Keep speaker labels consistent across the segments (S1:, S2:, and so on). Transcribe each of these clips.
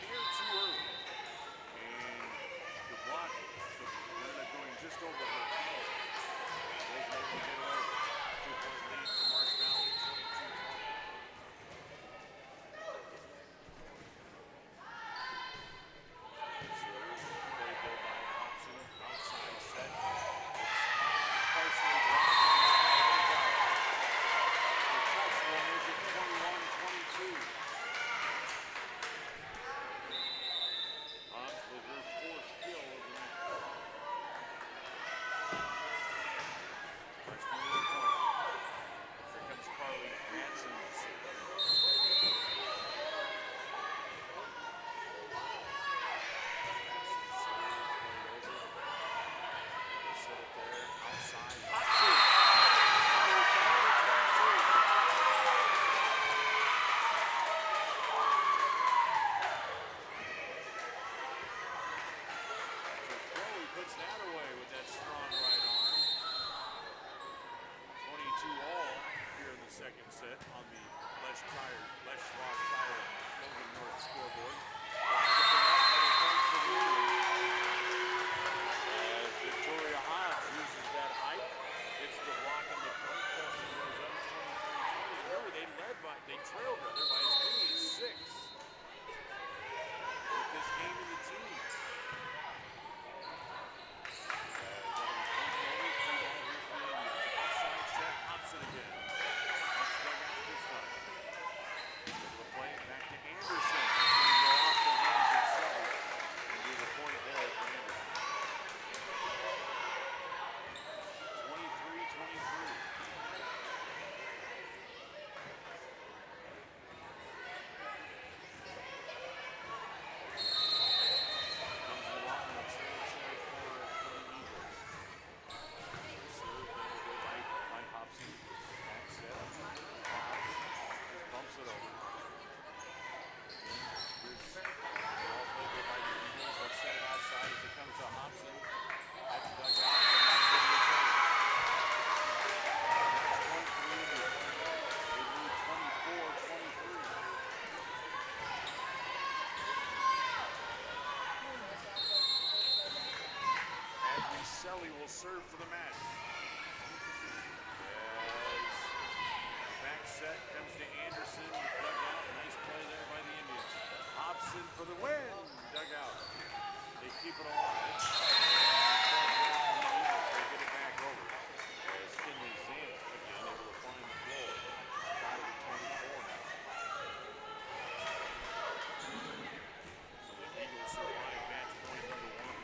S1: near too early. And the block ended up going just over her head. Wasn't able to get over. 2-point lead for Marsh Valley, 22-20. Serve played there by Olsen. Outside set. It's partially blocked. The touch will make it 21-22. Hobbs with her 4th kill of the night. Preston with a point. Here comes Carly Madsen. That away with that strong right arm. 22-all here in the second set on the Les Schwab Tire Logan North scoreboard. As Victoria Hobbs uses that height, hits the block on the point. Preston goes up 23-20. Remember, they trailed by as many as 6 with this game in the teens. Olsen again. That's dug out this time. Able to play it back to Anderson. That's going to go off the hands of Sully. And do the point there for Anderson. 23-23. Comes along and a serve serve for the Eagles. Serve then to go by Hobson. Back set. Hobbs just bumps it over. Here's ball played there by the Eagles. Let's set it outside as it comes to Hobson. That's dug out. Next point for the Indians. They lead 24-23. Adley Selly will serve for the match. Back set comes to Anderson, dug out. Nice play there by the Indians. Hobson for the win, dug out. They keep it alive. They get it back over. As Kinley Zant again able to find the floor. 5-24 now. So the Eagles survive match point number 1.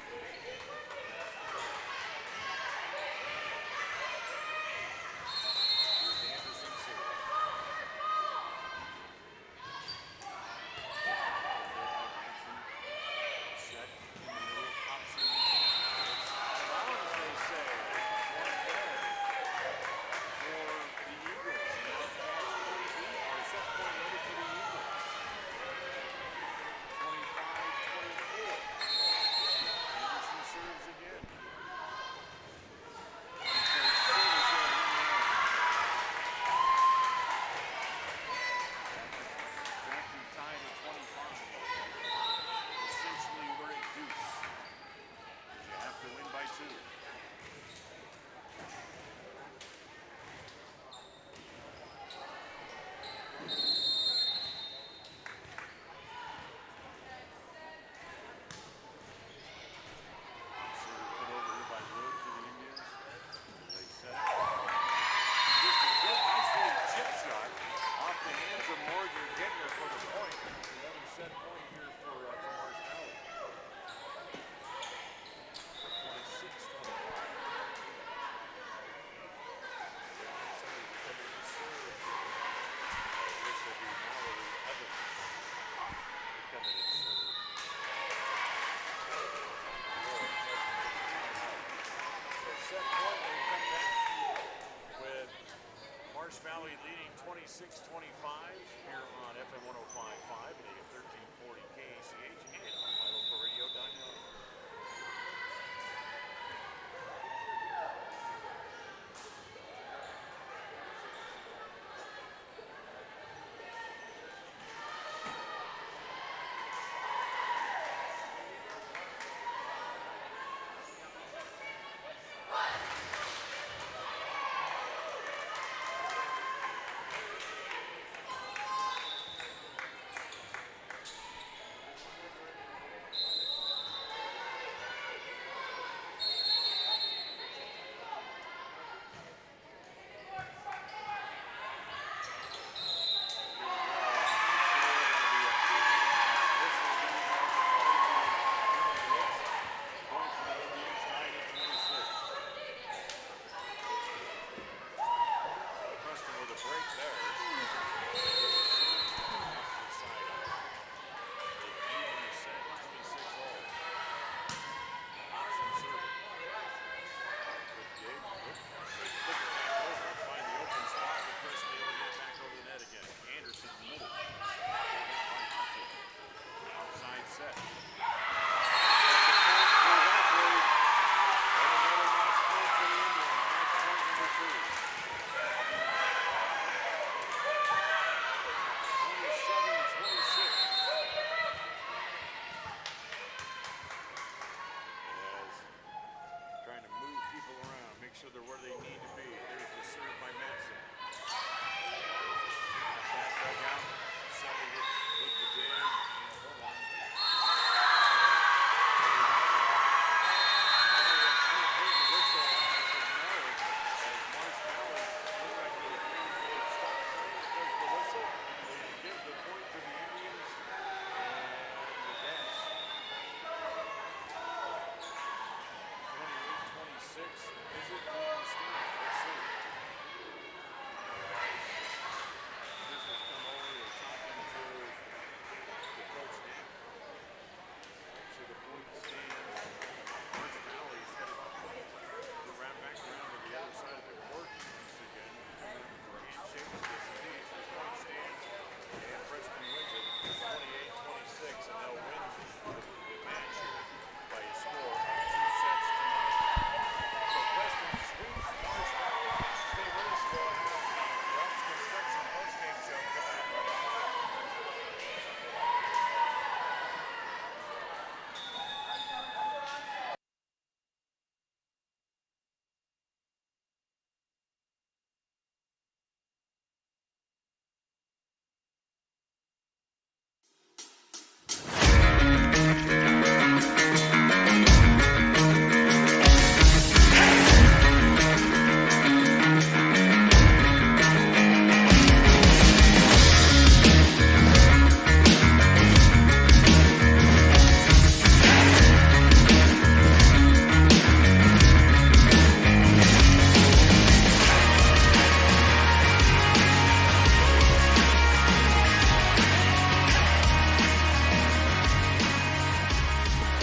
S1: Marsh Valley leading 26-25 here on FM 105.5 and AM 1340 KACH and on MyLocalRadio.com. set. And another match point for the Indians. Match point number 2. 27-26. As trying to move people around, make sure they're where they need to be. Here's the serve by Madsen. Back dugout. Sully with the dig. And hold on.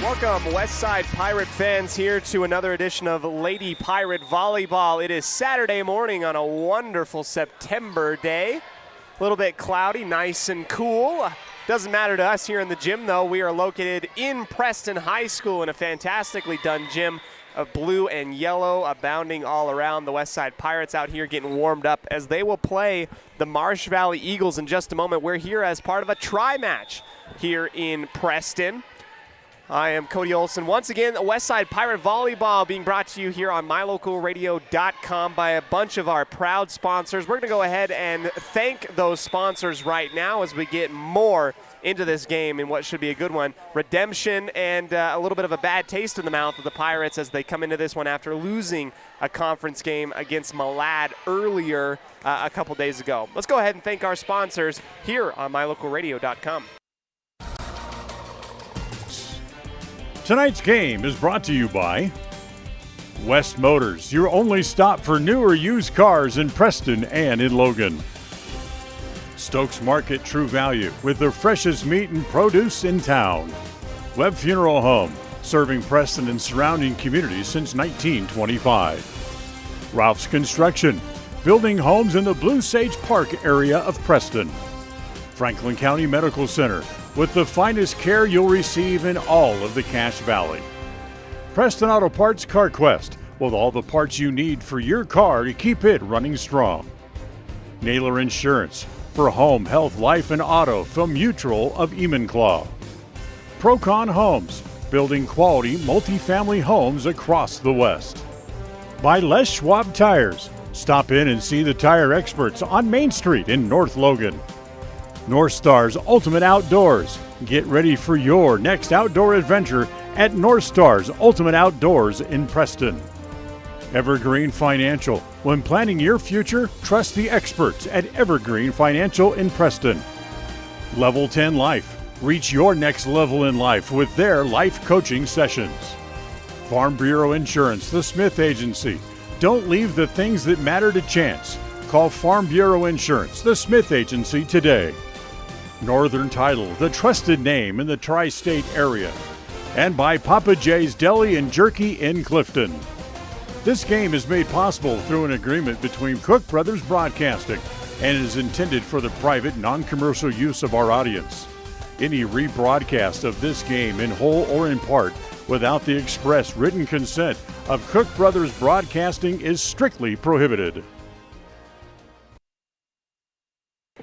S2: Welcome, Westside Pirate fans, here to another edition of Lady Pirate Volleyball. It is Saturday morning on a wonderful September day. A little bit cloudy, nice and cool. Doesn't matter to us here in the gym, though. We are located in Preston High School in a fantastically done gym of blue and yellow abounding all around. The Westside Pirates out here getting warmed up as they will play the Marsh Valley Eagles in just a moment. We're here as part of a tri-match here in Preston. I am Cody Olsen. Once again, Westside Pirate Volleyball being brought to you here on mylocalradio.com by a bunch of our proud sponsors. We're going to go ahead and thank those sponsors right now as we get more into this game in what should be a good one. Redemption and a little bit of a bad taste in the mouth of the Pirates as they come into this one after losing a conference game against Malad earlier a couple days ago. Let's go ahead and thank our sponsors here on mylocalradio.com.
S3: Tonight's game is brought to you by West Motors, your only stop for new or used cars in Preston and in Logan. Stokes Market True Value with the freshest meat and produce in town. Webb Funeral Home, serving Preston and surrounding communities since 1925. Ralph's Construction, building homes in the Blue Sage Park area of Preston. Franklin County Medical Center, with the finest care you'll receive in all of the Cache Valley. Preston Auto Parts CarQuest, with all the parts you need for your car to keep it running strong. Naylor Insurance, for home, health, life, and auto from Mutual of Enumclaw. Procon Homes, building quality multifamily homes across the West. By Les Schwab Tires, stop in and see the tire experts on Main Street in North Logan. North Star's Ultimate Outdoors. Get ready for your next outdoor adventure at North Star's Ultimate Outdoors in Preston. Evergreen Financial. When planning your future, trust the experts at Evergreen Financial in Preston. Level 10 Life. Reach your next level in life with their life coaching sessions. Farm Bureau Insurance, the Smith Agency. Don't leave the things that matter to chance. Call Farm Bureau Insurance, the Smith Agency today. Northern Title, the trusted name in the tri-state area. And by Papa J's Deli and Jerky in Clifton. This game is made possible through an agreement between Cook Brothers Broadcasting and is intended for the private, non-commercial use of our audience. Any rebroadcast of this game in whole or in part without the express written consent of Cook Brothers Broadcasting is strictly prohibited.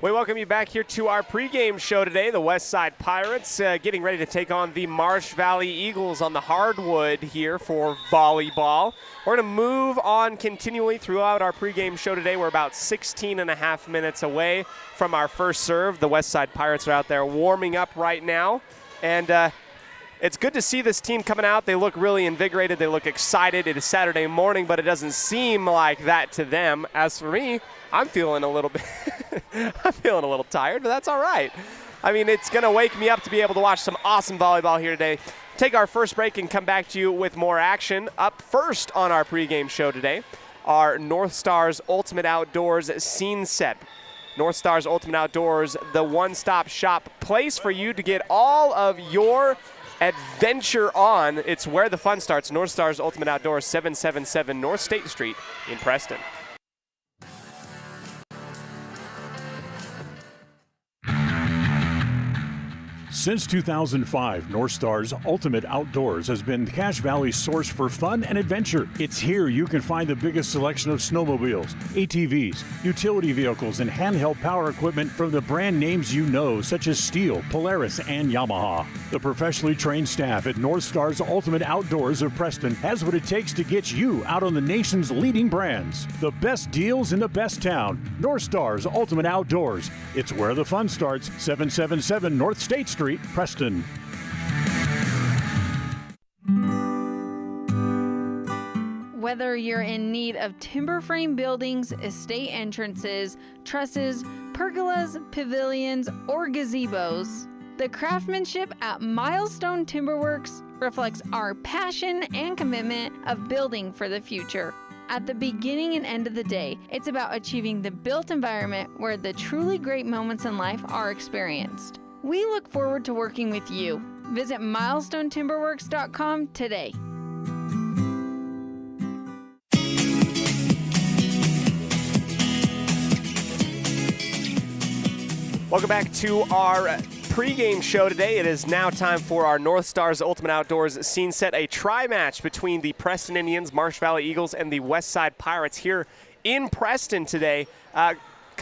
S2: We welcome you back here to our pregame show today. The West Side Pirates getting ready to take on the Marsh Valley Eagles on the hardwood here for volleyball. We're going to move on continually throughout our pregame show today. We're about 16 and a half minutes away from our first serve. The West Side Pirates are out there warming up right now. And it's good to see this team coming out. They look really invigorated. They look excited. It is Saturday morning, but it doesn't seem like that to them. As for me, I'm feeling a little bit I'm feeling a little tired, but that's all right. I mean, it's going to wake me up to be able to watch some awesome volleyball here today. Take our first break and come back to you with more action. Up first on our pregame show today, our North Stars Ultimate Outdoors scene set. North Stars Ultimate Outdoors, the one-stop shop place for you to get all of your adventure on. It's where the fun starts. North Stars Ultimate Outdoors, 777 North State Street in Preston.
S3: Since 2005, North Stars Ultimate Outdoors has been Cache Valley's source for fun and adventure. It's here you can find the biggest selection of snowmobiles, ATVs, utility vehicles, and handheld power equipment from the brand names you know, such as Steel, Polaris, and Yamaha. The professionally trained staff at North Stars Ultimate Outdoors of Preston has what it takes to get you out on the nation's leading brands. The best deals in the best town. North Stars Ultimate Outdoors. It's where the fun starts. 777 North State Street, Preston.
S4: Whether you're in need of timber frame buildings, estate entrances, trusses, pergolas, pavilions, or gazebos, the craftsmanship at Milestone Timberworks reflects our passion and commitment of building for the future. At the beginning and end of the day, it's about achieving the built environment where the truly great moments in life are experienced. We look forward to working with you. Visit milestonetimberworks.com today.
S2: Welcome back to our pregame show today. It is now time for our North Stars Ultimate Outdoors scene set, a tri-match between the Preston Indians, Marsh Valley Eagles, and the West Side Pirates here in Preston today.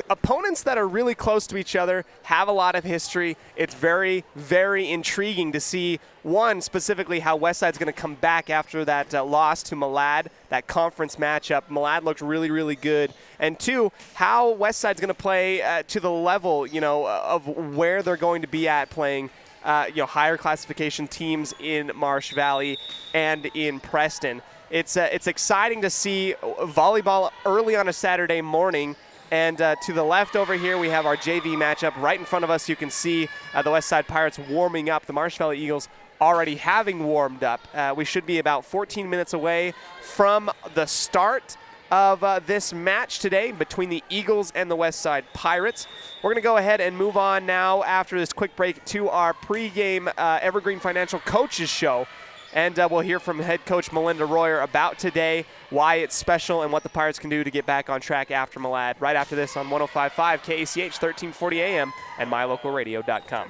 S2: Opponents that are really close to each other, have a lot of history. It's very, very intriguing to see, one, specifically how Westside's going to come back after that loss to Malad, that conference matchup. Malad looked really, really good. And two, how Westside's going to play to the level, of where they're going to be at playing, higher classification teams in Marsh Valley and in Preston. It's exciting to see volleyball early on a Saturday morning. And to the left over here, we have our JV matchup. Right in front of us, you can see the West Side Pirates warming up. The Marsh Valley Eagles already having warmed up. We should be about 14 minutes away from the start of this match today between the Eagles and the West Side Pirates. We're going to go ahead and move on now after this quick break to our pregame Evergreen Financial Coaches Show. And we'll hear from head coach Melinda Royer about today, why it's special, and what the Pirates can do to get back on track after Malad. Right after this on 105.5 KACH, 1340 AM, and mylocalradio.com.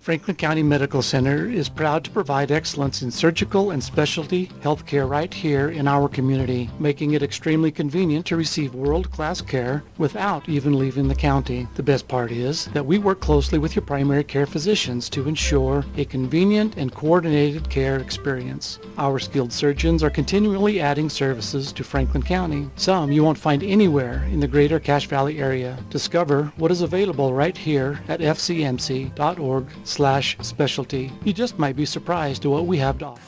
S5: Franklin County Medical Center is proud to provide excellence in surgical and specialty healthcare right here in our community, making it extremely convenient to receive world-class care without even leaving the county. The best part is that we work closely with your primary care physicians to ensure a convenient and coordinated care experience. Our skilled surgeons are continually adding services to Franklin County, some you won't find anywhere in the greater Cache Valley area. Discover what is available right here at fcmc.org/specialty. You just might be surprised at what we have to offer.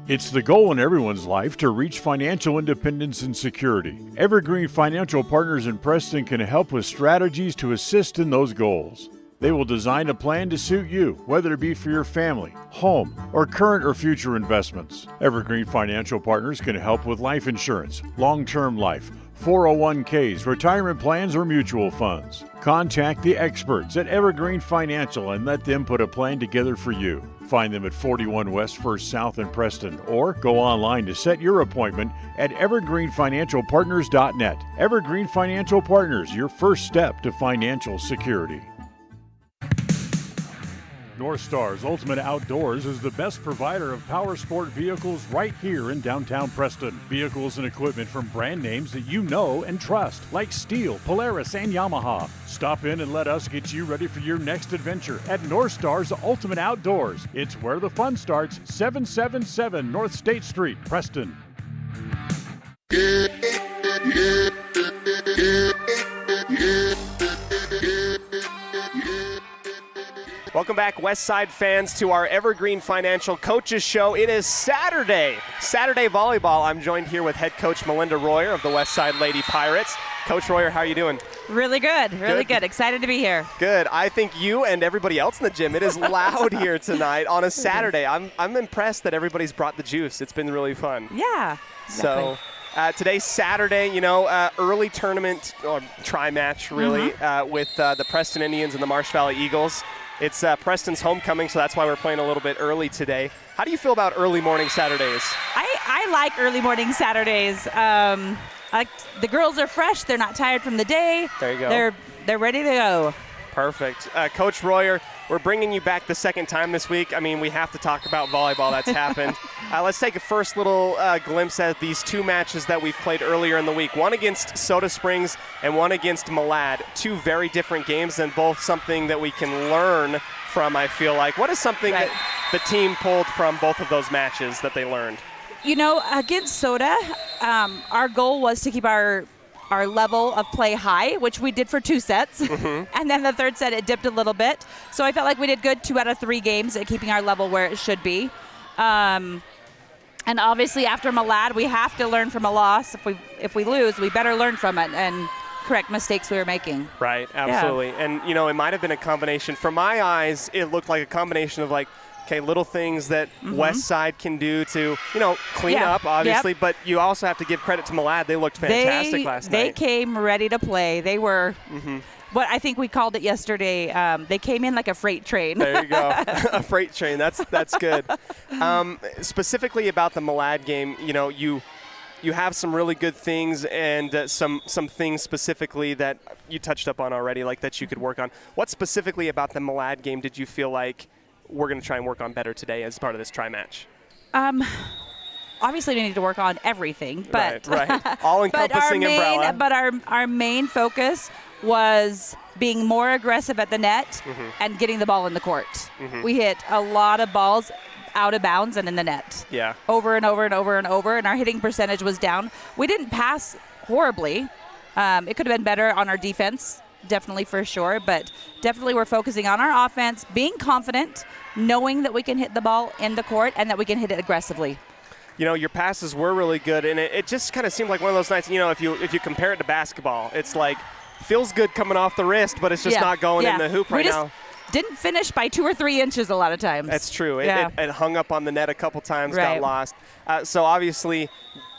S3: It's the goal in everyone's life to reach financial independence and security. Evergreen Financial Partners in Preston can help with strategies to assist in those goals. They will design a plan to suit you, whether it be for your family, home, or current or future investments. Evergreen Financial Partners can help with life insurance, long-term life, 401ks, retirement plans, or mutual funds. Contact the experts at Evergreen Financial and let them put a plan together for you. Find them at 41 West 1st South in Preston, or go online to set your appointment at evergreenfinancialpartners.net. Evergreen Financial Partners, your first step to financial security. North Star's Ultimate Outdoors is the best provider of power sport vehicles right here in downtown Preston. Vehicles and equipment from brand names that you know and trust, like Steel, Polaris, and Yamaha. Stop in and let us get you ready for your next adventure at North Star's Ultimate Outdoors. It's where the fun starts, 777 North State Street, Preston.
S2: Welcome back, West Side fans, to our Evergreen Financial Coaches Show. It is Saturday volleyball. I'm joined here with head coach Melinda Royer of the West Side Lady Pirates. Coach Royer, how are you doing?
S6: Really good, really good. Excited to be here.
S2: Good. I think you and everybody else in the gym, it is loud here tonight on a Saturday. I'm impressed that everybody's brought the juice. It's been really fun.
S6: Yeah, exactly.
S2: So today's Saturday, early tournament or tri-match really with the Preston Indians and the Marsh Valley Eagles. It's Preston's homecoming, so that's why we're playing a little bit early today. How do you feel about early morning Saturdays?
S6: I like early morning Saturdays. The girls are fresh. They're not tired from the day.
S2: There you go.
S6: They're ready to go.
S2: Perfect. Coach Royer, we're bringing you back the second time this week. I mean, we have to talk about volleyball that's happened. Let's take a first little glimpse at these two matches that we've played earlier in the week. One against Soda Springs and one against Malad. Two very different games and both something that we can learn from, I feel like. What is something that the team pulled from both of those matches that they learned?
S6: Against Soda, our goal was to keep our level of play high, which we did for 2 sets. And then the third set, it dipped a little bit. So I felt like we did good 2 out of 3 games at keeping our level where it should be. And obviously after Malad, we have to learn from a loss. If we lose, we better learn from it and correct mistakes we were making.
S2: Right, absolutely. Yeah. And, it might have been a combination. From my eyes, it looked like a combination of little things that West Side can do to, clean up, obviously, but you also have to give credit to Malad. They looked fantastic last night.
S6: They came ready to play. They were what I think we called it yesterday. They came in like a freight train.
S2: There you go. A freight train. That's good. Specifically about the Malad game, you have some really good things and some things specifically that you touched up on already, like that you could work on. What specifically about the Malad game did you feel like we're going to try and work on better today as part of this tri-match?
S6: Obviously, we need to work on everything, but
S2: right. All-encompassing umbrella.
S6: But our main focus was being more aggressive at the net and getting the ball in the court. We hit a lot of balls out of bounds and in the net.
S2: Yeah.
S6: Over and over and over and over, and our hitting percentage was down. We didn't pass horribly. It could have been better on our defense. Definitely, for sure, but definitely we're focusing on our offense, being confident, knowing that we can hit the ball in the court and that we can hit it aggressively.
S2: Your passes were really good, and it just kind of seemed like one of those nights, if you compare it to basketball, it's like, feels good coming off the wrist, but it's just not going in the hoop right now.
S6: Didn't finish by 2 or 3 inches a lot of times.
S2: That's true. It hung up on the net a couple times, got lost. So obviously,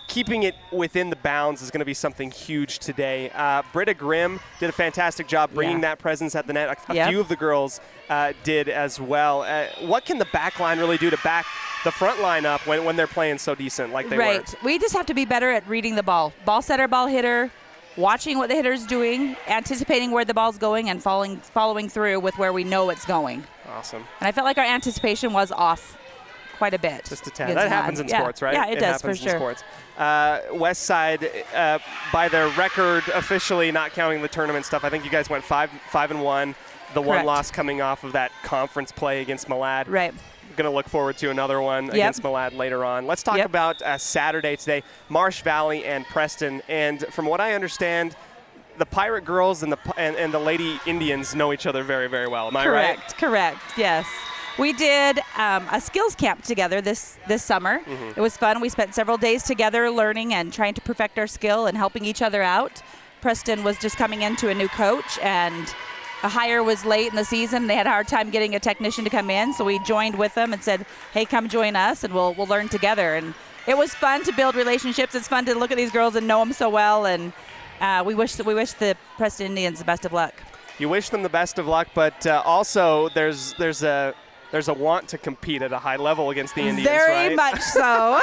S2: keeping it within the bounds is going to be something huge today. Britta Grimm did a fantastic job bringing that presence at the net. A few of the girls did as well. What can the back line really do to back the front line up when they're playing so decent like they were?
S6: Right. We just have to be better at reading the ball. Ball setter, ball hitter, watching what the hitter's doing, anticipating where the ball's going, and following through with where we know it's going.
S2: Awesome.
S6: And I felt like our anticipation was off quite a bit.
S2: Just a tad. That happens in sports, right?
S6: Yeah, it does for sure.
S2: Sports. West Side, by their record officially, not counting the tournament stuff, I think you guys went 5-1. The one loss coming off of that conference play against Malad.
S6: Right.
S2: Going to look forward to another one against Malad later on. Let's talk about Saturday today, Marsh Valley and Preston. And from what I understand, the Pirate girls and the Lady Indians know each other very, very well. Am I right?
S6: Correct. Yes. We did a skills camp together this summer. It was fun. We spent several days together learning and trying to perfect our skill and helping each other out. Preston was just coming into a new coach, and a hire was late in the season. They had a hard time getting a technician to come in, so we joined with them and said, hey, come join us, and we'll learn together. And it was fun to build relationships. It's fun to look at these girls and know them so well, and we wish the Preston Indians the best of luck.
S2: You wish them the best of luck, but also there's a want to compete at a high level against the Indians,
S6: Very
S2: right?
S6: much so.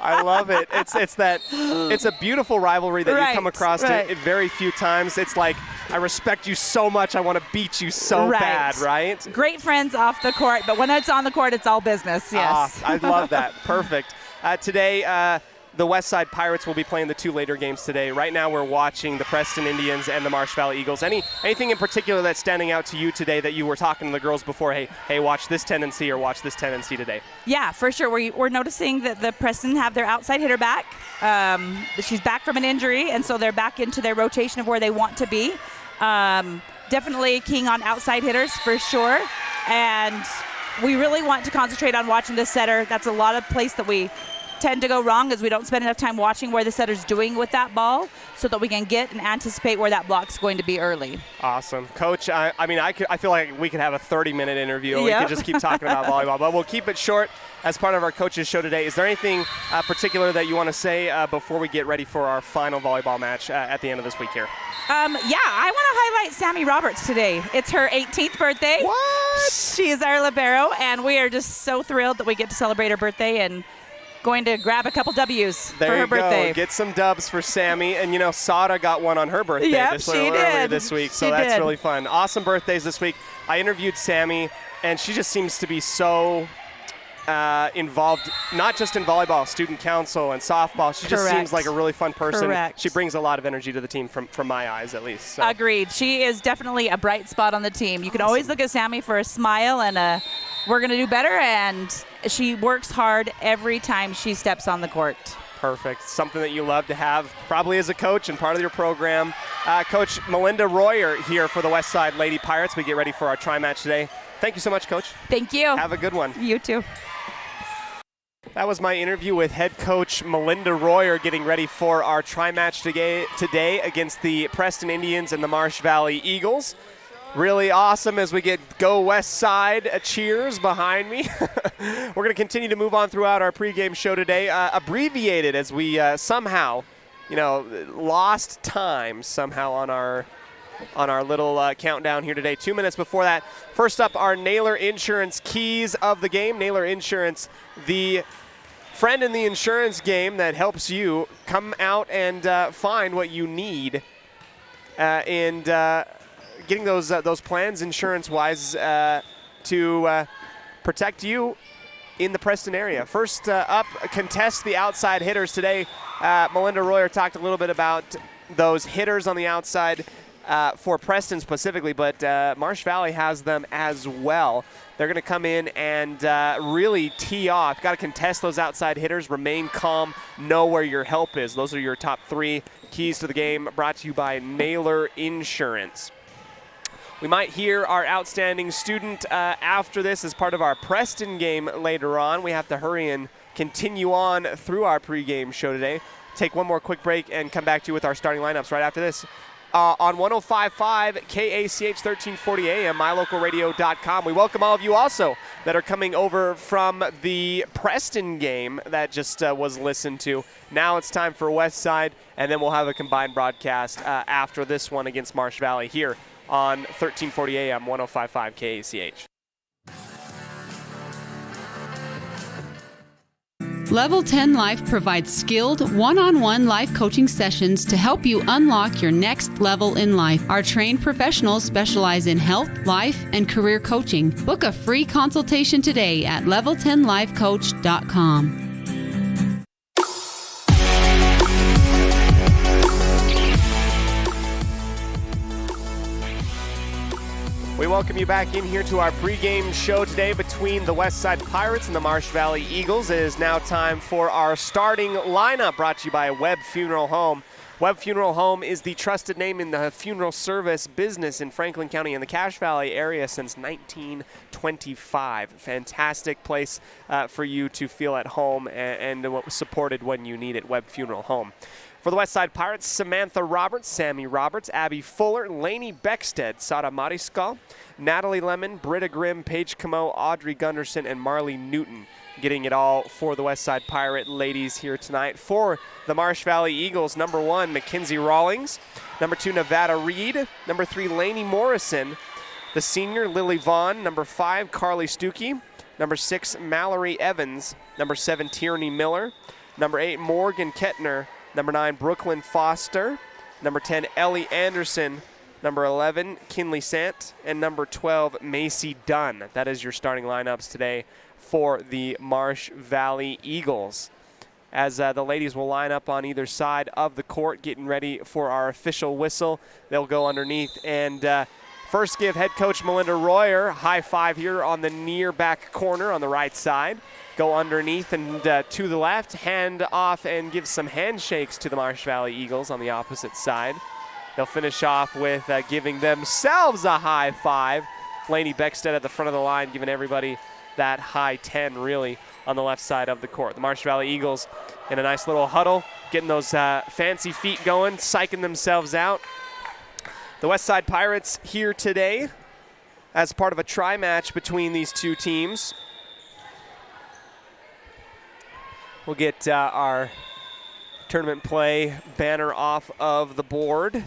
S2: I love it. It's a beautiful rivalry that you come across it very few times. It's like, I respect you so much, I want to beat you so bad, right?
S6: Great friends off the court, but when it's on the court, it's all business, yes.
S2: I love that. Perfect. Today, the Westside Pirates will be playing the 2 later games today. Right now we're watching the Preston Indians and the Marsh Valley Eagles. Anything in particular that's standing out to you today that you were talking to the girls before, hey, watch this tendency or watch this tendency today?
S6: Yeah, for sure. We're noticing that the Preston have their outside hitter back. She's back from an injury, and so they're back into their rotation of where they want to be. Definitely keying on outside hitters for sure. And we really want to concentrate on watching the setter. That's a lot of place that we tend to go wrong, as we don't spend enough time watching where the setter's doing with that ball so that we can get and anticipate where that block's going to be early.
S2: Awesome. Coach, I feel like we could have a 30-minute interview. Yep. We could just keep talking about volleyball, but we'll keep it short as part of our coaches show today. Is there anything particular that you want to say before we get ready for our final volleyball match at the end of this week here?
S6: I want to highlight Sammy Roberts today. It's her 18th birthday.
S2: What?
S6: She is our libero, and we are just so thrilled that we get to celebrate her birthday and going to grab a couple W's for her birthday.
S2: There you go. Get some dubs for Sammy. And, Sada got one on her birthday earlier this week, so that's really fun. Awesome birthdays this week. I interviewed Sammy, and she just seems to be so involved, not just in volleyball, student council and softball. She just seems like a really fun person.
S6: Correct.
S2: She brings a lot of energy to the team from my eyes, at least. So.
S6: Agreed. She is definitely a bright spot on the team. You can always look at Sammy for a smile and we're going to do better, and she works hard every time she steps on the court.
S2: Perfect. Something that you love to have probably as a coach and part of your program. Coach Melinda Royer here for the Westside Lady Pirates. We get ready for our tri-match today. Thank you so much, Coach.
S6: Thank you.
S2: Have a good one.
S6: You too.
S2: That was my interview with head coach Melinda Royer getting ready for our tri-match today against the Preston Indians and the Marsh Valley Eagles. Really awesome as we get Go West Side cheers behind me. We're going to continue to move on throughout our pregame show today, abbreviated as we somehow, lost time somehow on our little countdown here today. 2 minutes before that. First up, our Naylor Insurance keys of the game. Naylor Insurance, the friend in the insurance game that helps you come out and find what you need and getting those plans insurance-wise to protect you in the Preston area. First up, contest the outside hitters today. Melinda Royer talked a little bit about those hitters on the outside for Preston specifically, but Marsh Valley has them as well. They're going to come in and really tee off. Got to contest those outside hitters, remain calm, know where your help is. Those are your top 3 keys to the game, brought to you by Naylor Insurance. We might hear our outstanding student after this as part of our Preston game later on. We have to hurry and continue on through our pregame show today. Take one more quick break and come back to you with our starting lineups right after this. On 105.5 KACH 1340 AM, mylocalradio.com. We welcome all of you also that are coming over from the Preston game that just was listened to. Now it's time for Westside, and then we'll have a combined broadcast after this one against Marsh Valley here on 1340 AM, 105.5 KACH.
S7: Level 10 Life provides skilled, one-on-one life coaching sessions to help you unlock your next level in life. Our trained professionals specialize in health, life, and career coaching. Book a free consultation today at level10lifecoach.com.
S2: We welcome you back in here to our pregame show today between the Westside Pirates and the Marsh Valley Eagles. It is now time for our starting lineup, brought to you by Webb Funeral Home. Webb Funeral Home is the trusted name in the funeral service business in Franklin County and the Cache Valley area since 1925. Fantastic place for you to feel at home and supported when you need it, Webb Funeral Home. For the Westside Pirates, Samantha Roberts, Sammy Roberts, Abby Fuller, Lainey Beckstead, Sada Mariskal, Natalie Lemon, Britta Grimm, Paige Camo, Audrey Gunderson, and Marley Newton getting it all for the Westside Pirate ladies here tonight. For the Marsh Valley Eagles, number 1, Mackenzie Rawlings. Number 2, Nevada Reed. Number 3, Lainey Morrison. The senior, Lily Vaughn. Number 5, Carly Stuckey. Number 6, Mallory Evans. Number 7, Tierney Miller. Number 8, Morgan Kettner. Number 9, Brooklyn Foster. Number 10, Ellie Anderson. Number 11, Kinley Sant. And number 12, Macy Dunn. That is your starting lineups today for the Marsh Valley Eagles. As the ladies will line up on either side of the court, getting ready for our official whistle. They'll go underneath and first give head coach Melinda Royer high five here on the near back corner on the right side. Go underneath and to the left, hand off and give some handshakes to the Marsh Valley Eagles on the opposite side. They'll finish off with giving themselves a high five. Lainey Beckstead at the front of the line, giving everybody that high 10 really on the left side of the court. The Marsh Valley Eagles in a nice little huddle, getting those fancy feet going, psyching themselves out. The Westside Pirates here today as part of a tri-match between these two teams. We'll get our tournament play banner off of the board.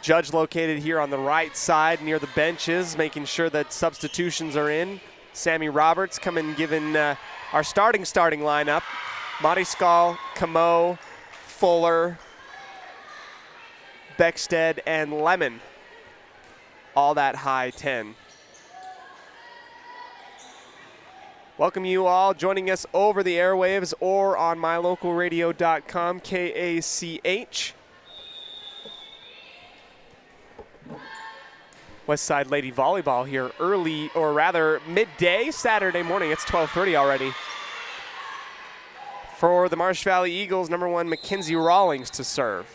S2: Judge located here on the right side near the benches, making sure that substitutions are in. Sammy Roberts coming giving our starting lineup. Mariscal, Camo, Fuller, Beckstead, and Lemon. All that high 10. Welcome you all joining us over the airwaves or on mylocalradio.com, KACH. Westside Lady Volleyball here early, or rather midday Saturday morning. It's 12:30 already. For the Marsh Valley Eagles, number 1, Mackenzie Rawlings to serve.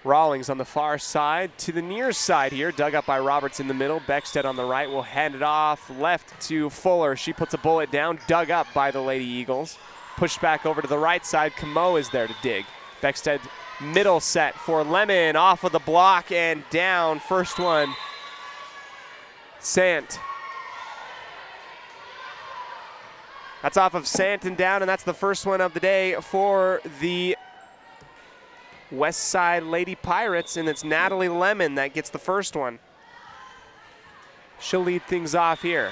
S2: Rawlings on the far side to the near side here, dug up by Roberts in the middle. Beckstead on the right will hand it off left to Fuller. She puts a bullet down, dug up by the Lady Eagles. Pushed back over to the right side. Camo is there to dig. Beckstead middle set for Lemon, off of the block and down. First one, Sant. That's off of Sant and down, and that's the first one of the day for the Westside Lady Pirates, and it's Natalie Lemon that gets the first one. She'll lead things off here.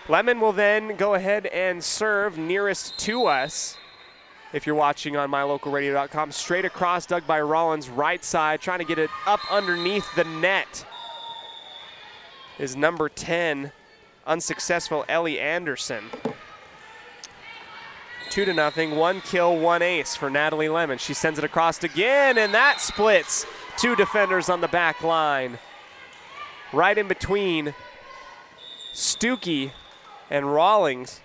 S2: Lemon will then go ahead and serve nearest to us. If you're watching on mylocalradio.com, straight across, dug by Rollins, right side, trying to get it up underneath the net is number 10, unsuccessful Ellie Anderson. 2-0, 1 kill, 1 ace for Natalie Lemon. She sends it across again, and that splits 2 defenders on the back line. Right in between Stuckey and Rawlings.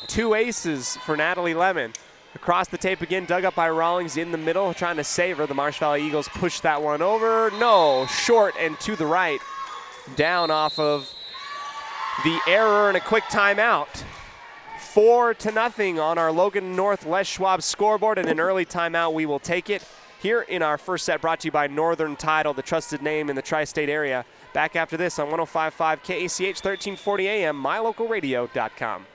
S2: 2 aces for Natalie Lemon. Across the tape again, dug up by Rawlings in the middle, trying to save her. The Marsh Valley Eagles push that one over. No, short and to the right. Down off of the error and a quick timeout. 4-0 on our Logan North Les Schwab scoreboard, and an early timeout. We will take it here in our first set, brought to you by Northern Title, the trusted name in the tri-state area. Back after this on 105.5 KACH, 1340 AM, mylocalradio.com.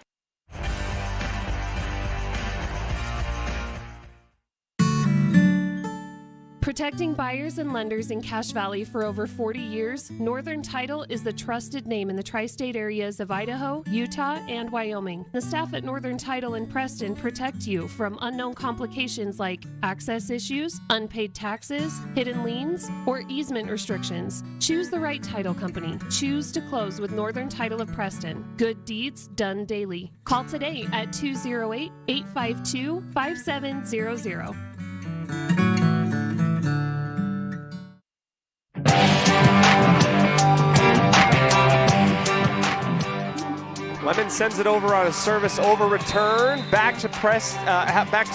S8: Protecting buyers and lenders in Cache Valley for over 40 years, Northern Title is the trusted name in the tri-state areas of Idaho, Utah, and Wyoming. The staff at Northern Title in Preston protect you from unknown complications like access issues, unpaid taxes, hidden liens, or easement restrictions. Choose the right title company. Choose to close with Northern Title of Preston. Good deeds done daily. Call today at 208-852-5700.
S2: Lemon sends it over on a service over return, back to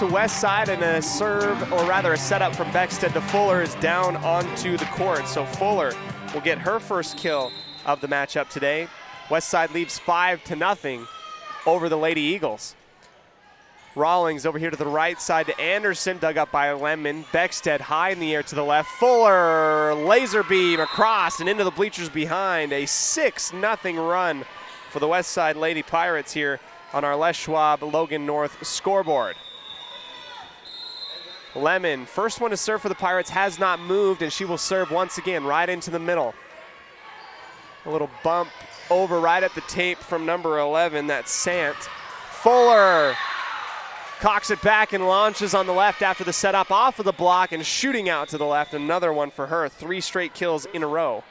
S2: West Side, and a serve, or rather a setup from Beckstead to Fuller is down onto the court. So Fuller will get her first kill of the matchup today. West Side leaves 5-0 over the Lady Eagles. Rawlings over here to the right side to Anderson, dug up by Lemon. Beckstead high in the air to the left. Fuller, laser beam across and into the bleachers behind. A 6-0 run for the West Side Lady Pirates here on our Les Schwab Logan North scoreboard. Lemon, first one to serve for the Pirates, has not moved, and she will serve once again right into the middle. A little bump over right at the tape from number 11, that's Sant. Fuller cocks it back and launches on the left after the setup off of the block and shooting out to the left. Another one for her. 3 straight kills in a row.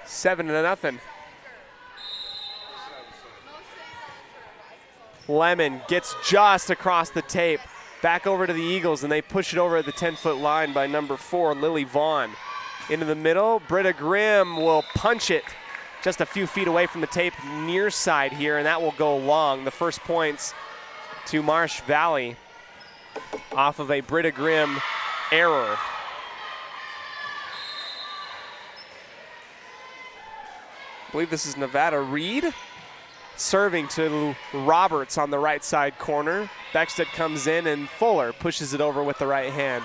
S2: 7-0. Lemon gets just across the tape. Back over to the Eagles, and they push it over at the 10-foot line by number 4, Lily Vaughn. Into the middle, Britta Grimm will punch it just a few feet away from the tape near side here, and that will go long. The first points to Marsh Valley off of a Britta Grimm error. I believe this is Nevada Reed serving to Roberts on the right side corner. Beckstead comes in, and Fuller pushes it over with the right hand.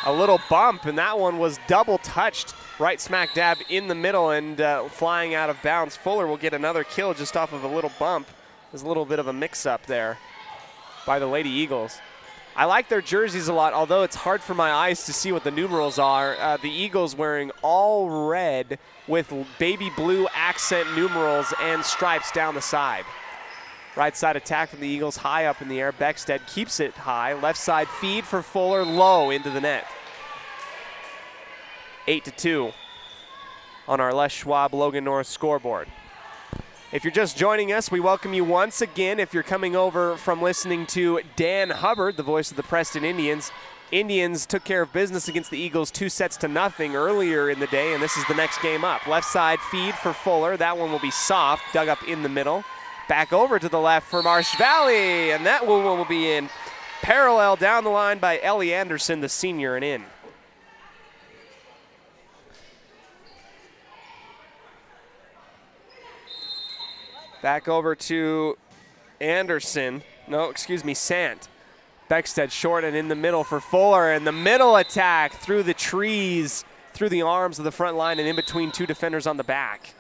S2: A little bump, and that one was double touched right smack dab in the middle and flying out of bounds. Fuller will get another kill just off of a little bump. There's a little bit of a mix-up there by the Lady Eagles. I like their jerseys a lot, although it's hard for my eyes to see what the numerals are. The Eagles wearing all red with baby blue accent numerals and stripes down the side. Right side attack from the Eagles, high up in the air. Beckstead keeps it high. Left side feed for Fuller, low into the net. 8-2 on our Les Schwab Logan North scoreboard. If you're just joining us, we welcome you once again. If you're coming over from listening to Dan Hubbard, the voice of the Preston Indians, Indians took care of business against the Eagles 2-0 earlier in the day, and this is the next game up. Left side feed for Fuller. That one will be soft, dug up in the middle. Back over to the left for Marsh Valley, and that one will be in. Parallel down the line by Ellie Anderson, the senior, and in. Back over to Anderson. No, excuse me, Sant. Beckstead short and in the middle for Fuller, and the middle attack through the trees, through the arms of the front line and in between 2 defenders on the back.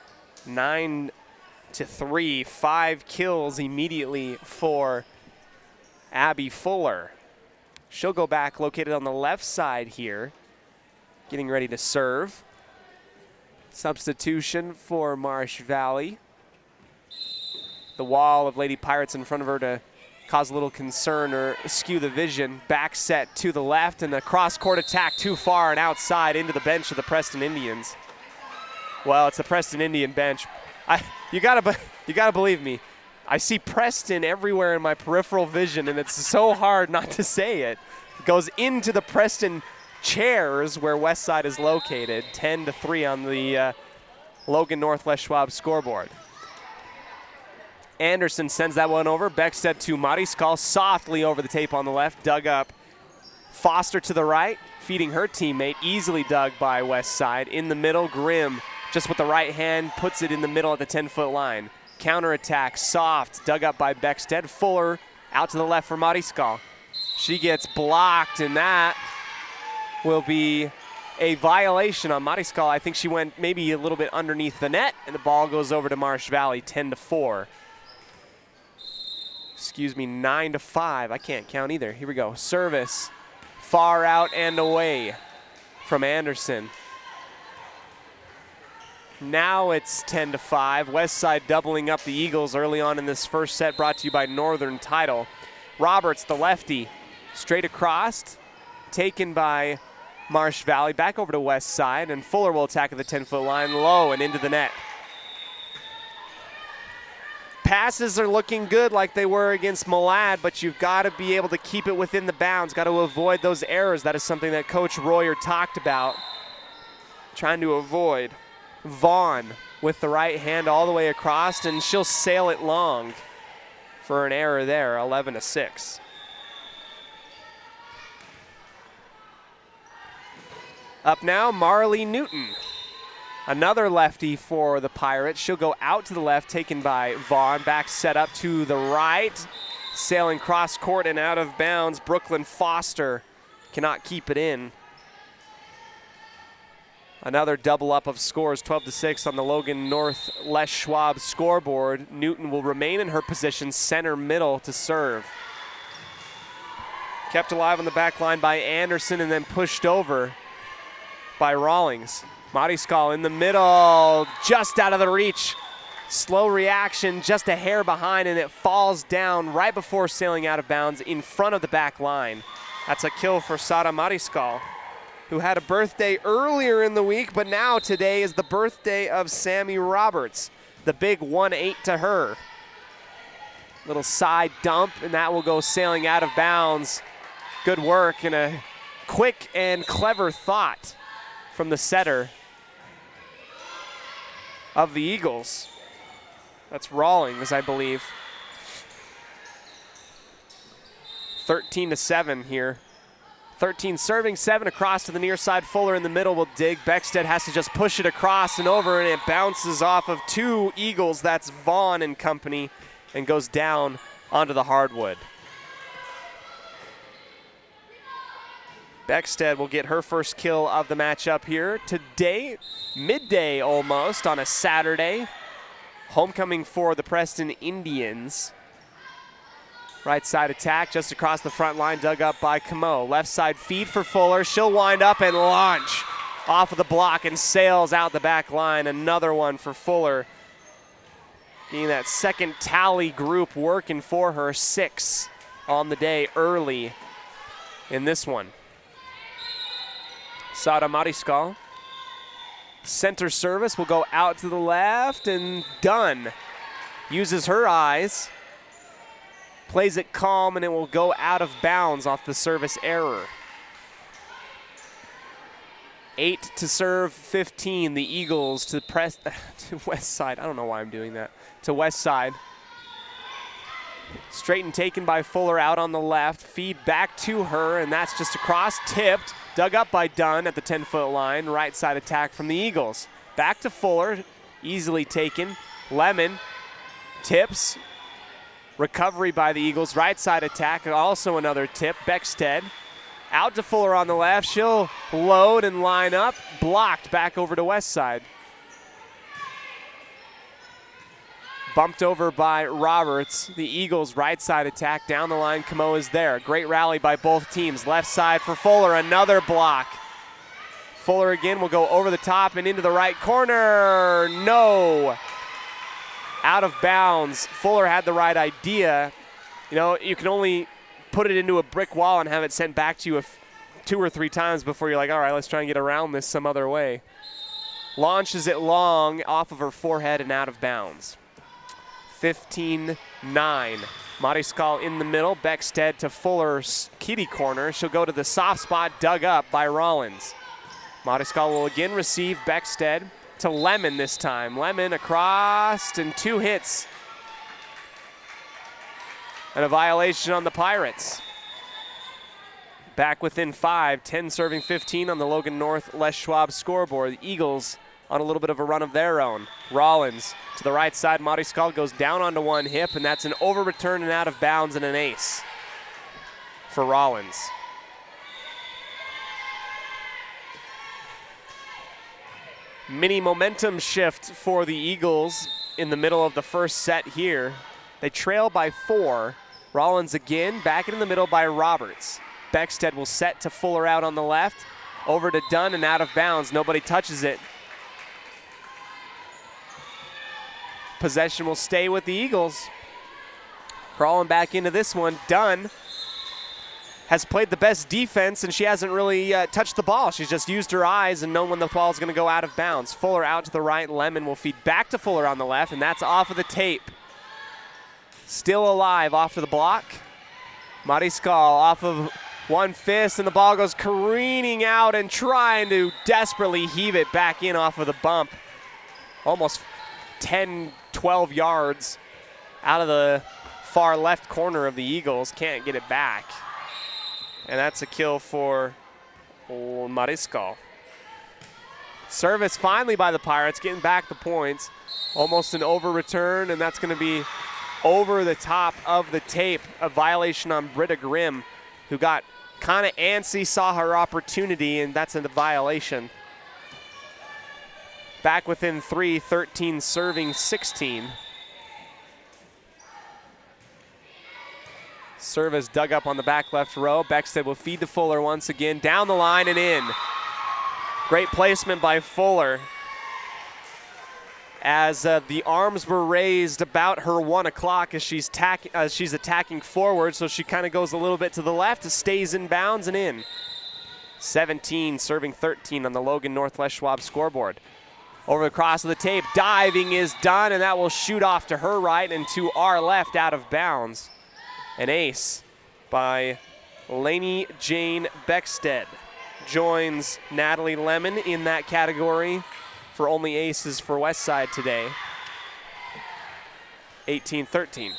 S2: 9-3, 5 kills immediately for Abby Fuller. She'll go back, located on the left side here, getting ready to serve. Substitution for Marsh Valley. The wall of Lady Pirates in front of her to cause a little concern or skew the vision. Back set to the left, and the cross-court attack too far and outside into the bench of the Preston Indians. Well, it's the Preston Indian bench. You gotta believe me. I see Preston everywhere in my peripheral vision, and it's so hard not to say it. It goes into the Preston chairs where Westside is located. 10-3 on the Logan North Les Schwab scoreboard. Anderson sends that one over. Beckstead to Mariskal, softly over the tape on the left, dug up. Foster to the right, feeding her teammate, easily dug by Westside. In the middle, Grimm, just with the right hand, puts it in the middle at the 10-foot line. Counterattack, soft, dug up by Beckstead. Fuller out to the left for Mariskal. She gets blocked, and that will be a violation on Mariskal. I think she went maybe a little bit underneath the net, and the ball goes over to Marsh Valley, 10-4. Excuse me, 9-5. I can't count either. Here we go. Service, far out and away from Anderson. Now it's 10-5. Westside doubling up the Eagles early on in this first set, brought to you by Northern Title. Roberts, the lefty, straight across, taken by Marsh Valley. Back over to Westside, and Fuller will attack at the 10-foot line, low and into the net. Passes are looking good like they were against Malad, but you've got to be able to keep it within the bounds, got to avoid those errors. That is something that Coach Royer talked about, trying to avoid. Vaughn with the right hand all the way across, and she'll sail it long for an error there, 11-6. Up now, Marley Newton. Another lefty for the Pirates. She'll go out to the left, taken by Vaughn. Back set up to the right. Sailing cross court and out of bounds. Brooklyn Foster cannot keep it in. Another double up of scores, 12-6 on the Logan North Les Schwab scoreboard. Newton will remain in her position, center middle to serve. Kept alive on the back line by Anderson and then pushed over by Rawlings. Mariskal in the middle, just out of the reach. Slow reaction, just a hair behind, and it falls down right before sailing out of bounds in front of the back line. That's a kill for Sara Mariskal, who had a birthday earlier in the week, but now today is the birthday of Sammy Roberts. The big 1-8 to her. Little side dump, and that will go sailing out of bounds. Good work and a quick and clever thought from the setter of the Eagles. That's Rawlings, I believe. 13-7 here. 13 serving, 7 across to the near side. Fuller in the middle will dig. Beckstead has to just push it across and over, and it bounces off of 2 Eagles. That's Vaughn and company, and goes down onto the hardwood. Beckstead will get her first kill of the matchup here today, midday almost on a Saturday. Homecoming for the Preston Indians. Right side attack just across the front line, dug up by Camo. Left side feed for Fuller. She'll wind up and launch off of the block and sails out the back line. Another one for Fuller. Getting that second tally group working for her. 6 on the day early in this one. Sara Mariskal. Center service will go out to the left, and Dunn uses her eyes. Plays it calm, and it will go out of bounds off the service error. 8 to serve, 15. The Eagles to west side. I don't know why I'm doing that. To west side. Straight and taken by Fuller out on the left. Feed back to her, and that's just across, tipped. Dug up by Dunn at the 10-foot line. Right side attack from the Eagles. Back to Fuller, easily taken. Lemon tips. Recovery by the Eagles. Right side attack, also another tip. Beckstead out to Fuller on the left. She'll load and line up. Blocked back over to west side. Bumped over by Roberts. The Eagles right side attack down the line. Camo is there. Great rally by both teams. Left side for Fuller. Another block. Fuller again will go over the top and into the right corner. No. Out of bounds. Fuller had the right idea. You know, you can only put it into a brick wall and have it sent back to you 2 or 3 times before you're like, all right, let's try and get around this some other way. Launches it long off of her forehead and out of bounds. 15-9. Mariskal in the middle. Beckstead to Fuller's kitty corner. She'll go to the soft spot, dug up by Rollins. Mariskal will again receive. Beckstead to Lemon this time. Lemon across, and 2 hits. And a violation on the Pirates. Back within 5. 10 serving 15 on the Logan North Les Schwab scoreboard. The Eagles on a little bit of a run of their own. Rollins to the right side. Mariskal goes down onto one hip, and that's an over return and out of bounds and an ace for Rollins. Mini momentum shift for the Eagles in the middle of the first set here. They trail by 4. Rollins again, back in the middle by Roberts. Beckstead will set to Fuller out on the left. Over to Dunn and out of bounds. Nobody touches it. Possession will stay with the Eagles. Crawling back into this one. Dunn has played the best defense, and she hasn't really touched the ball. She's just used her eyes and known when the ball is going to go out of bounds. Fuller out to the right. Lemon will feed back to Fuller on the left, and that's off of the tape. Still alive off of the block. Mariskal off of one fist, and the ball goes careening out and trying to desperately heave it back in off of the bump. Almost 10, 12 yards out of the far left corner of the Eagles. Can't get it back. And that's a kill for Mariskal. Service finally by the Pirates, getting back the points. Almost an over return, and that's going to be over the top of the tape. A violation on Britta Grimm, who got kind of antsy, saw her opportunity, and that's a violation. Back within 3, 13 serving 16. Service dug up on the back left row. Beckstead will feed to Fuller once again. Down the line and in. Great placement by Fuller. As the arms were raised about her 1 o'clock as she's attacking forward, so she kind of goes a little bit to the left, stays in bounds and in. 17 serving 13 on the Logan North Les Schwab scoreboard. Over the cross of the tape, diving is done, and that will shoot off to her right and to our left out of bounds. An ace by Lainey Jane Beckstead. Joins Natalie Lemon in that category for only aces for Westside today. 18-13.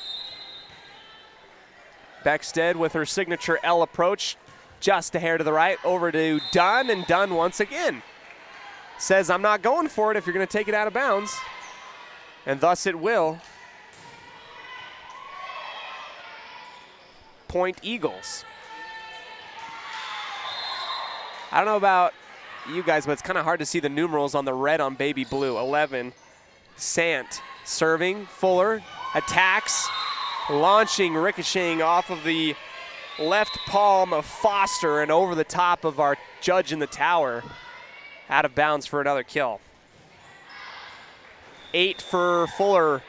S2: Beckstead with her signature L approach, just a hair to the right, over to Dunn, and Dunn once again says, I'm not going for it if you're going to take it out of bounds. And thus it will. Point Eagles. I don't know about you guys, but it's kind of hard to see the numerals on the red on baby blue. 11. Sant serving. Fuller attacks. Launching, ricocheting off of the left palm of Foster and over the top of our judge in the tower. Out of bounds for another kill. 8 for Fuller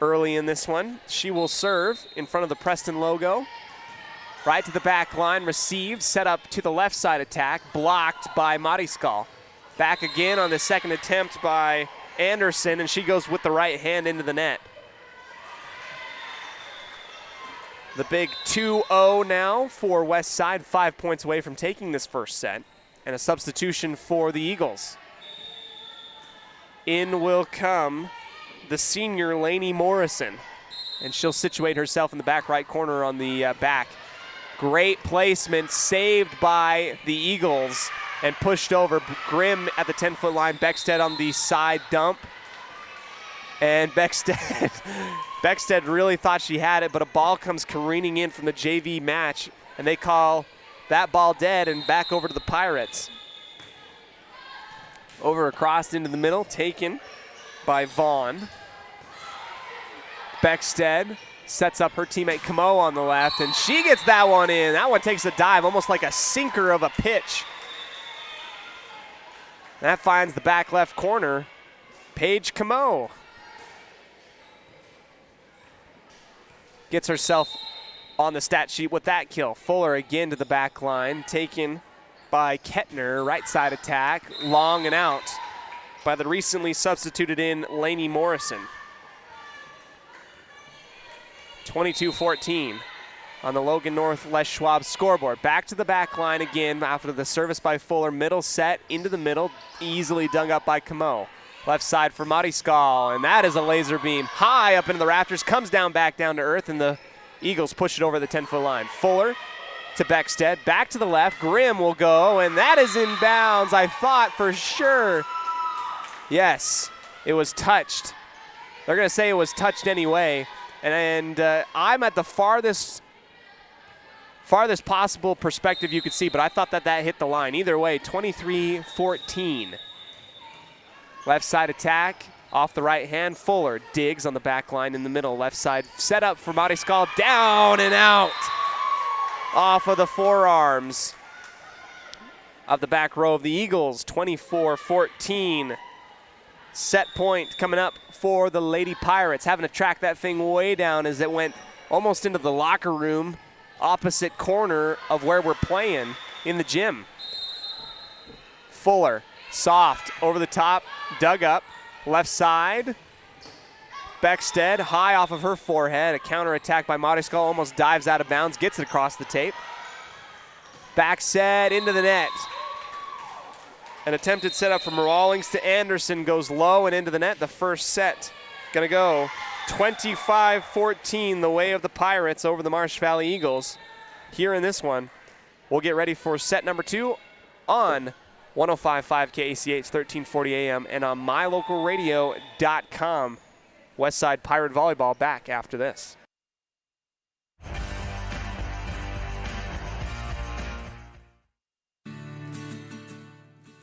S2: early in this one. She will serve in front of the Preston logo. Right to the back line, received, set up to the left side attack, blocked by Mariskal. Back again on the second attempt by Anderson, and she goes with the right hand into the net. The big 2-0 now for Westside, 5 points away from taking this first set. And a substitution for the Eagles. In will come the senior Lainey Morrison, and she'll situate herself in the back right corner on the back. Great placement, saved by the Eagles and pushed over. Grimm at the 10-foot line, Beckstead on the side dump. And Beckstead really thought she had it, but a ball comes careening in from the JV match, and they call that ball dead and back over to the Pirates. Over across into the middle, taken by Vaughn. Beckstead sets up her teammate Camo on the left, and she gets that one in. That one takes a dive, almost like a sinker of a pitch. That finds the back left corner, Paige Camo. Gets herself on the stat sheet with that kill. Fuller again to the back line, taken by Kettner. Right side attack, long and out by the recently substituted in Lainey Morrison. 22-14 on the Logan North Les Schwab scoreboard. Back to the back line again after the service by Fuller. Middle set into the middle, easily dug up by Camo. Left side for Mariskal, and that is a laser beam high up into the rafters, comes down back down to earth, and the Eagles push it over the 10-foot line. Fuller to Beckstead, back to the left. Grimm will go, and that is in bounds. I thought for sure, yes, it was touched. They're going to say it was touched anyway, and I'm at the farthest possible perspective you could see, but I thought that hit the line. Either way, 23-14. Left side attack, off the right hand. Fuller digs on the back line in the middle. Left side set up for Mariskal, down and out. Off of the forearms of the back row of the Eagles, 24-14. Set point coming up for the Lady Pirates. Having to track that thing way down as it went almost into the locker room, opposite corner of where we're playing in the gym. Fuller. Soft, over the top, dug up, left side. Beckstead, high off of her forehead. A counter attack by Mariskal, almost dives out of bounds, gets it across the tape. Back set into the net. An attempted setup from Rawlings to Anderson goes low and into the net. The first set gonna go 25-14 the way of the Pirates over the Marsh Valley Eagles. Here in this one, we'll get ready for set number 2 on 105.5 KACH, 1340 AM, and on mylocalradio.com. Westside Pirate Volleyball back after this.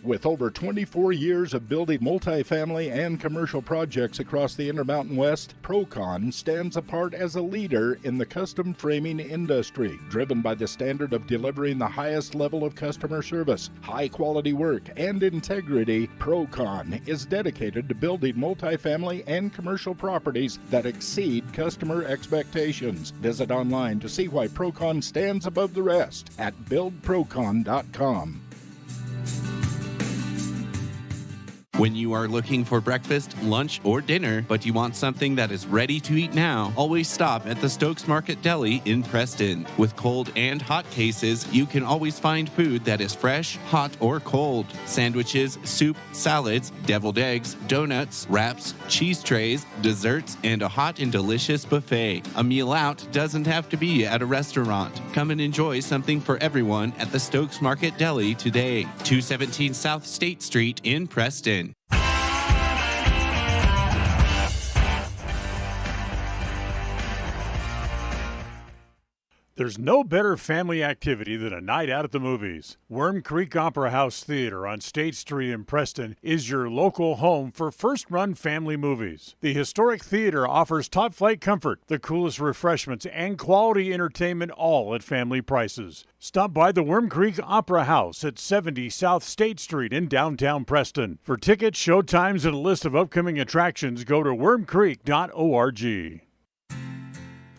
S9: With over 24 years of building multifamily and commercial projects across the Intermountain West, Procon stands apart as a leader in the custom framing industry, driven by the standard of delivering the highest level of customer service, high-quality work, and integrity. Procon is dedicated to building multifamily and commercial properties that exceed customer expectations. Visit online to see why Procon stands above the rest at buildprocon.com.
S10: When you are looking for breakfast, lunch, or dinner, but you want something that is ready to eat now, always stop at the Stokes Market Deli in Preston. With cold and hot cases, you can always find food that is fresh, hot, or cold. Sandwiches, soup, salads, deviled eggs, donuts, wraps, cheese trays, desserts, and a hot and delicious buffet. A meal out doesn't have to be at a restaurant. Come and enjoy something for everyone at the Stokes Market Deli today. 217 South State Street in Preston.
S3: There's no better family activity than a night out at the movies. Worm Creek Opera House Theater on State Street in Preston is your local home for first-run family movies. The historic theater offers top-flight comfort, the coolest refreshments, and quality entertainment, all at family prices. Stop by the Worm Creek Opera House at 70 South State Street in downtown Preston. For tickets, show times, and a list of upcoming attractions, go to wormcreek.org.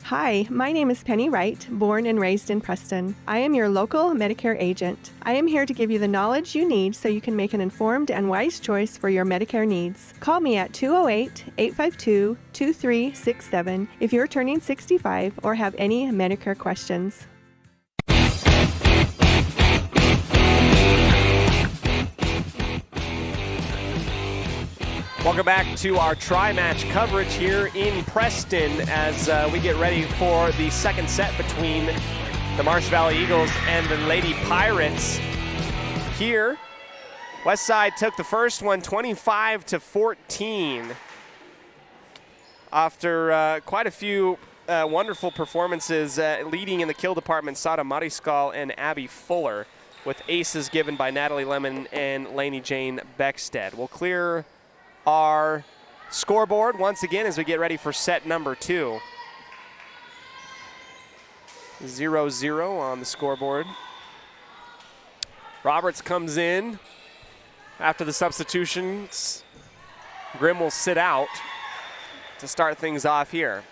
S11: Hi, my name is Penny Wright, born and raised in Preston. I am your local Medicare agent. I am here to give you the knowledge you need so you can make an informed and wise choice for your Medicare needs. Call me at 208-852-2367 if you're turning 65 or have any Medicare questions.
S2: Welcome back to our tri-match coverage here in Preston as we get ready for the second set between the Marsh Valley Eagles and the Lady Pirates. Here, Westside took the first one 25-14. After quite a few wonderful performances leading in the kill department, Sada Mariscal and Abby Fuller, with aces given by Natalie Lemon and Lainey Jane Beckstead. We'll clear our scoreboard once again as we get ready for set number 2. 0-0 on the scoreboard. Roberts comes in after the substitutions. Grimm will sit out to start things off here.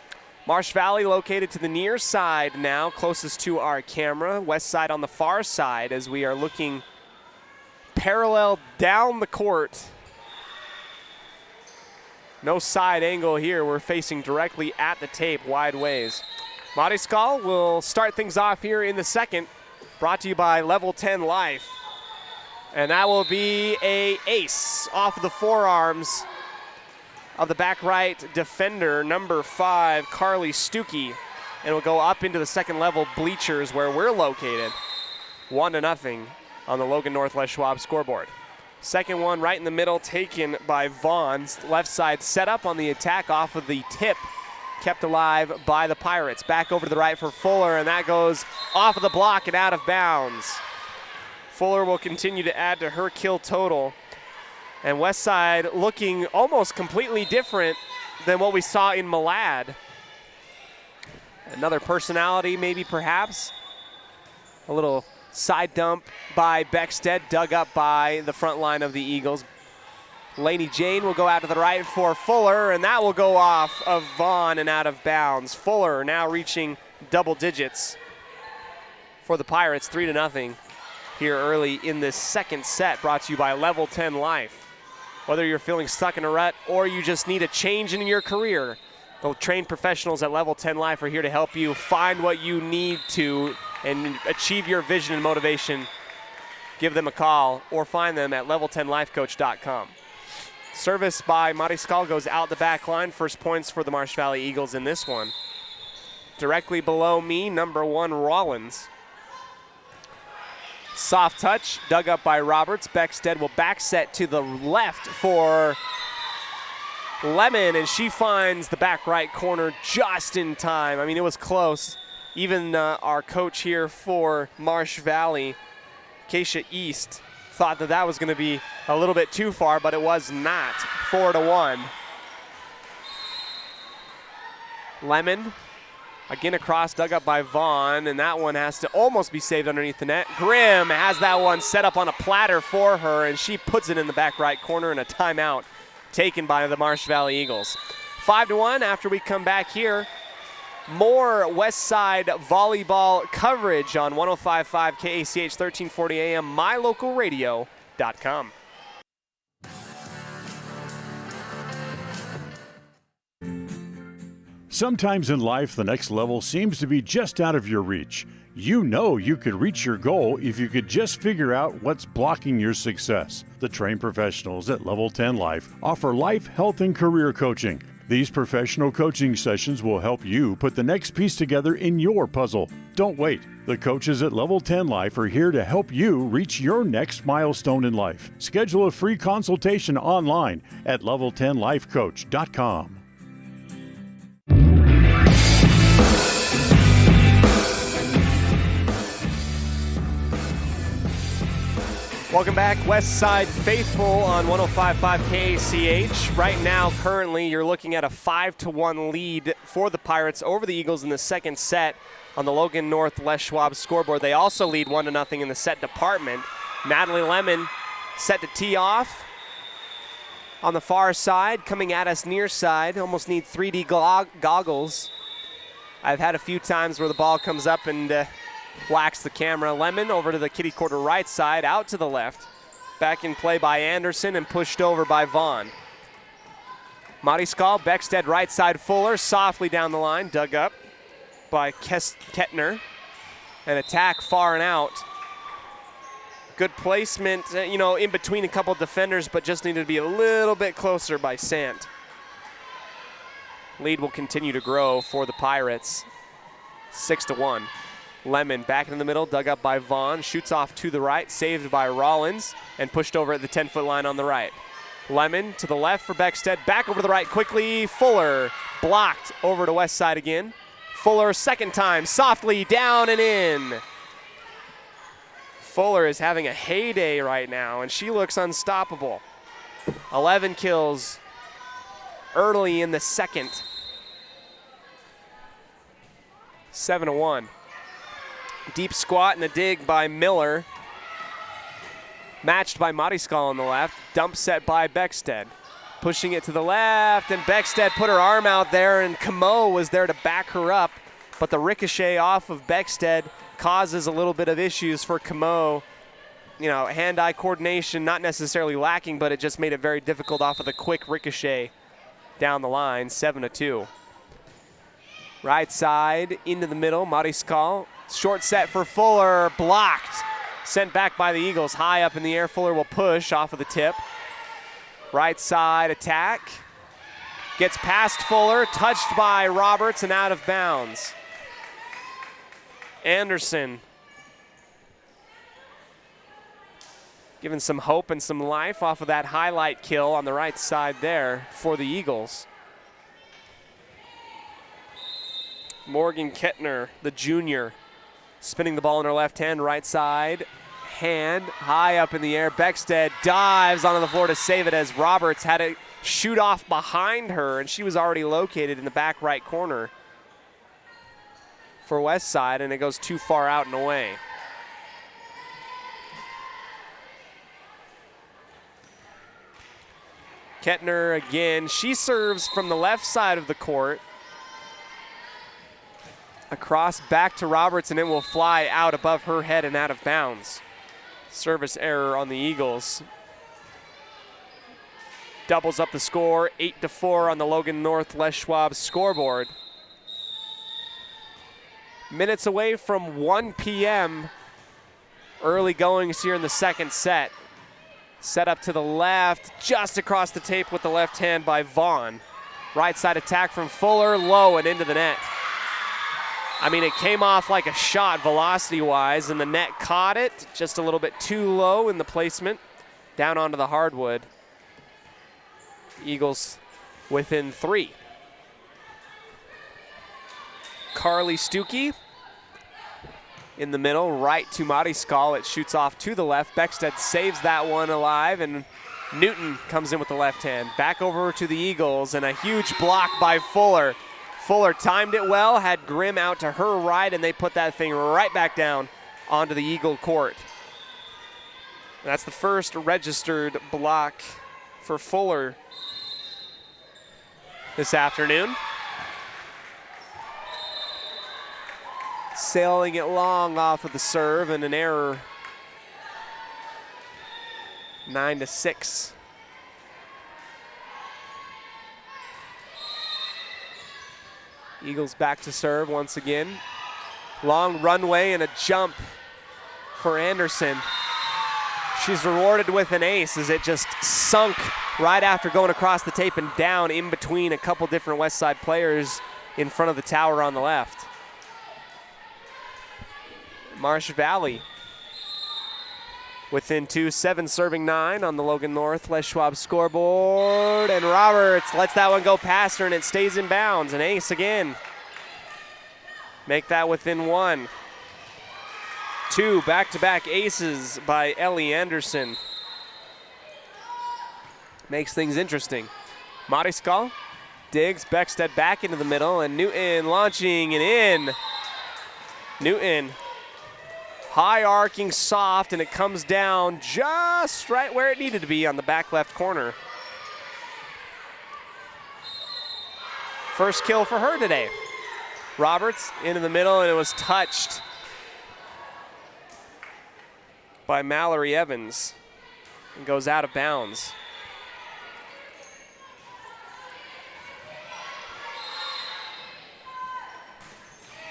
S2: Marsh Valley located to the near side now, closest to our camera. West side on the far side as we are looking parallel down the court. No side angle here. We're facing directly at the tape, wide ways. Mariscal will start things off here in the second, brought to you by Level 10 Life. And that will be a ace off of the forearms of the back right defender, number 5, Carly Stuckey. And will go up into the second level bleachers where we're located. 1-0 on the Logan Northwest Schwab scoreboard. Second one right in the middle, taken by Vaughn's. Left side set up on the attack off of the tip, kept alive by the Pirates. Back over to the right for Fuller, and that goes off of the block and out of bounds. Fuller will continue to add to her kill total. And Westside looking almost completely different than what we saw in Malad. Another personality maybe perhaps. A little side dump by Beckstead, dug up by the front line of the Eagles. Lainey Jane will go out to the right for Fuller, and that will go off of Vaughn and out of bounds. Fuller now reaching double digits for the Pirates, 3-0 here early in this second set, brought to you by Level 10 Life. Whether you're feeling stuck in a rut or you just need a change in your career, the trained professionals at Level 10 Life are here to help you find what you need to and achieve your vision and motivation. Give them a call or find them at level10lifecoach.com. Service by Mariscal goes out the back line. First points for the Marsh Valley Eagles in this one. Directly below me, number 1, Rollins. Soft touch, dug up by Roberts. Beckstead will back set to the left for Lemon, and she finds the back right corner just in time. I mean, it was close. Even our coach here for Marsh Valley, Keisha East, thought that that was going to be a little bit too far, but it was not. 4-1. Lemon, again across, dug up by Vaughn, and that one has to almost be saved underneath the net. Grimm has that one set up on a platter for her, and she puts it in the back right corner, and a timeout taken by the Marsh Valley Eagles. 5-1 after we come back here. More West Side volleyball coverage on 105.5 KACH 1340 AM, mylocalradio.com.
S3: Sometimes in life, the next level seems to be just out of your reach. You know you could reach your goal if you could just figure out what's blocking your success. The trained professionals at Level 10 Life offer life, health, and career coaching. These professional coaching sessions will help you put the next piece together in your puzzle. Don't wait. The coaches at Level 10 Life are here to help you reach your next milestone in life. Schedule a free consultation online at level10lifecoach.com.
S2: Welcome back, West Side Faithful on 105.5 KACH. Right now, currently, you're looking at a 5-1 lead for the Pirates over the Eagles in the second set on the Logan North Les Schwab scoreboard. They also lead 1-0 in the set department. Natalie Lemon set to tee off on the far side, coming at us near side. Almost need 3D goggles. I've had a few times where the ball comes up and whacks the camera. Lemon over to the kitty quarter right side, out to the left. Back in play by Anderson and pushed over by Vaughn. Mariskal, Beckstead right side Fuller, softly down the line, dug up by Kettner. An attack far and out. Good placement, in between a couple defenders, but just needed to be a little bit closer by Sant. Lead will continue to grow for the Pirates. 6-1. Lemon back in the middle, dug up by Vaughn, shoots off to the right, saved by Rollins, and pushed over at the 10-foot line on the right. Lemon to the left for Beckstead, back over to the right quickly. Fuller blocked over to West Side again. Fuller second time, softly down and in. Fuller is having a heyday right now, and she looks unstoppable. 11 kills early in the second. 7-1. Deep squat and a dig by Miller. Matched by Mariskal on the left. Dump set by Beckstead. Pushing it to the left, and Beckstead put her arm out there, and Camo was there to back her up. But the ricochet off of Beckstead causes a little bit of issues for Camo. Hand-eye coordination not necessarily lacking, but it just made it very difficult off of the quick ricochet down the line. 7-2. Right side into the middle, Mariskal. Short set for Fuller, blocked. Sent back by the Eagles, high up in the air. Fuller will push off of the tip. Right side attack. Gets past Fuller, touched by Roberts and out of bounds. Anderson giving some hope and some life off of that highlight kill on the right side there for the Eagles. Morgan Kettner, the junior, spinning the ball in her left hand, right side. Hand high up in the air. Beckstead dives onto the floor to save it as Roberts had it shoot off behind her, and she was already located in the back right corner for West Side, and it goes too far out and away. Kettner again. She serves from the left side of the court. Across back to Roberts, and it will fly out above her head and out of bounds. Service error on the Eagles. Doubles up the score, 8-4 on the Logan North Les Schwab scoreboard. Minutes away from 1 p.m. Early goings here in the second set. Set up to the left, just across the tape with the left hand by Vaughn. Right side attack from Fuller, low and into the net. I mean, it came off like a shot velocity-wise, and the net caught it just a little bit too low in the placement down onto the hardwood. Eagles within 3. Carly Stuckey in the middle, right to Mariskal. It shoots off to the left. Beckstead saves that one alive, and Newton comes in with the left hand. Back over to the Eagles, and a huge block by Fuller. Fuller timed it well, had Grimm out to her right, and they put that thing right back down onto the Eagle court. That's the first registered block for Fuller this afternoon. Sailing it long off of the serve, and an error. 9-6. Eagles back to serve once again. Long runway and a jump for Anderson. She's rewarded with an ace as it just sunk right after going across the tape and down in between a couple different West Side players in front of the tower on the left. Marsh Valley within 2, 7 serving 9 on the Logan North Les Schwab scoreboard, and Roberts lets that one go past her and it stays in bounds. An ace again. Make that within 1. 2 back-to-back aces by Ellie Anderson. Makes things interesting. Mariskal digs, Beckstead back into the middle, and Newton launching and in. Newton high arcing soft, and it comes down just right where it needed to be on the back left corner. First kill for her today. Roberts into the middle, and it was touched by Mallory Evans and goes out of bounds.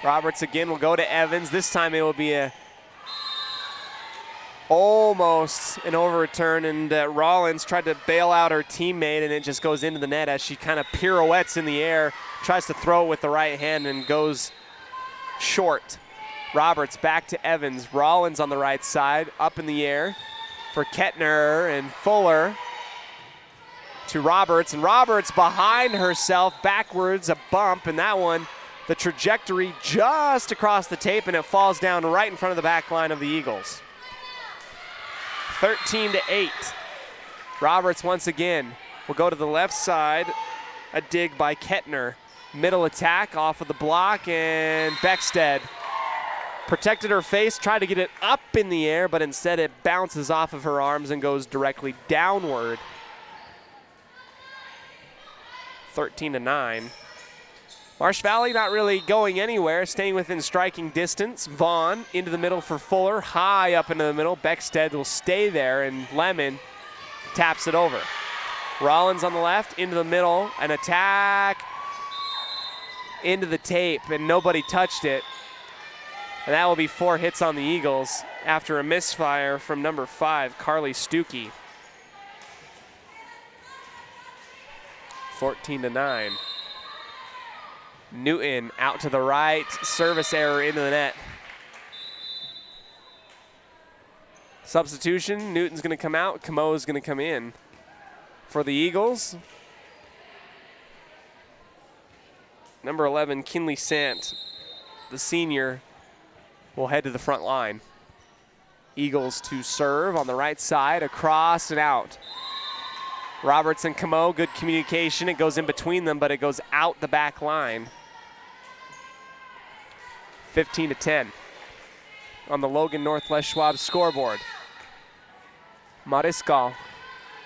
S2: Roberts again will go to Evans. This time it will be almost an overturn, and Rollins tried to bail out her teammate, and it just goes into the net as she kind of pirouettes in the air, tries to throw it with the right hand and goes short. Roberts back to Evans. Rollins on the right side, up in the air for Kettner, and Fuller to Roberts, and Roberts behind herself, backwards, a bump, and that one, the trajectory just across the tape, and it falls down right in front of the back line of the Eagles. 13-8. Roberts once again will go to the left side. A dig by Kettner. Middle attack off of the block, and Beckstead protected her face, tried to get it up in the air, but instead it bounces off of her arms and goes directly downward. 13-9. Marsh Valley not really going anywhere, staying within striking distance. Vaughn into the middle for Fuller, high up into the middle. Beckstead will stay there, and Lemon taps it over. Rollins on the left, into the middle, an attack into the tape, and nobody touched it. And that will be 4 hits on the Eagles after a misfire from number 5, Carly Stuckey. 14-9. Newton out to the right, service error into the net. Substitution, Newton's gonna come out, Camo's gonna come in. For the Eagles, number 11, Kinley Sant, the senior, will head to the front line. Eagles to serve on the right side, across and out. Roberts and Camo, good communication. It goes in between them, but it goes out the back line. 15-10 on the Logan North Les Schwab scoreboard. Mariskal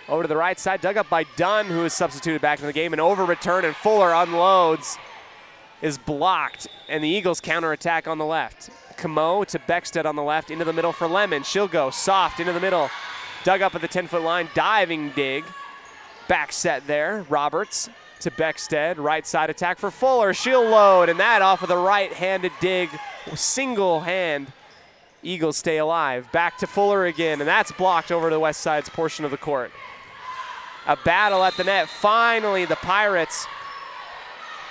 S2: over to the right side, dug up by Dunn, who is substituted back in the game, and over return, and Fuller unloads, is blocked, and the Eagles counterattack on the left. Camo to Beckstead on the left, into the middle for Lemon. She'll go soft into the middle, dug up at the 10-foot line, diving dig. Back set there, Roberts to Beckstead, right side attack for Fuller. She'll load, and that off of the right-handed dig, single hand. Eagles stay alive. Back to Fuller again, and that's blocked over to the west side's portion of the court. A battle at the net. Finally, the Pirates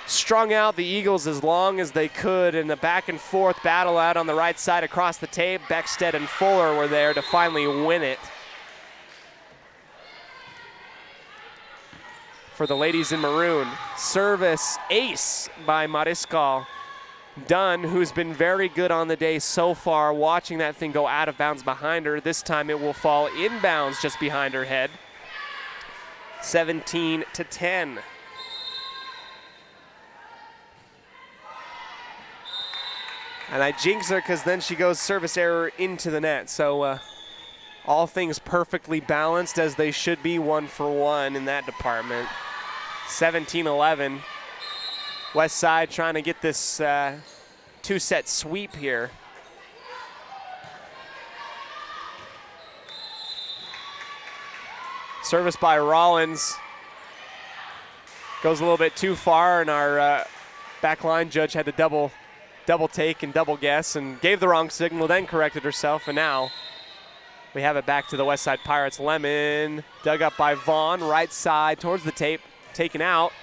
S2: strung out the Eagles as long as they could in the back and forth battle out on the right side across the tape. Beckstead and Fuller were there to finally win it. For the ladies in maroon, service ace by Mariscal. Dunn, who's been very good on the day so far, watching that thing go out of bounds behind her. This time it will fall inbounds just behind her head. 17-10. And I jinx her because then she goes service error into the net. So all things perfectly balanced as they should be, 1 for 1 in that department. 17-11. West Side trying to get this two-set sweep here. Service by Rollins. Goes a little bit too far, and our back line judge had to double take and double guess and gave the wrong signal, then corrected herself, and now we have it back to the West Side Pirates. Lemon dug up by Vaughn, right side towards the tape, taken out.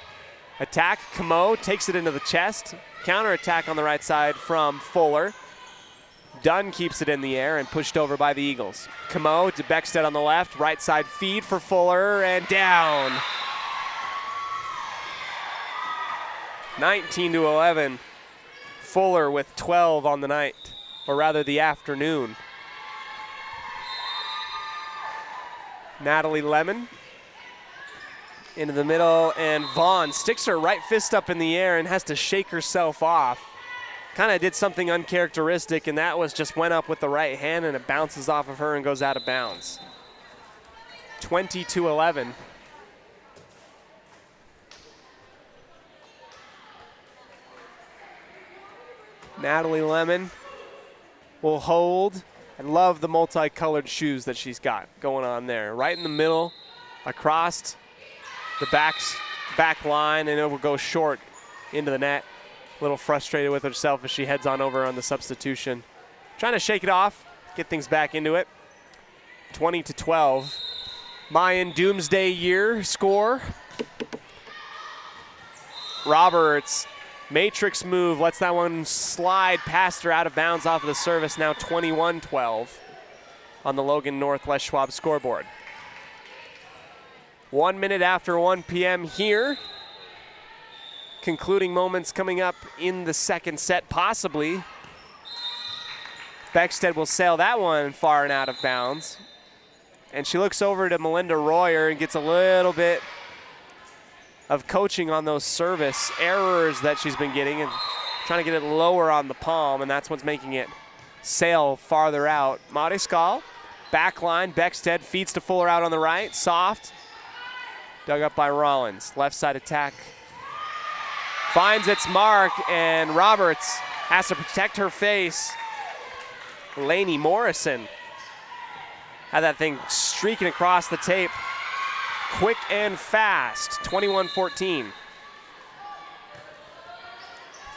S2: Attack, Camo takes it into the chest. Counter attack on the right side from Fuller. Dunn keeps it in the air and pushed over by the Eagles. Camo to Beckstead on the left, right side feed for Fuller, and down. 19-11. Fuller with 12 on the night, or rather the afternoon. Natalie Lemon into the middle, and Vaughn sticks her right fist up in the air and has to shake herself off. Kind of did something uncharacteristic, and that was just went up with the right hand, and it bounces off of her and goes out of bounds. 20-11. Natalie Lemon will hold. I love the multicolored shoes that she's got going on there. Right in the middle, across the back line, and it will go short into the net. A little frustrated with herself as she heads on over on the substitution. Trying to shake it off, get things back into it. 20-12. Mayan Doomsday Year score. Roberts, matrix move, lets that one slide past her out of bounds off of the service. Now 21-12 on the Logan North Les Schwab scoreboard. 1 minute after 1 p.m. here. Concluding moments coming up in the second set, possibly. Beckstead will sail that one far and out of bounds. And she looks over to Melinda Royer and gets a little bit of coaching on those service errors that she's been getting and trying to get it lower on the palm, and that's what's making it sail farther out. Mariscal, back line, Beckstead feeds to Fuller out on the right, soft. Dug up by Rollins. Left side attack. Finds its mark, and Roberts has to protect her face. Lainey Morrison had that thing streaking across the tape. Quick and fast, 21-14.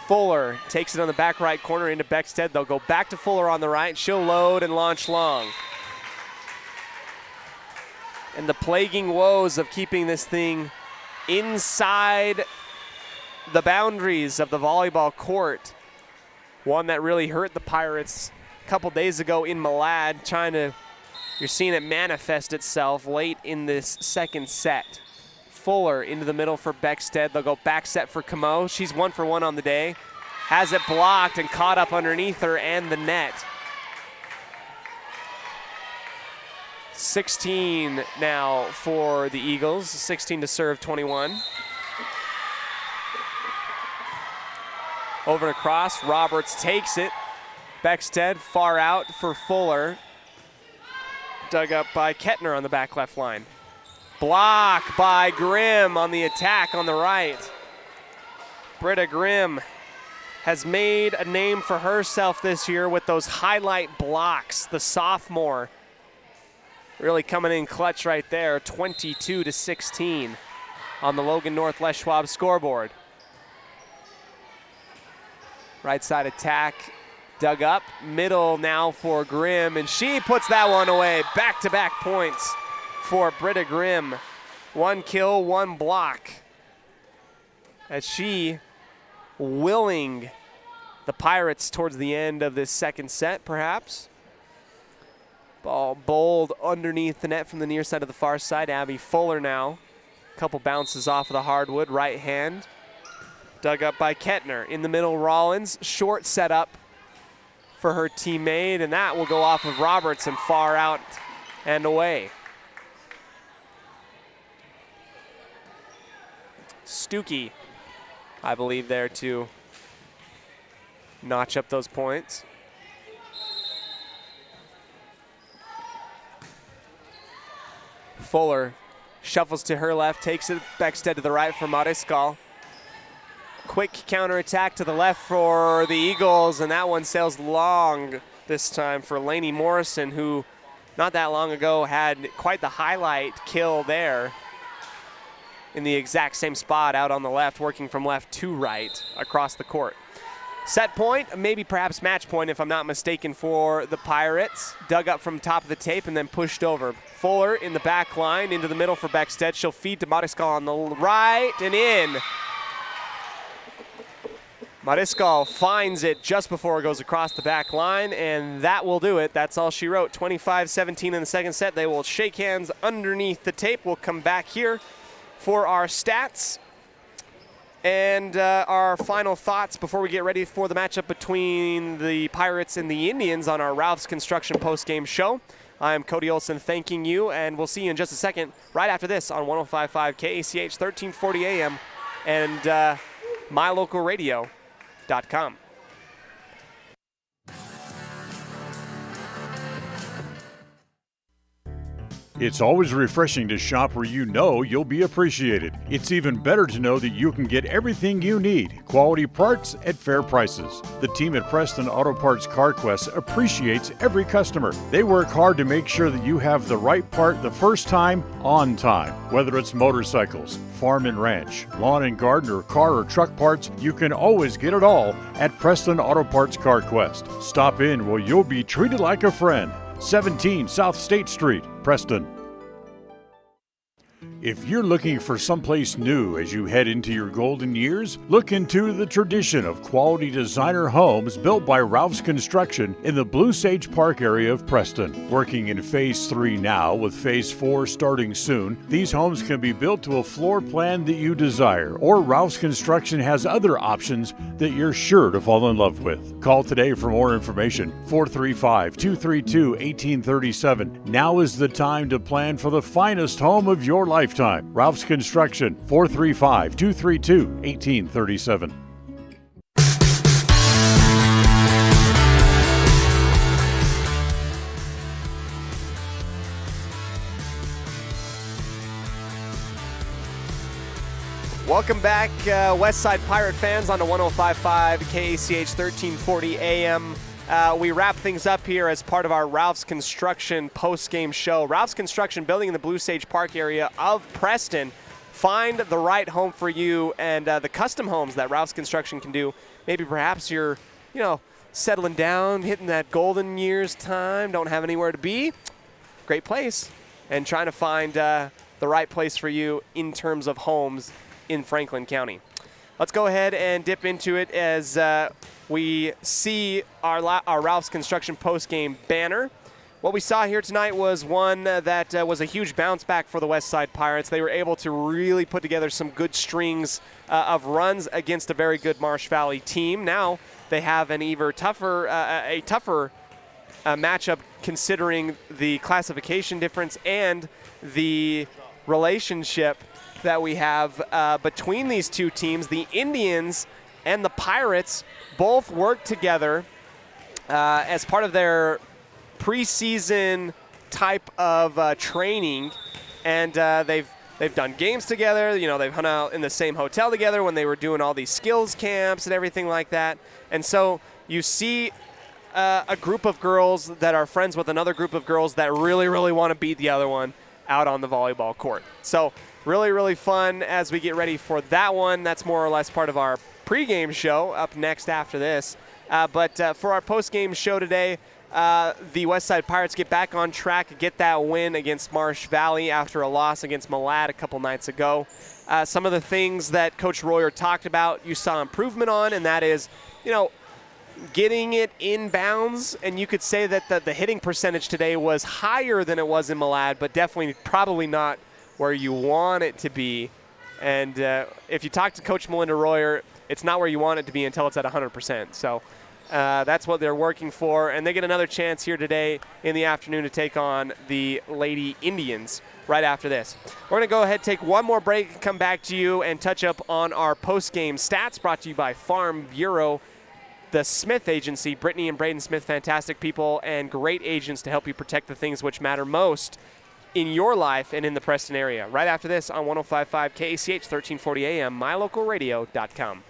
S2: Fuller takes it on the back right corner into Beckstead. They'll go back to Fuller on the right. She'll load and launch long. And the plaguing woes of keeping this thing inside the boundaries of the volleyball court. One that really hurt the Pirates a couple days ago in Malad, you're seeing it manifest itself late in this second set. Fuller into the middle for Beckstead. They'll go back set for Camo. She's 1 for 1 on the day. Has it blocked and caught up underneath her and the net. 16 now for the Eagles. 16 to serve 21. Over and across. Roberts takes it. Beckstead far out for Fuller. Dug up by Kettner on the back left line. Block by Grimm on the attack on the right. Britta Grimm has made a name for herself this year with those highlight blocks. The sophomore really coming in clutch right there. 22-16 on the Logan North Les Schwab scoreboard. Right side attack. Dug up, middle now for Grimm, and she puts that one away. Back-to-back points for Britta Grimm. 1 kill, 1 block. As she willing the Pirates towards the end of this second set, perhaps. Ball bowled underneath the net from the near side of the far side. Abby Fuller now. Couple bounces off of the hardwood, right hand. Dug up by Kettner. In the middle, Rollins. Short setup for her teammate, and that will go off of Robertson, far out and away. Stuckey, I believe, there to notch up those points. Fuller shuffles to her left, takes it Beckstead to the right for Mariscal. Quick counterattack to the left for the Eagles, and that one sails long this time for Lainey Morrison, who not that long ago had quite the highlight kill there in the exact same spot out on the left, working from left to right across the court. Set point, maybe perhaps match point if I'm not mistaken, for the Pirates. Dug up from top of the tape and then pushed over. Fuller in the back line into the middle for Beckstead. She'll feed to Mariscal on the right and in. Mariscal finds it just before it goes across the back line, and that will do it. That's all she wrote. 25-17 in the second set. They will shake hands underneath the tape. We'll come back here for our stats and our final thoughts before we get ready for the matchup between the Pirates and the Indians on our Ralph's Construction postgame show. I am Cody Olsen thanking you, and we'll see you in just a second right after this on 105.5 KACH 1340 AM and mylocalradio.com.
S3: It's always refreshing to shop where you know you'll be appreciated. It's even better to know that you can get everything you need, quality parts at fair prices. The team at Preston Auto Parts CarQuest appreciates every customer. They work hard to make sure that you have the right part the first time, on time. Whether it's motorcycles, farm and ranch, lawn and garden, or car or truck parts, you can always get it all at Preston Auto Parts CarQuest. Stop in where you'll be treated like a friend. 17 South State Street, Preston. If you're looking for someplace new as you head into your golden years, look into the tradition of quality designer homes built by Ralph's Construction in the Blue Sage Park area of Preston. Working in Phase 3 now, with Phase 4 starting soon, these homes can be built to a floor plan that you desire, or Ralph's Construction has other options that you're sure to fall in love with. Call today for more information, 435-232-1837. Now is the time to plan for the finest home of your lifetime. Ralph's Construction, 435-232-1837.
S2: Welcome back, Westside Pirate fans, on to 105.5 KACH 1340 AM. We wrap things up here as part of our Ralph's Construction post-game show. Ralph's Construction, building in the Blue Sage Park area of Preston. Find the right home for you, and the custom homes that Ralph's Construction can do. Maybe perhaps you're, settling down, hitting that golden years time, don't have anywhere to be. Great place. And trying to find the right place for you in terms of homes in Franklin County. Let's go ahead and dip into it as we see our Ralph's Construction post-game banner. What we saw here tonight was one that was a huge bounce back for the Westside Pirates. They were able to really put together some good strings of runs against a very good Marsh Valley team. Now they have an even tougher, matchup, considering the classification difference and the relationship that we have between these two teams. The Indians and the Pirates both work together as part of their preseason type of training, and they've done games together. They've hung out in the same hotel together when they were doing all these skills camps and everything like that. And so you see a group of girls that are friends with another group of girls that really, really want to beat the other one out on the volleyball court. So really, really fun as we get ready for that one. That's more or less part of our pregame show up next after this. But for our post-game show today, the Westside Pirates get back on track, get that win against Marsh Valley after a loss against Malad a couple nights ago. Some of the things that Coach Royer talked about, you saw improvement on, and that is, getting it in bounds. And you could say that the hitting percentage today was higher than it was in Malad, but definitely probably not where you want it to be. And if you talk to Coach Melinda Royer, it's not where you want it to be until it's at 100%. So that's what they're working for. And they get another chance here today in the afternoon to take on the Lady Indians right after this. We're going to go ahead, take one more break, and come back to you and touch up on our post-game stats brought to you by Farm Bureau, the Smith Agency. Brittany and Braden Smith, fantastic people and great agents to help you protect the things which matter most in your life and in the Preston area. Right after this on 105.5 KACH, 1340 AM, mylocalradio.com.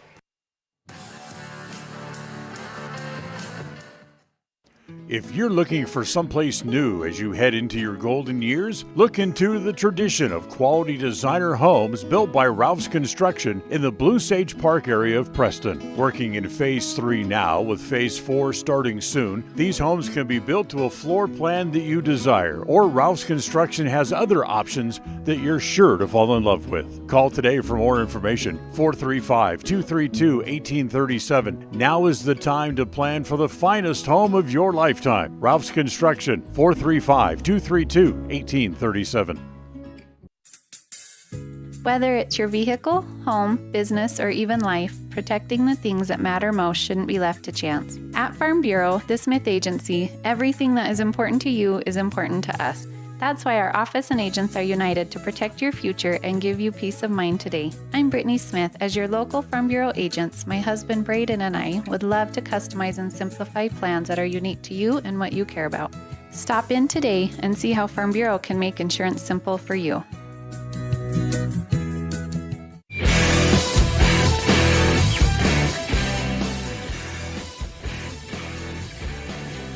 S3: If you're looking for someplace new as you head into your golden years, look into the tradition of quality designer homes built by Ralph's Construction in the Blue Sage Park area of Preston. Working in Phase 3 now, with Phase 4 starting soon, these homes can be built to a floor plan that you desire, or Ralph's Construction has other options that you're sure to fall in love with. Call today for more information, 435-232-1837. Now is the time to plan for the finest home of your lifetime. Ralph's Construction, 435-232-1837.
S12: Whether it's your vehicle, home, business, or even life, protecting the things that matter most shouldn't be left to chance. At Farm Bureau, the Smith Agency, everything that is important to you is important to us. That's why our office and agents are united to protect your future and give you peace of mind today. I'm Brittany Smith. As your local Farm Bureau agents, my husband Braden and I would love to customize and simplify plans that are unique to you and what you care about. Stop in today and see how Farm Bureau can make insurance simple for you.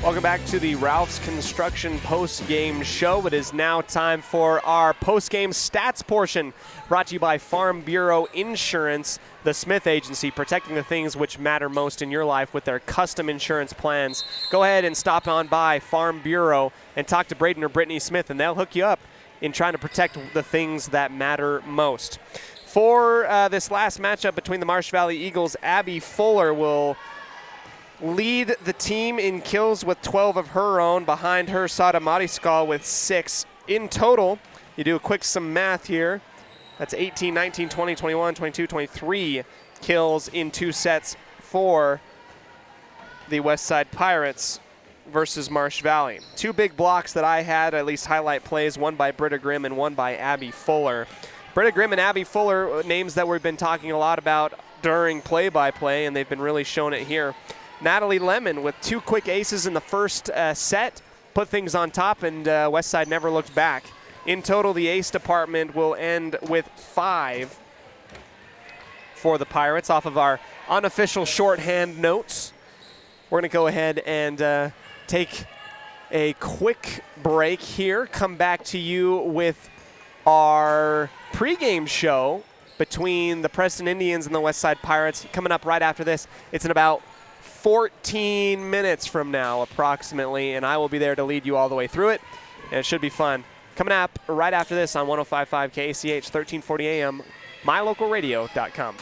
S2: Welcome back to the Ralph's Construction post-game show. It is now time for our post-game stats portion, brought to you by Farm Bureau Insurance, the Smith Agency, protecting the things which matter most in your life with their custom insurance plans. Go ahead and stop on by Farm Bureau and talk to Braden or Brittany Smith, and they'll hook you up in trying to protect the things that matter most. For this last matchup between the Marsh Valley Eagles, Abby Fuller will lead the team in kills with 12 of her own. Behind her, Sada Mariskal with 6. In total, you do a quick some math here. That's 18, 19, 20, 21, 22, 23 kills in 2 sets for the Westside Pirates versus Marsh Valley. 2 big blocks that I had, at least highlight plays, one by Britta Grimm and one by Abby Fuller. Britta Grimm and Abby Fuller, names that we've been talking a lot about during play-by-play, and they've been really showing it here. Natalie Lemon with 2 quick aces in the first set, put things on top, and Westside never looked back. In total, the ace department will end with 5 for the Pirates off of our unofficial shorthand notes. We're going to go ahead and take a quick break here, come back to you with our pregame show between the Preston Indians and the Westside Pirates coming up right after this. It's in about 14 minutes from now, approximately, and I will be there to lead you all the way through it, and it should be fun. Coming up right after this on 105.5 KACH, 1340 AM, mylocalradio.com.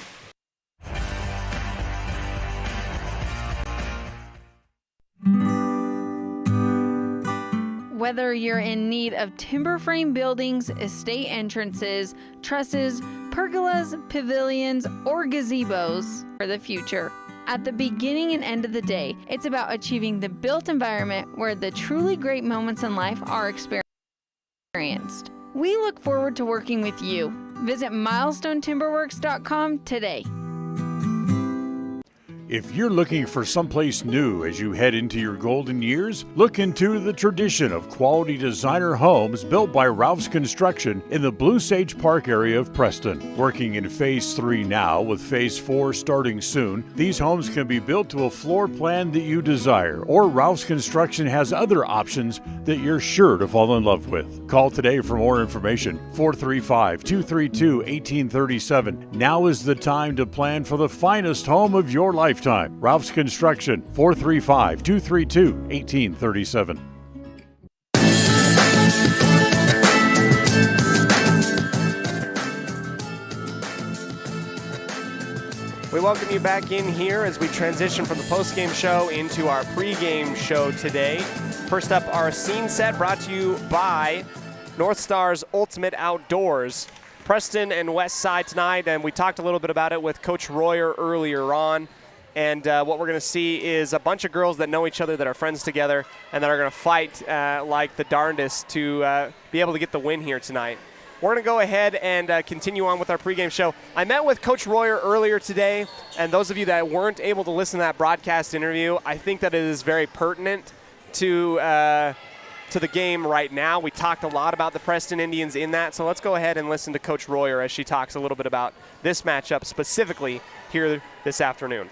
S4: Whether you're in need of timber frame buildings, estate entrances, trusses, pergolas, pavilions, or gazebos for the future. At the beginning and end of the day, it's about achieving the built environment where the truly great moments in life are experienced. We look forward to working with you. Visit milestonetimberworks.com today.
S3: If you're looking for someplace new as you head into your golden years, look into the tradition of quality designer homes built by Ralph's Construction in the Blue Sage Park area of Preston. Working in Phase 3 now, with Phase 4 starting soon, these homes can be built to a floor plan that you desire, or Ralph's Construction has other options that you're sure to fall in love with. Call today for more information, 435-232-1837. Now is the time to plan for the finest home of your life. lifetime. Ralph's Construction, 435-232-1837.
S2: We welcome you back in here as we transition from the post-game show into our pre-game show today. First up, our scene set brought to you by North Star's Ultimate Outdoors. Preston and West Side tonight, and we talked a little bit about it with Coach Royer earlier on. And what we're going to see is a bunch of girls that know each other, that are friends together, and that are going to fight like the darndest to be able to get the win here tonight. We're going to go ahead and continue on with our pregame show. I met with Coach Royer earlier today, and those of you that weren't able to listen to that broadcast interview, I think that it is very pertinent to the game right now. We talked a lot about the Preston Indians in that, so let's go ahead and listen to Coach Royer as she talks a little bit about this matchup specifically here this afternoon.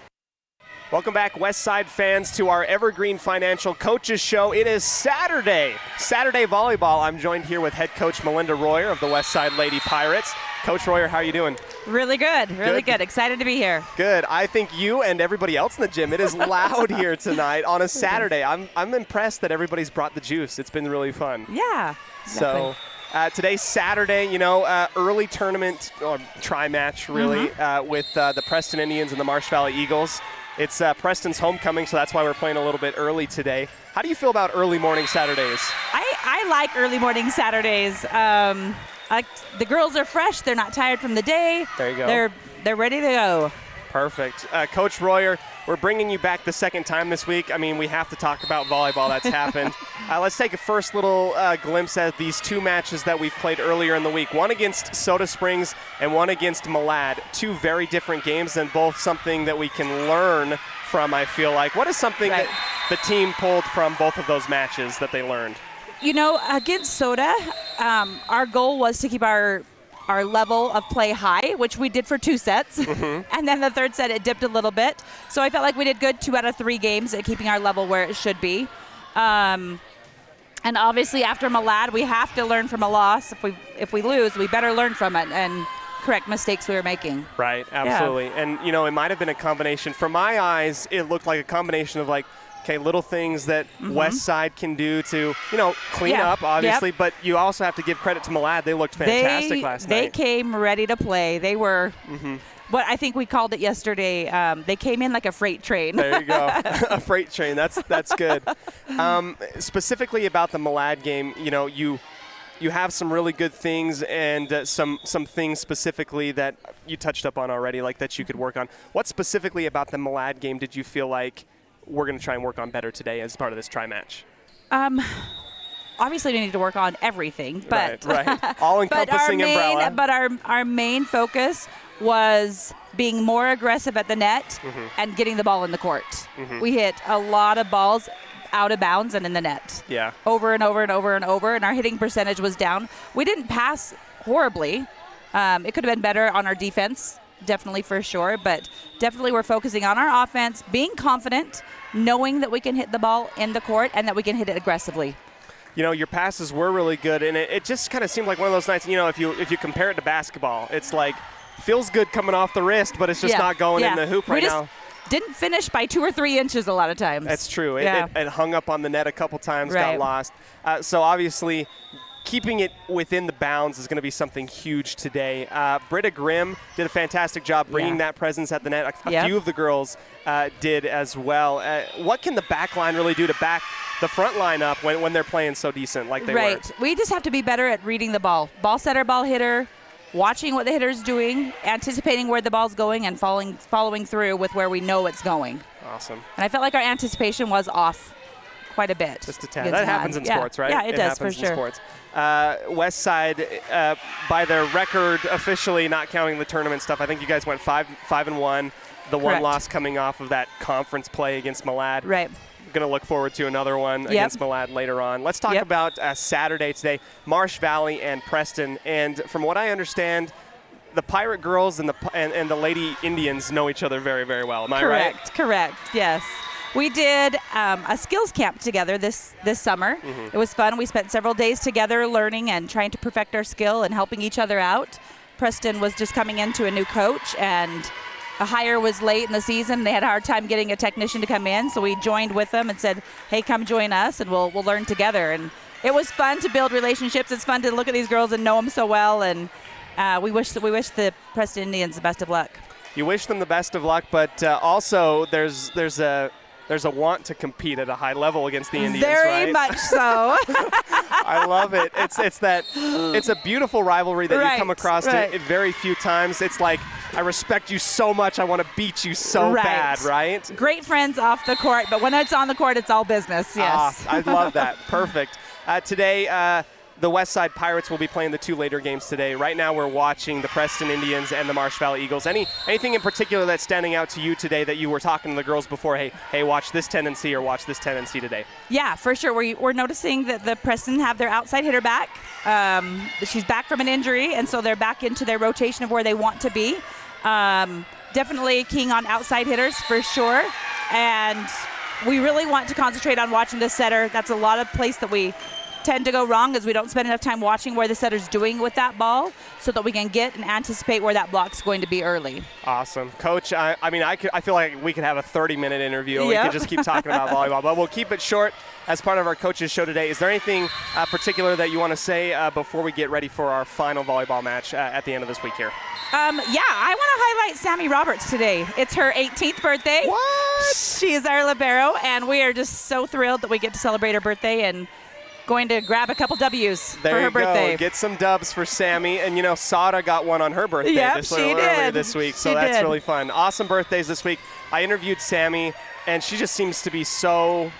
S2: Welcome back, West Side fans, to our Evergreen Financial Coaches Show. It is Saturday volleyball. I'm joined here with head coach Melinda Royer of the West Side Lady Pirates. Coach Royer, how are you doing?
S6: Really good, really good. Excited to be here.
S2: Good. I think you and everybody else in the gym, it is loud here tonight on a Saturday. I'm impressed that everybody's brought the juice. It's been really fun.
S6: Yeah. Exactly.
S2: So today's Saturday, early tournament or tri-match really with the Preston Indians and the Marsh Valley Eagles. It's Preston's homecoming, so that's why we're playing a little bit early today. How do you feel about early morning Saturdays?
S6: I like early morning Saturdays. The girls are fresh. They're not tired from the day.
S2: There you go.
S6: They're ready to go.
S2: Perfect. Coach Royer, we're bringing you back the second time this week. I mean, we have to talk about volleyball that's happened. Let's take a first little glimpse at these two matches that we've played earlier in the week. One against Soda Springs and one against Malad. Two very different games and both something that we can learn from, I feel like. What is something that the team pulled from both of those matches that they learned?
S6: Against Soda, our goal was to keep our level of play high, which we did for 2 sets. And then the third set, it dipped a little bit. So I felt like we did good 2 out of 3 games at keeping our level where it should be. And obviously after Malad, we have to learn from a loss. If we lose, we better learn from it and correct mistakes we were making.
S2: Right, absolutely. Yeah. And, it might have been a combination. From my eyes, it looked like a combination of little things that West Side can do to, clean up, obviously, but you also have to give credit to Malad. They looked fantastic last night.
S6: They came ready to play. They were, what I think we called it yesterday, they came in like a freight train.
S2: There you go. A freight train. That's good. Specifically about the Malad game, you have some really good things and some things specifically that you touched up on already, like that you could work on. What specifically about the Malad game did you feel like we're going to try and work on better today as part of this tri-match?
S6: Obviously, we need to work on everything, but
S2: right. All-encompassing umbrella.
S6: But our main focus was being more aggressive at the net and getting the ball in the court. We hit a lot of balls out of bounds and in the net.
S2: Yeah.
S6: Over and over and over and over, and our hitting percentage was down. We didn't pass horribly. It could have been better on our defense. Definitely, for sure, but definitely we're focusing on our offense, being confident, knowing that we can hit the ball in the court and that we can hit it aggressively.
S2: Your passes were really good, and it just kind of seemed like one of those nights, if you compare it to basketball, it's like feels good coming off the wrist, but it's just not going in the hoop right now.
S6: Didn't finish by 2 or 3 inches a lot of times.
S2: That's true. It hung up on the net a couple times, got lost. So obviously keeping it within the bounds is going to be something huge today. Britta Grimm did a fantastic job bringing that presence at the net. A few of the girls did as well. What can the back line really do to back the front line up when they're playing so decent like they were?
S6: Right. We just have to be better at reading the ball. Ball setter, ball hitter, watching what the hitter's doing, anticipating where the ball's going, and following through with where we know it's going.
S2: Awesome.
S6: And I felt like our anticipation was off quite a bit.
S2: Just a tad. That happens in sports, right?
S6: Yeah, it does for sure.
S2: Sports. West Side, by their record officially, not counting the tournament stuff, I think you guys went 5-1. The one loss coming off of that conference play against Malad.
S6: Right.
S2: Going to look forward to another one against Malad later on. Let's talk about Saturday today, Marsh Valley and Preston. And from what I understand, the Pirate girls and the Lady Indians know each other very, very well. Am I right?
S6: Correct. Yes. We did a skills camp together this summer. It was fun. We spent several days together learning and trying to perfect our skill and helping each other out. Preston was just coming into a new coach, and hire was late in the season. They had a hard time getting a technician to come in, so we joined with them and said, hey, come join us, and we'll learn together. And it was fun to build relationships. It's fun to look at these girls and know them so well, and we wish the Preston Indians the best of luck.
S2: You wish them the best of luck, but also there's a want to compete at a high level against the Indians,
S6: Very much so.
S2: I love it. It's a beautiful rivalry that you come across it very few times. It's like, I respect you so much, I want to beat you so bad, right?
S6: Great friends off the court, but when it's on the court, it's all business, yes.
S2: I love that. Perfect. Today, the Westside Pirates will be playing the 2 later games today. Right now we're watching the Preston Indians and the Marsh Valley Eagles. Anything in particular that's standing out to you today that you were talking to the girls before, hey, watch this tendency or watch this tendency today?
S6: Yeah, for sure. We're noticing that the Preston have their outside hitter back. She's back from an injury, and so they're back into their rotation of where they want to be. Definitely keying on outside hitters for sure. And we really want to concentrate on watching the setter. That's a lot of place that we tend to go wrong, as we don't spend enough time watching where the setter's doing with that ball so that we can get and anticipate where that block's going to be early.
S2: Awesome. Coach, I feel like we could have a 30-minute interview. Yep. We could just keep talking about volleyball, but we'll keep it short as part of our coaches show today. Is there anything particular that you want to say before we get ready for our final volleyball match at the end of this week here?
S6: I want to highlight Sammy Roberts today. It's her 18th birthday.
S2: What?
S6: She is our libero, and we are just so thrilled that we get to celebrate her birthday and going to grab a couple W's for her birthday.
S2: There you go. Get some dubs for Sammy. And, Sada got one on her birthday earlier this week, so that's really fun. Awesome birthdays this week. I interviewed Sammy, and she just seems to be so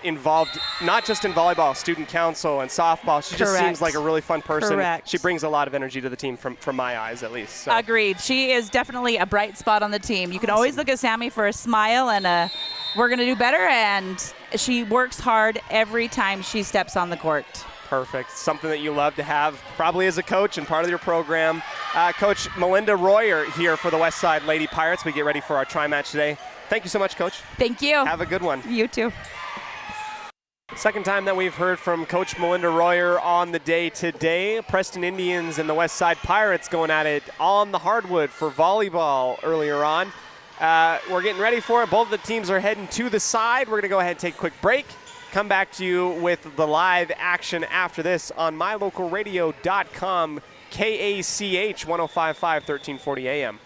S2: involved, not just in volleyball, student council and softball. She just seems like a really fun person.
S6: Correct.
S2: She brings a lot of energy to the team from my eyes, at least. So.
S6: Agreed. She is definitely a bright spot on the team. You can always look at Sammy for a smile and we're going to do better, and she works hard every time she steps on the court.
S2: Perfect. Something that you love to have probably as a coach and part of your program. Coach Melinda Royer here for the Westside Lady Pirates. We get ready for our tri-match today. Thank you so much, Coach.
S6: Thank you.
S2: Have a good one.
S6: You too.
S2: Second time that we've heard from Coach Melinda Royer on the day today. Preston Indians and the Westside Pirates going at it on the hardwood for volleyball earlier on. We're getting ready for it. Both of the teams are heading to the side. We're going to go ahead and take a quick break. Come back to you with the live action after this on mylocalradio.com, KACH 105.5, 1340 AM.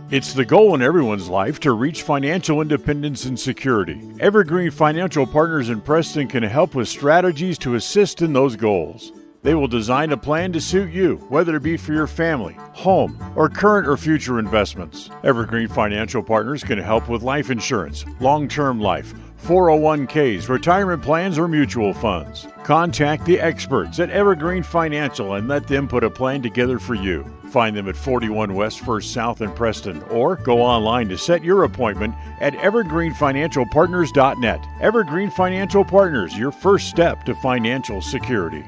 S3: It's the goal in everyone's life to reach financial independence and security. Evergreen Financial Partners in Preston can help with strategies to assist in those goals. They will design a plan to suit you, whether it be for your family, home, or current or future investments. Evergreen Financial Partners can help with life insurance, long-term life, 401ks, retirement plans, or mutual funds. Contact the experts at Evergreen Financial and let them put a plan together for you. Find them at 41 West 1st South in Preston, or go online to set your appointment at evergreenfinancialpartners.net. Evergreen Financial Partners, your first step to financial security.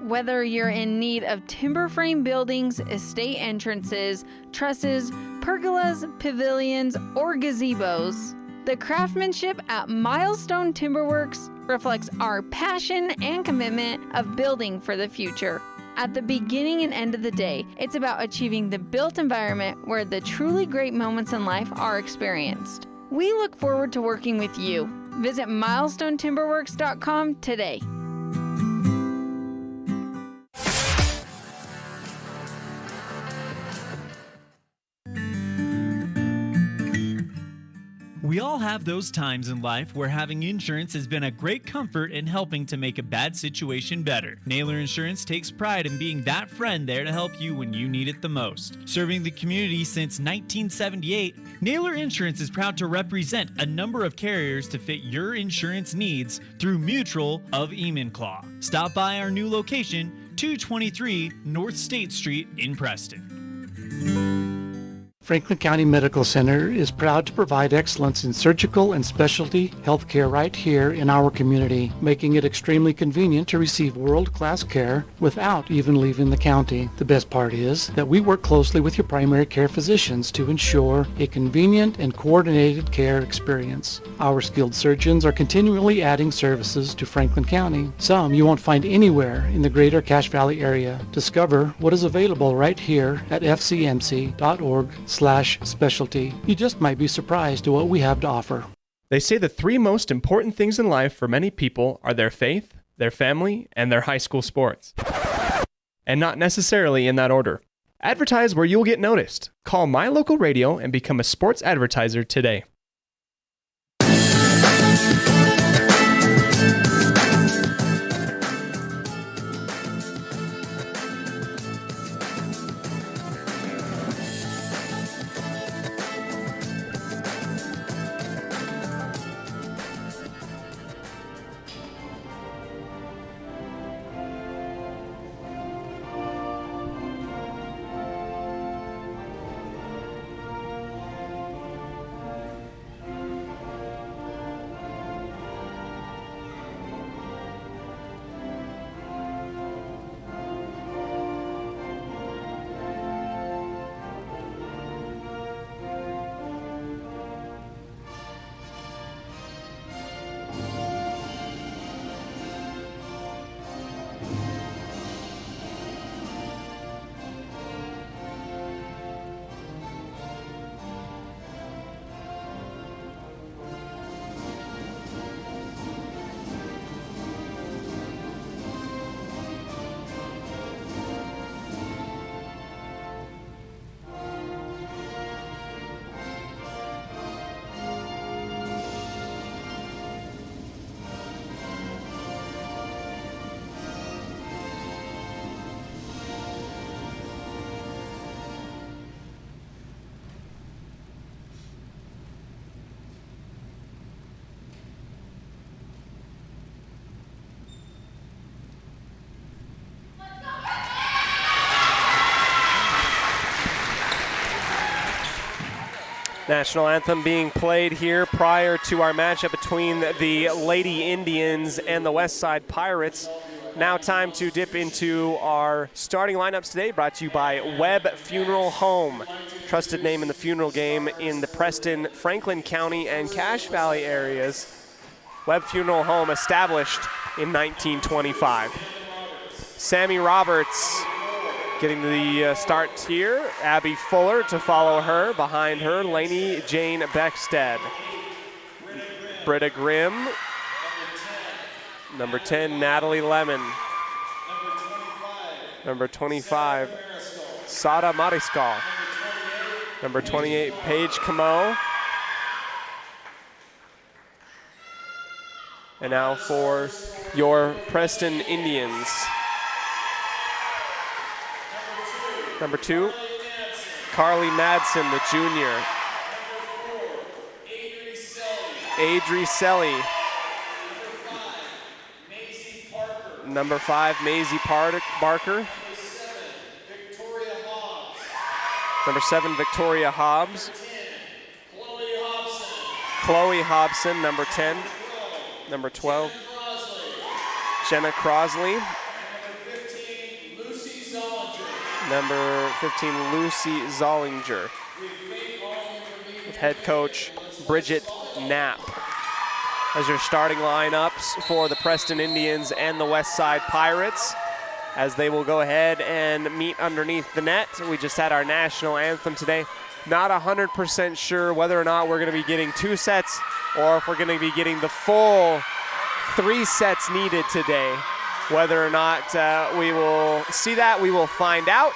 S4: Whether you're in need of timber frame buildings, estate entrances, trusses, pergolas, pavilions, or gazebos, the craftsmanship at Milestone Timberworks reflects our passion and commitment of building for the future. At the beginning and end of the day, it's about achieving the built environment where the truly great moments in life are experienced. We look forward to working with you. Visit milestonetimberworks.com today.
S13: We all have those times in life where having insurance has been a great comfort in helping to make a bad situation better. Naylor Insurance takes pride in being that friend there to help you when you need it the most. Serving the community since 1978, Naylor Insurance is proud to represent a number of carriers to fit your insurance needs through Mutual of Enumclaw. Stop by our new location, 223 North State Street in Preston.
S5: Franklin County Medical Center is proud to provide excellence in surgical and specialty healthcare right here in our community, making it extremely convenient to receive world-class care without even leaving the county. The best part is that we work closely with your primary care physicians to ensure a convenient and coordinated care experience. Our skilled surgeons are continually adding services to Franklin County, some you won't find anywhere in the greater Cache Valley area. Discover what is available right here at fcmc.org/specialty. You just might be surprised at what we have to offer.
S2: They say the three most important things in life for many people are their faith, their family, and their high school sports. And not necessarily in that order. Advertise where you'll get noticed. Call My Local Radio and become a sports advertiser today. National anthem being played here prior to our matchup between the Lady Indians and the Westside Pirates. Now time to dip into our starting lineups today, brought to you by Webb Funeral Home. Trusted name in the funeral game in the Preston, Franklin County, and Cache Valley areas. Webb Funeral Home established in 1925. Sammy Roberts getting the start here. Abby Fuller to follow her. Behind her, Lainey Jane Beckstead. Britta Grimm. Number 10, Natalie Lemon. Number 25, Sada Mariscal. Number 28, Paige Camo. And now for your Preston Indians. Number 2, Carly Madsen, the junior. Adri Selly. Number 5, Maisie Barker. Number 7, Victoria Hobbs. Chloe Hobson, number 10. Number 12, Jenna Crosley. Number 15, Lucy Zollinger. With head coach Bridget Knapp. As your starting lineups for the Preston Indians and the Westside Pirates, as they will go ahead and meet underneath the net. We just had our national anthem today. Not 100% sure whether or not we're going to be getting 2 sets or if we're going to be getting the full 3 sets needed today. Whether or not we will see that, we will find out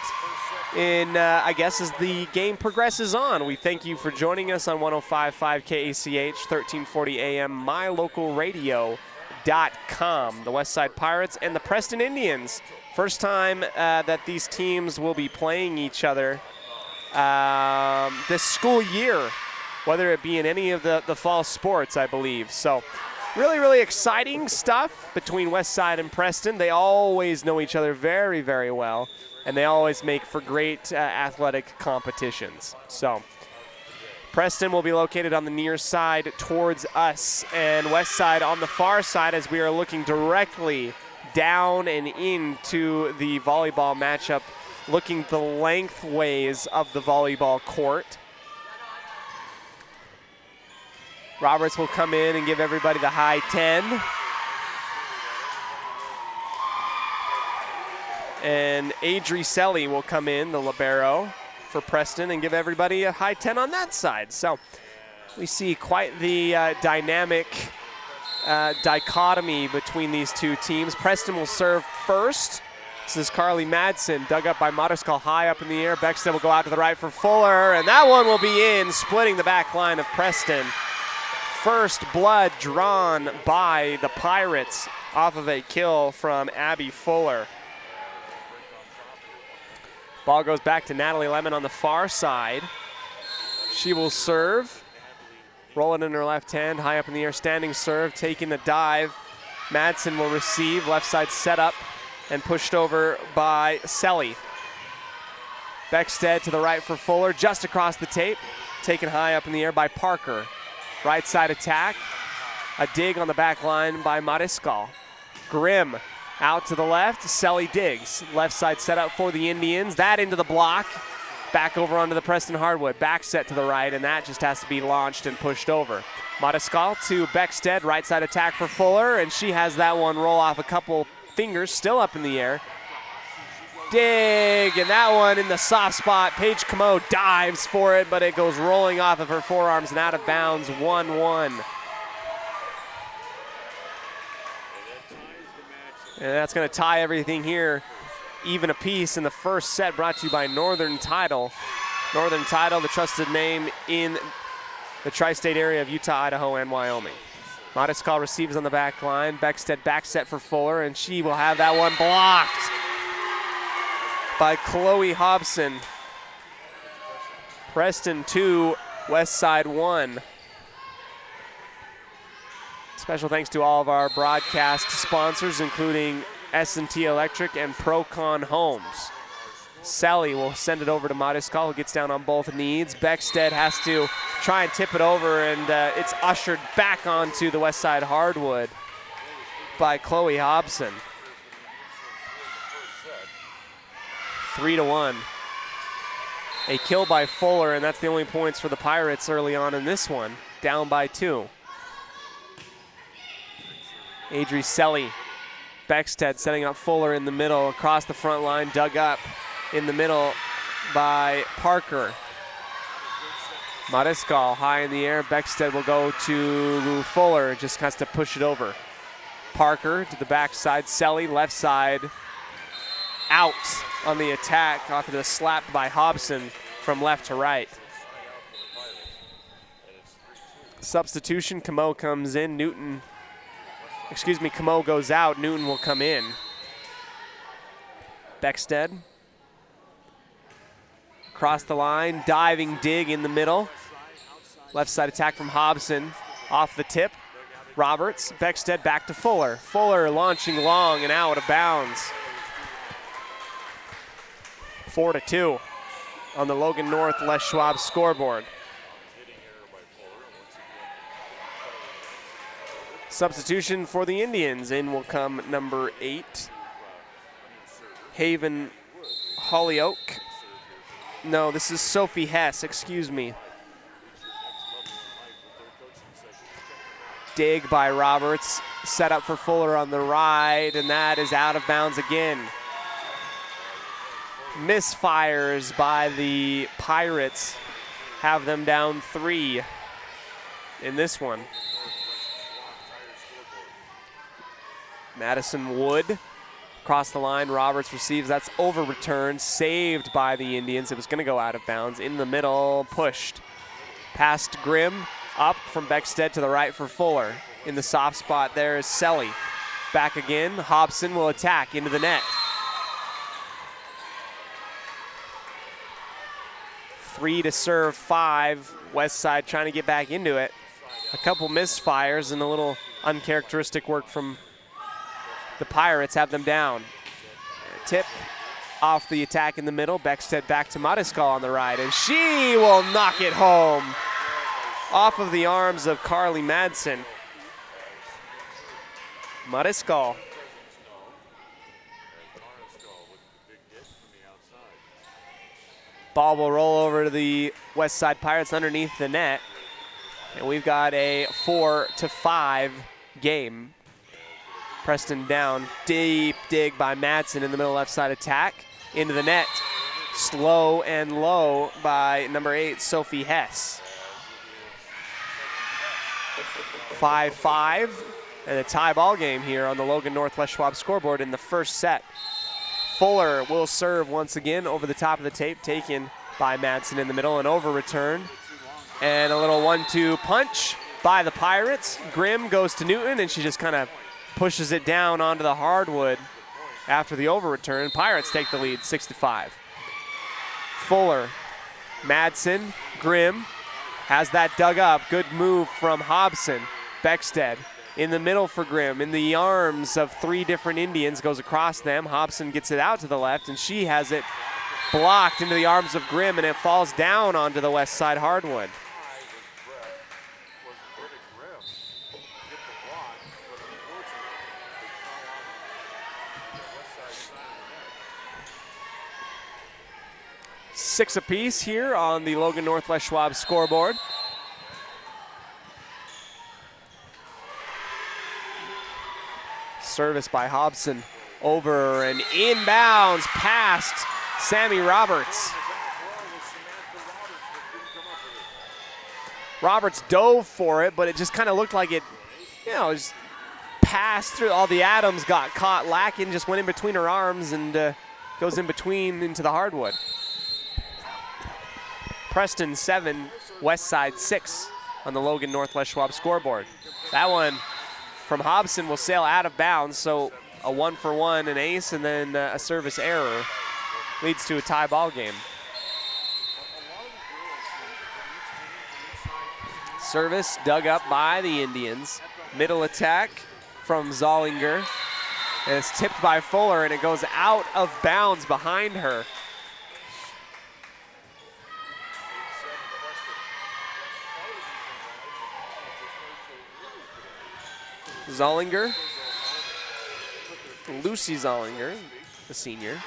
S2: I guess, as the game progresses on. We thank you for joining us on 105.5 KACH, 1340 AM, mylocalradio.com. The Westside Pirates and the Preston Indians. First time that these teams will be playing each other this school year, whether it be in any of the fall sports, I believe. So really, really exciting stuff between Westside and Preston. They always know each other very, very well. and they always make for great athletic competitions. So Preston will be located on the near side towards us, and West Side on the far side as we are looking directly down and into the volleyball matchup, looking the lengthways of the volleyball court. Roberts will come in and give everybody the high 10. And Adri will come in, the libero, for Preston and give everybody a high 10 on that side. So we see quite the dynamic dichotomy between these two teams. Preston will serve first. This is Carly Madsen, dug up by Modescall, high up in the air. Beckstead will go out to the right for Fuller, and that one will be in, splitting the back line of Preston. First blood drawn by the Pirates off of a kill from Abby Fuller. Ball goes back to Natalie Lemon on the far side. She will serve. Roll it in her left hand, high up in the air, standing serve, taking the dive. Madsen will receive, left side set up, and pushed over by Selly. Beckstead to the right for Fuller, just across the tape, taken high up in the air by Parker. Right side attack, a dig on the back line by Mariscal. Grimm out to the left, Selly digs. Left side set up for the Indians, that into the block. Back over onto the Preston hardwood, back set to the right, and that just has to be launched and pushed over. Mariscal to Beckstead, right side attack for Fuller, and she has that one roll off a couple fingers, still up in the air. Dig, and that one in the soft spot. Paige Camo dives for it, but it goes rolling off of her forearms and out of bounds, 1-1. And that's going to tie everything here even apiece in the first set, brought to you by Northern Title. Northern Title, the trusted name in the tri-state area of Utah, Idaho, and Wyoming. Modescall receives on the back line. Beckstead back set for Fuller, and she will have that one blocked by Chloe Hobson. Preston 2, West Side 1. Special thanks to all of our broadcast sponsors, including S&T Electric and Procon Homes. Sally will send it over to Modescall, who gets down on both knees. Beckstead has to try and tip it over, and it's ushered back onto the West Side hardwood by Chloe Hobson. 3-1. A kill by Fuller, and that's the only points for the Pirates early on in this one. Down by 2. Adri Selly. Beckstead setting up Fuller in the middle, across the front line, dug up in the middle by Parker. Modescall high in the air. Beckstead will go to Fuller, just has to push it over. Parker to the backside. Selly left side, out on the attack, off of the slap by Hobson from left to right. Substitution, Camo comes in, Camo goes out, Newton will come in. Beckstead. Across the line, diving dig in the middle. Left side attack from Hobson, off the tip. Roberts, Beckstead back to Fuller. Fuller launching long and out of bounds. 4-2 on the Logan North Les Schwab scoreboard. Substitution for the Indians. In will come number 8, Haven Hollyoak. No, this is Sophie Hess, excuse me. Dig by Roberts, set up for Fuller on the right, and that is out of bounds again. Misfires by the Pirates have them down 3 in this one. Madison Wood across the line. Roberts receives. That's over returned. Saved by the Indians. It was going to go out of bounds. In the middle, pushed. Past Grimm. Up from Beckstead to the right for Fuller. In the soft spot there is Selly. Back again. Hobson will attack into the net. 3 to serve 5. West Side trying to get back into it. A couple misfires and a little uncharacteristic work from the Pirates have them down. Tip off the attack in the middle. Beckstead back to Mariskal on the right, and she will knock it home off of the arms of Carly Madsen. Mariskal. Ball will roll over to the West Side Pirates underneath the net. And we've got a 4-5 game. Preston down. Deep dig by Madsen in the middle left side attack. Into the net. Slow and low by number 8, Sophie Hess. 5-5. And a tie ball game here on the Logan Northwest Schwab scoreboard in the first set. Fuller will serve once again over the top of the tape, taken by Madsen in the middle, and over return. And a little 1-2 punch by the Pirates. Grimm goes to Newton, and she just kind of pushes it down onto the hardwood after the over return. Pirates take the lead, 6-5. Fuller, Madsen, Grimm has that dug up. Good move from Hobson. Beckstead in the middle for Grimm, in the arms of 3 different Indians, goes across them. Hobson gets it out to the left, and she has it blocked into the arms of Grimm, and it falls down onto the west side hardwood. Six apiece here on the Logan Northwest Schwab scoreboard. Service by Hobson over and inbounds past Sammy Roberts. Roberts dove for it, but it just kind of looked like it, just passed through. All the atoms got caught lacking, just went in between her arms and goes in between into the hardwood. Preston 7, West Side 6 on the Logan Northwest Schwab scoreboard. That one from Hobson will sail out of bounds, so a 1-for-1, an ace, and then a service error leads to a tie ball game. Service dug up by the Indians. Middle attack from Zollinger. And it's tipped by Fuller, and it goes out of bounds behind her. Zollinger, Lucy Zollinger, the senior,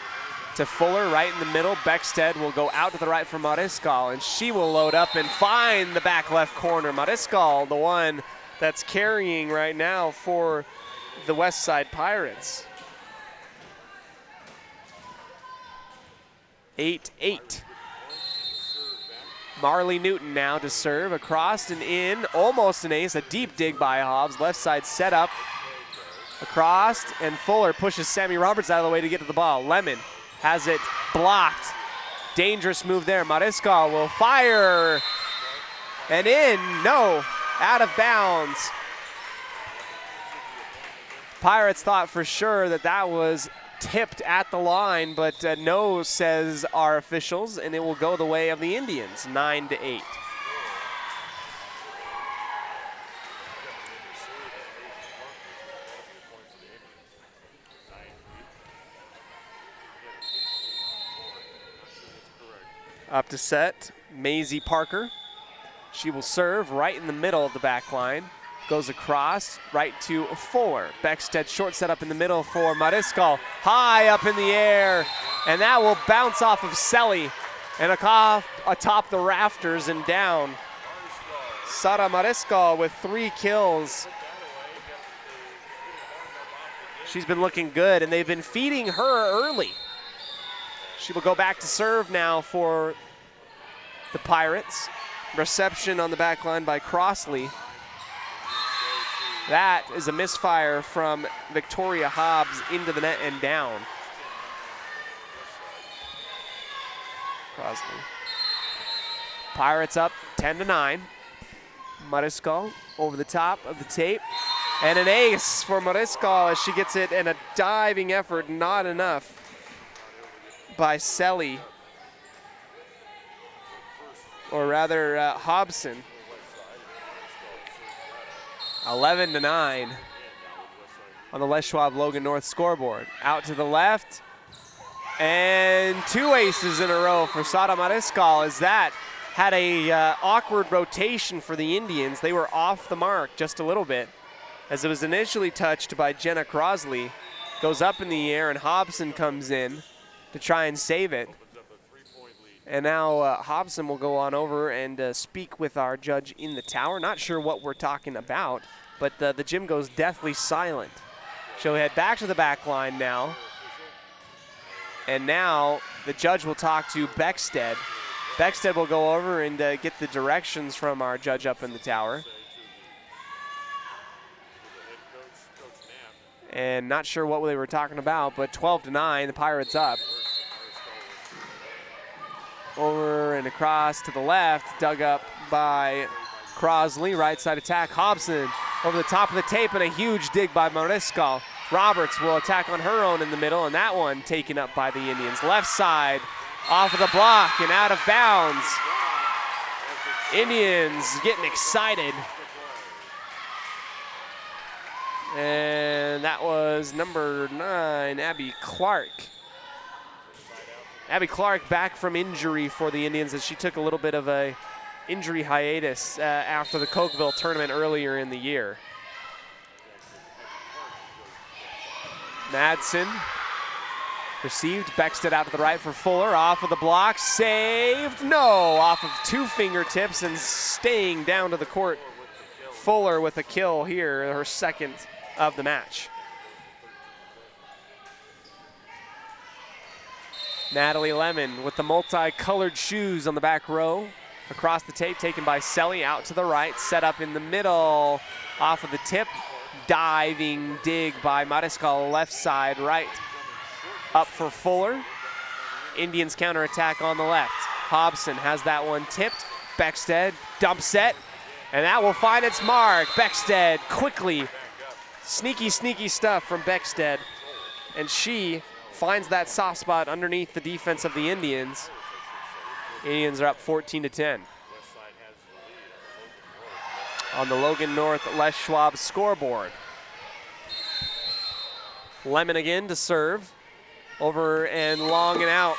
S2: to Fuller right in the middle. Beckstead will go out to the right for Mariskal, and she will load up and find the back left corner. Mariskal, the one that's carrying right now for the West Side Pirates. 8-8. Marley Newton now to serve, across and in, almost an ace, a deep dig by Hobbs, left side set up, across, and Fuller pushes Sammy Roberts out of the way to get to the ball. Lemon has it blocked, dangerous move there. Mariskal will fire, and in, no, out of bounds. Pirates thought for sure that was tipped at the line, but no, says our officials, and it will go the way of the Indians, 9-8. Up to set, Maisie Parker. She will serve right in the middle of the back line. Goes across, right to Fuller. Beckstead short set up in the middle for Mariskal. High up in the air, and that will bounce off of Selly and atop the rafters and down. Sara Mariskal with 3 kills. She's been looking good, and they've been feeding her early. She will go back to serve now for the Pirates. Reception on the back line by Crossley. That is a misfire from Victoria Hobbs into the net and down. Crossley. Pirates up 10-9. Mariskal over the top of the tape. And an ace for Mariskal as she gets it, and a diving effort, not enough by Selly. Or rather, Hobson. 11-9 on the Les Schwab Logan North scoreboard. Out to the left, And 2 aces in a row for Sara Mariscal, as that had a awkward rotation for the Indians. They were off the mark just a little bit, as it was initially touched by Jenna Crosley. Goes up in the air, and Hobson comes in to try and save it. And now Hobson will go on over and speak with our judge in the tower. Not sure what we're talking about, but the gym goes deathly silent. She'll head back to the back line now. And now the judge will talk to Beckstead. Beckstead will go over and get the directions from our judge up in the tower. And not sure what they were talking about, but 12-9, the Pirates up. Over and across to the left, dug up by Crosley, right side attack. Hobson over the top of the tape, and a huge dig by Mariscal. Roberts will attack on her own in the middle, and that one taken up by the Indians. Left side, off of the block and out of bounds. Indians getting excited. And that was number 9, Abby Clark. Abby Clark back from injury for the Indians, as she took a little bit of a injury hiatus after the Cokeville tournament earlier in the year. Madsen received, Beckstead out to the right for Fuller, off of the block, saved, no, off of 2 fingertips and staying down to the court. Fuller with a kill here, her second of the match. Natalie Lemon with the multicolored shoes on the back row. Across the tape, taken by Selly, out to the right, set up in the middle, off of the tip. Diving dig by Mariscal, left side, right. Up for Fuller. Indians counterattack on the left. Hobson has that one tipped. Beckstead, dump set, and that will find its mark. Beckstead quickly. Sneaky, sneaky stuff from Beckstead. And she finds that soft spot underneath the defense of the Indians. Indians are up 14-10. On the Logan North Les Schwab scoreboard. Lemon again to serve. Over and long and out.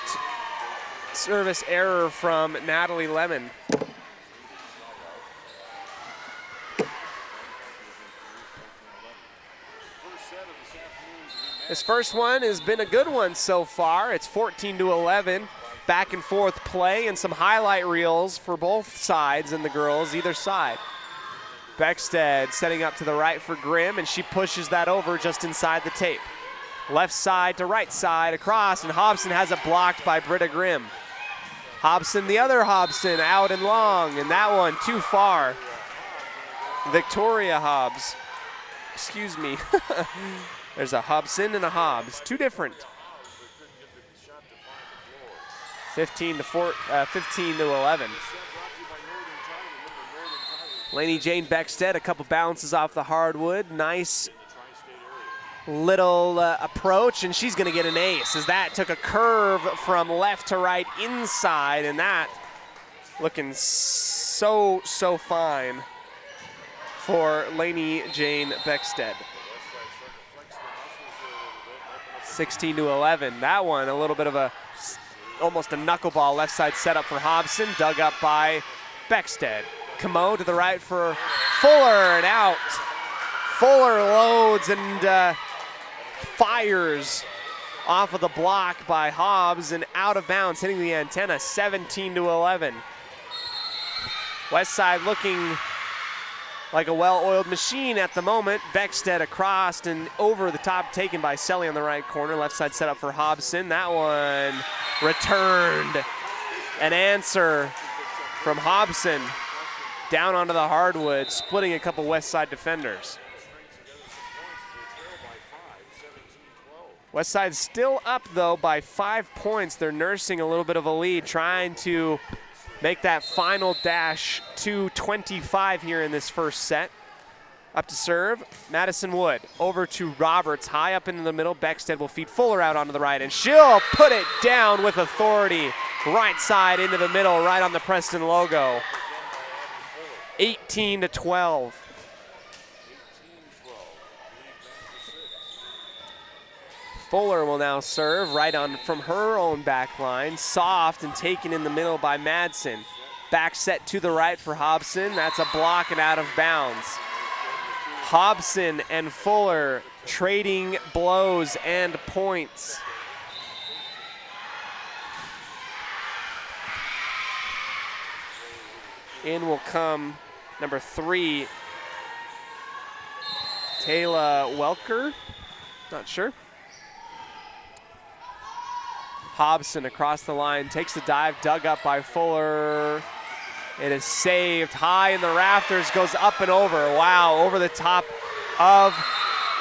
S2: Service error from Natalie Lemon. This first one has been a good one so far. It's 14-11. Back and forth play and some highlight reels for both sides and the girls, either side. Beckstead setting up to the right for Grimm, and she pushes that over just inside the tape. Left side to right side, across, and Hobson has it blocked by Britta Grimm. Hobson, the other Hobson, out and long, and that one too far. Victoria Hobbs. Excuse me. There's a Hobson and a Hobbs, 2 different. 15-11. Laney Jane Beckstead, a couple bounces off the hardwood. Nice little approach, and she's gonna get an ace, as that took a curve from left to right inside, and that looking so fine for Laney Jane Beckstead. 16-11. That one, a little bit of almost a knuckleball left side setup for Hobson, dug up by Beckstead. Camo to the right for Fuller, and out. Fuller loads and fires off of the block by Hobbs and out of bounds, hitting the antenna. 17-11. West side looking like a well-oiled machine at the moment. Beckstead across and over the top, taken by Selly on the right corner. Left side set up for Hobson. That one returned. An answer from Hobson down onto the hardwood, splitting a couple west side defenders. West side still up though by 5 points. They're nursing a little bit of a lead, trying to make that final dash to 25 here in this first set. Up to serve, Madison Wood. Over to Roberts, high up into the middle. Beckstead will feed Fuller out onto the right, and she'll put it down with authority. Right side into the middle, right on the Preston logo. 18-12. Fuller will now serve right on from her own back line. Soft and taken in the middle by Madsen. Back set to the right for Hobson. That's a block and out of bounds. Hobson and Fuller trading blows and points. In will come number 3, Taylor Welker, not sure. Hobson across the line, takes the dive, dug up by Fuller. It is saved high in the rafters, goes up and over. Wow, over the top of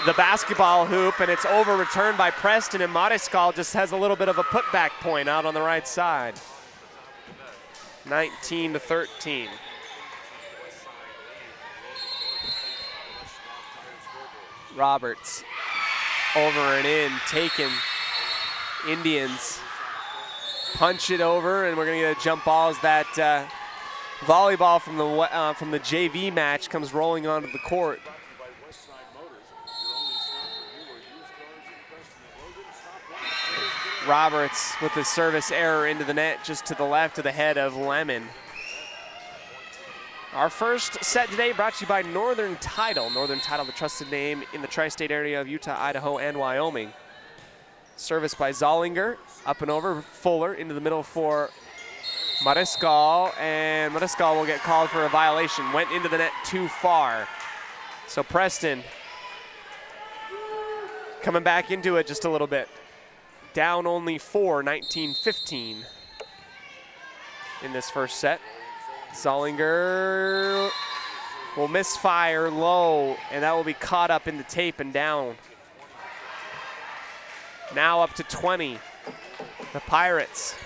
S2: the basketball hoop, and it's over returned by Preston, and Mariscal just has a little bit of a putback point out on the right side. 19-13. Roberts over and in, taken. Indians punch it over, and we're going to get a jump ball as that volleyball from the JV match comes rolling onto the court. Roberts with the service error into the net, just to the left of the head of Lemon. Our first set today brought to you by Northern Title. Northern Title, the trusted name in the tri-state area of Utah, Idaho, and Wyoming. Service by Zollinger, up and over, Fuller into the middle for Mariscal, and Mariscal will get called for a violation. Went into the net too far. So Preston coming back into it just a little bit. Down only 4, 19-15 in this first set. Zollinger will misfire low, and that will be caught up in the tape and down. Now up to 20, the Pirates.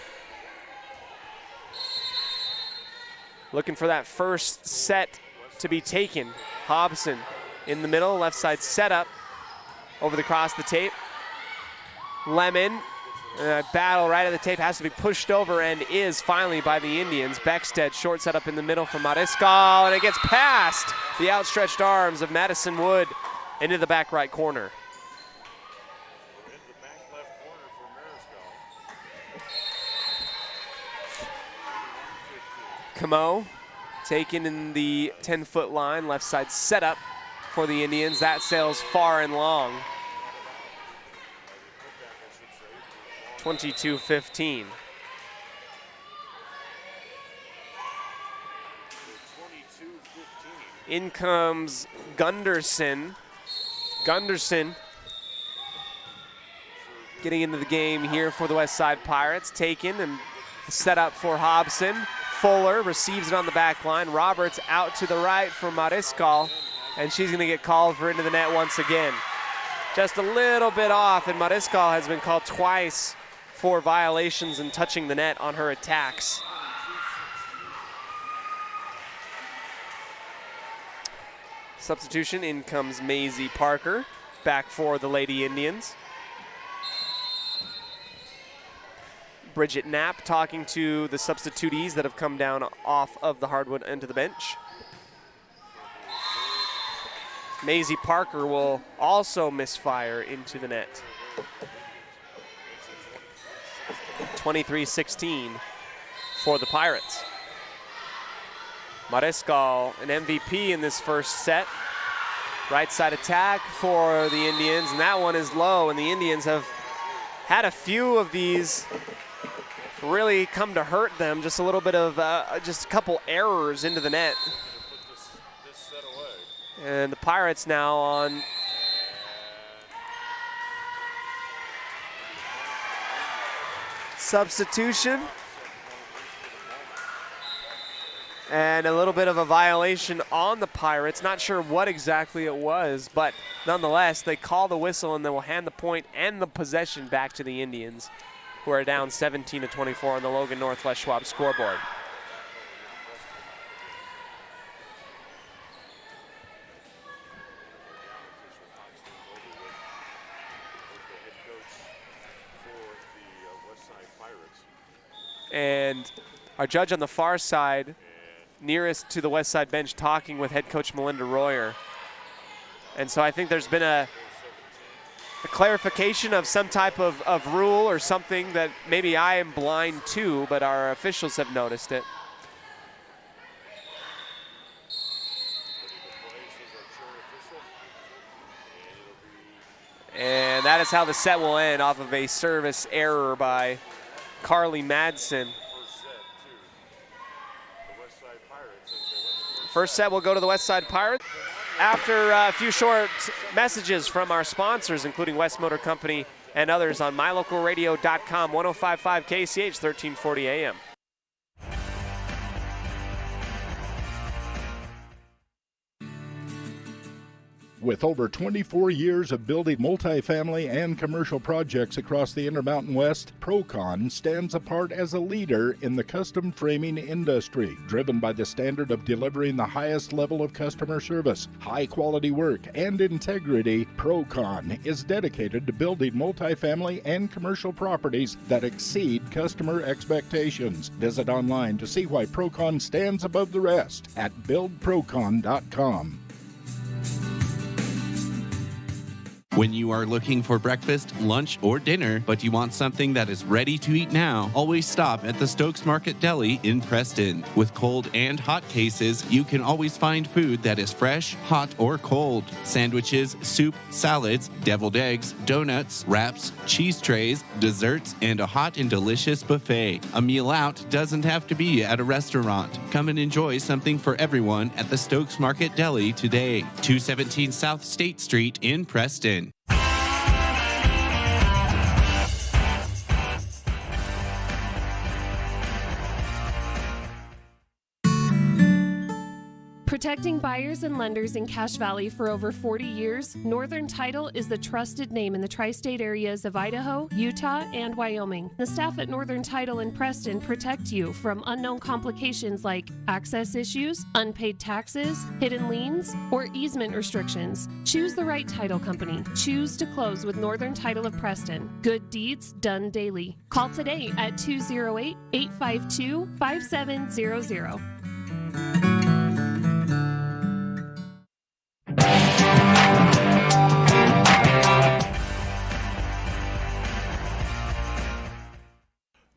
S2: Looking for that first set to be taken. Hobson in the middle, left side setup, over the cross the tape. Lemon, battle right at the tape, has to be pushed over and is finally by the Indians. Beckstead, short setup in the middle for Mariscal, and it gets past the outstretched arms of Madison Wood into the back right corner. Camo taken in the 10-foot line, left side setup for the Indians. That sails far and long. 22-15. In comes Gunderson. Gunderson getting into the game here for the West Side Pirates. Taken and set up for Hobson. Fuller receives it on the back line. Roberts out to the right for Mariscal, and she's going to get called for into the net once again. Just a little bit off, and Mariscal has been called twice for violations and touching the net on her attacks. Substitution, in comes Maisie Parker, back for the Lady Indians. Bridget Knapp talking to the substitutees that have come down off of the hardwood into the bench. Maisie Parker will also misfire into the net. 23-16 for the Pirates. Mariscal, an MVP in this first set. Right side attack for the Indians, and that one is low, and the Indians have had a few of these really come to hurt them. Just a little bit of, just a couple errors into the net. And the Pirates now on substitution. And a little bit of a violation on the Pirates. Not sure what exactly it was, but nonetheless, they call the whistle and they will hand the point and the possession back to the Indians, who are down 17-24 on the Logan Northwest Schwab scoreboard. And our judge on the far side, nearest to the west side bench, talking with head coach Melinda Royer. And so I think there's been a a clarification of some type of rule or something that maybe I am blind to, but our officials have noticed it. And that is how the set will end, off of a service error by Carly Madsen. First set will go to the Westside Pirates. After a few short messages from our sponsors, including West Motor Company and others on mylocalradio.com, 105.5 KCH, 1340 AM.
S9: With over 24 years of building multifamily and commercial projects across the Intermountain West, Procon stands apart as a leader in the custom framing industry, driven by the standard of delivering the highest level of customer service, high-quality work, and integrity. Procon is dedicated to building multifamily and commercial properties that exceed customer expectations. Visit online to see why Procon stands above the rest at buildprocon.com.
S10: When you are looking for breakfast, lunch, or dinner, but you want something that is ready to eat now, always stop at the Stokes Market Deli in Preston. With cold and hot cases, you can always find food that is fresh, hot, or cold. Sandwiches, soup, salads, deviled eggs, donuts, wraps, cheese trays, desserts, and a hot and delicious buffet. A meal out doesn't have to be at a restaurant. Come and enjoy something for everyone at the Stokes Market Deli today. 217 South State Street in Preston.
S8: Protecting buyers and lenders in Cache Valley for over 40 years, Northern Title is the trusted name in the tri-state areas of Idaho, Utah, and Wyoming. The staff at Northern Title in Preston protect you from unknown complications like access issues, unpaid taxes, hidden liens, or easement restrictions. Choose the right title company. Choose to close with Northern Title of Preston. Good deeds done daily. Call today at 208-852-5700.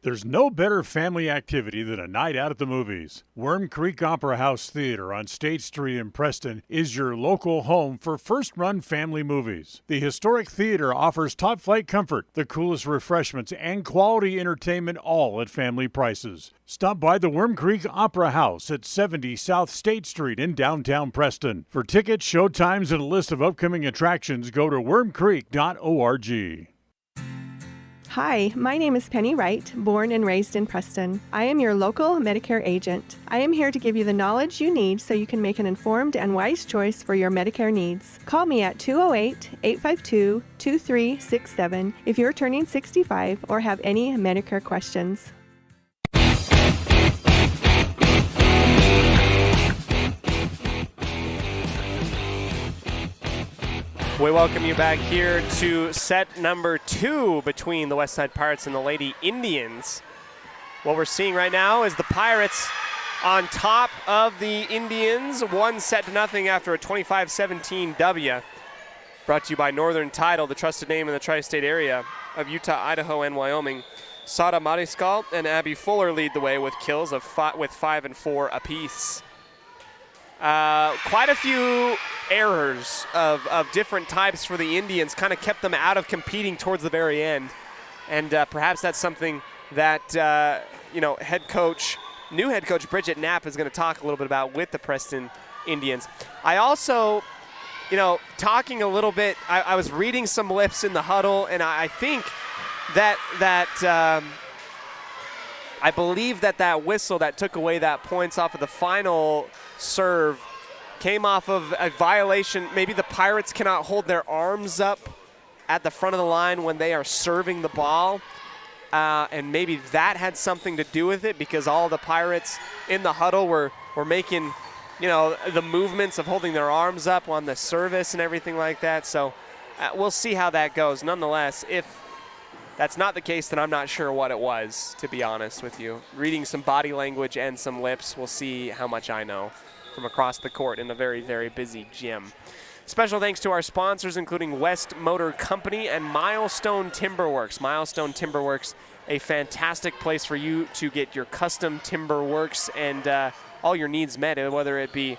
S3: There's no better family activity than a night out at the movies. Worm Creek Opera House Theater on State Street in Preston is your local home for first-run family movies. The historic theater offers top-flight comfort, the coolest refreshments, and quality entertainment, all at family prices. Stop by the Worm Creek Opera House at 70 South State Street in downtown Preston. For tickets, showtimes, and a list of upcoming attractions, go to wormcreek.org.
S11: Hi, my name is Penny Wright, born and raised in Preston. I am your local Medicare agent. I am here to give you the knowledge you need so you can make an informed and wise choice for your Medicare needs. Call me at 208-852-2367 if you're turning 65 or have any Medicare questions.
S2: We welcome you back here to set number 2 between the Westside Pirates and the Lady Indians. What we're seeing right now is the Pirates on top of the Indians, 1-0 after a 25-17 W. Brought to you by Northern Title, the trusted name in the tri-state area of Utah, Idaho, and Wyoming. Sada Mariscal and Abby Fuller lead the way with kills with 5 and 4 apiece. Quite a few errors of different types for the Indians kind of kept them out of competing towards the very end. And perhaps that's something that, new head coach Bridget Knapp is going to talk a little bit about with the Preston Indians. I also, talking a little bit, I was reading some lips in the huddle, and I think that I believe that whistle that took away that points off of the final serve came off of a violation. Maybe the Pirates cannot hold their arms up at the front of the line when they are serving the ball. And maybe that had something to do with it, because all the Pirates in the huddle were making, the movements of holding their arms up on the service and everything like that. So we'll see how that goes. Nonetheless, if that's not the case, then I'm not sure what it was, to be honest with you. Reading some body language and some lips, we'll see how much I know from across the court in a very, very busy gym. Special thanks to our sponsors, including West Motor Company and Milestone Timberworks. Milestone Timberworks, a fantastic place for you to get your custom timber works and all your needs met, whether it be,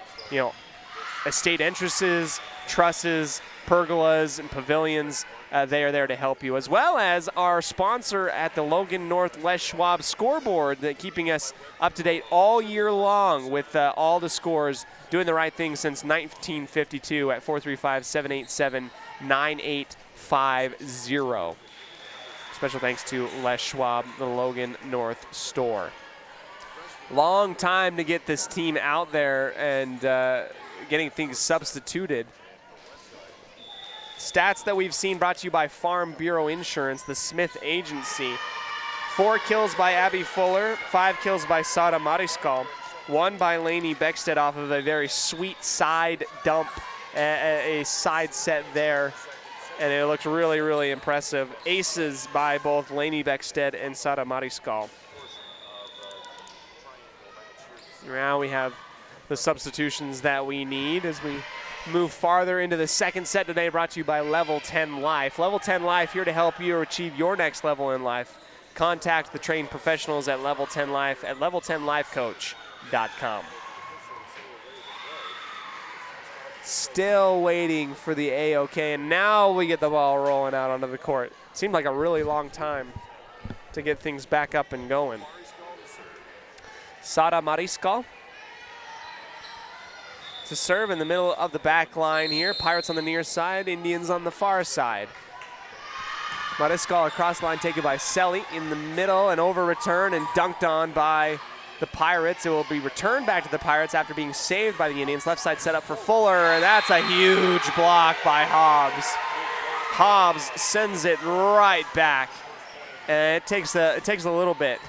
S2: estate entrances, trusses, pergolas, and pavilions. They are there to help you, as well as our sponsor at the Logan North Les Schwab scoreboard, keeping us up to date all year long with all the scores, doing the right thing since 1952 at 435-787-9850. Special thanks to Les Schwab, the Logan North store. Long time to get this team out there and getting things substituted. Stats that we've seen brought to you by Farm Bureau Insurance, the Smith Agency. 4 kills by Abby Fuller, 5 kills by Sada Mariscal, 1 by Lainey Beckstead off of a very sweet side dump, a side set there, and it looked really, really impressive. Aces by both Lainey Beckstead and Sada Mariscal. Now we have the substitutions that we need as we move farther into the second set today, brought to you by Level 10 Life. Level 10 Life, here to help you achieve your next level in life. Contact the trained professionals at Level 10 Life at level10lifecoach.com. Still waiting for the A-OK, and now we get the ball rolling out onto the court. Seemed like a really long time to get things back up and going. Sada Mariscal to serve in the middle of the back line here. Pirates on the near side, Indians on the far side. Mariscal across the line taken by Selly in the middle, and over return and dunked on by the Pirates. It will be returned back to the Pirates after being saved by the Indians. Left side set up for Fuller, and that's a huge block by Hobbs. Hobbs sends it right back, and it takes a little bit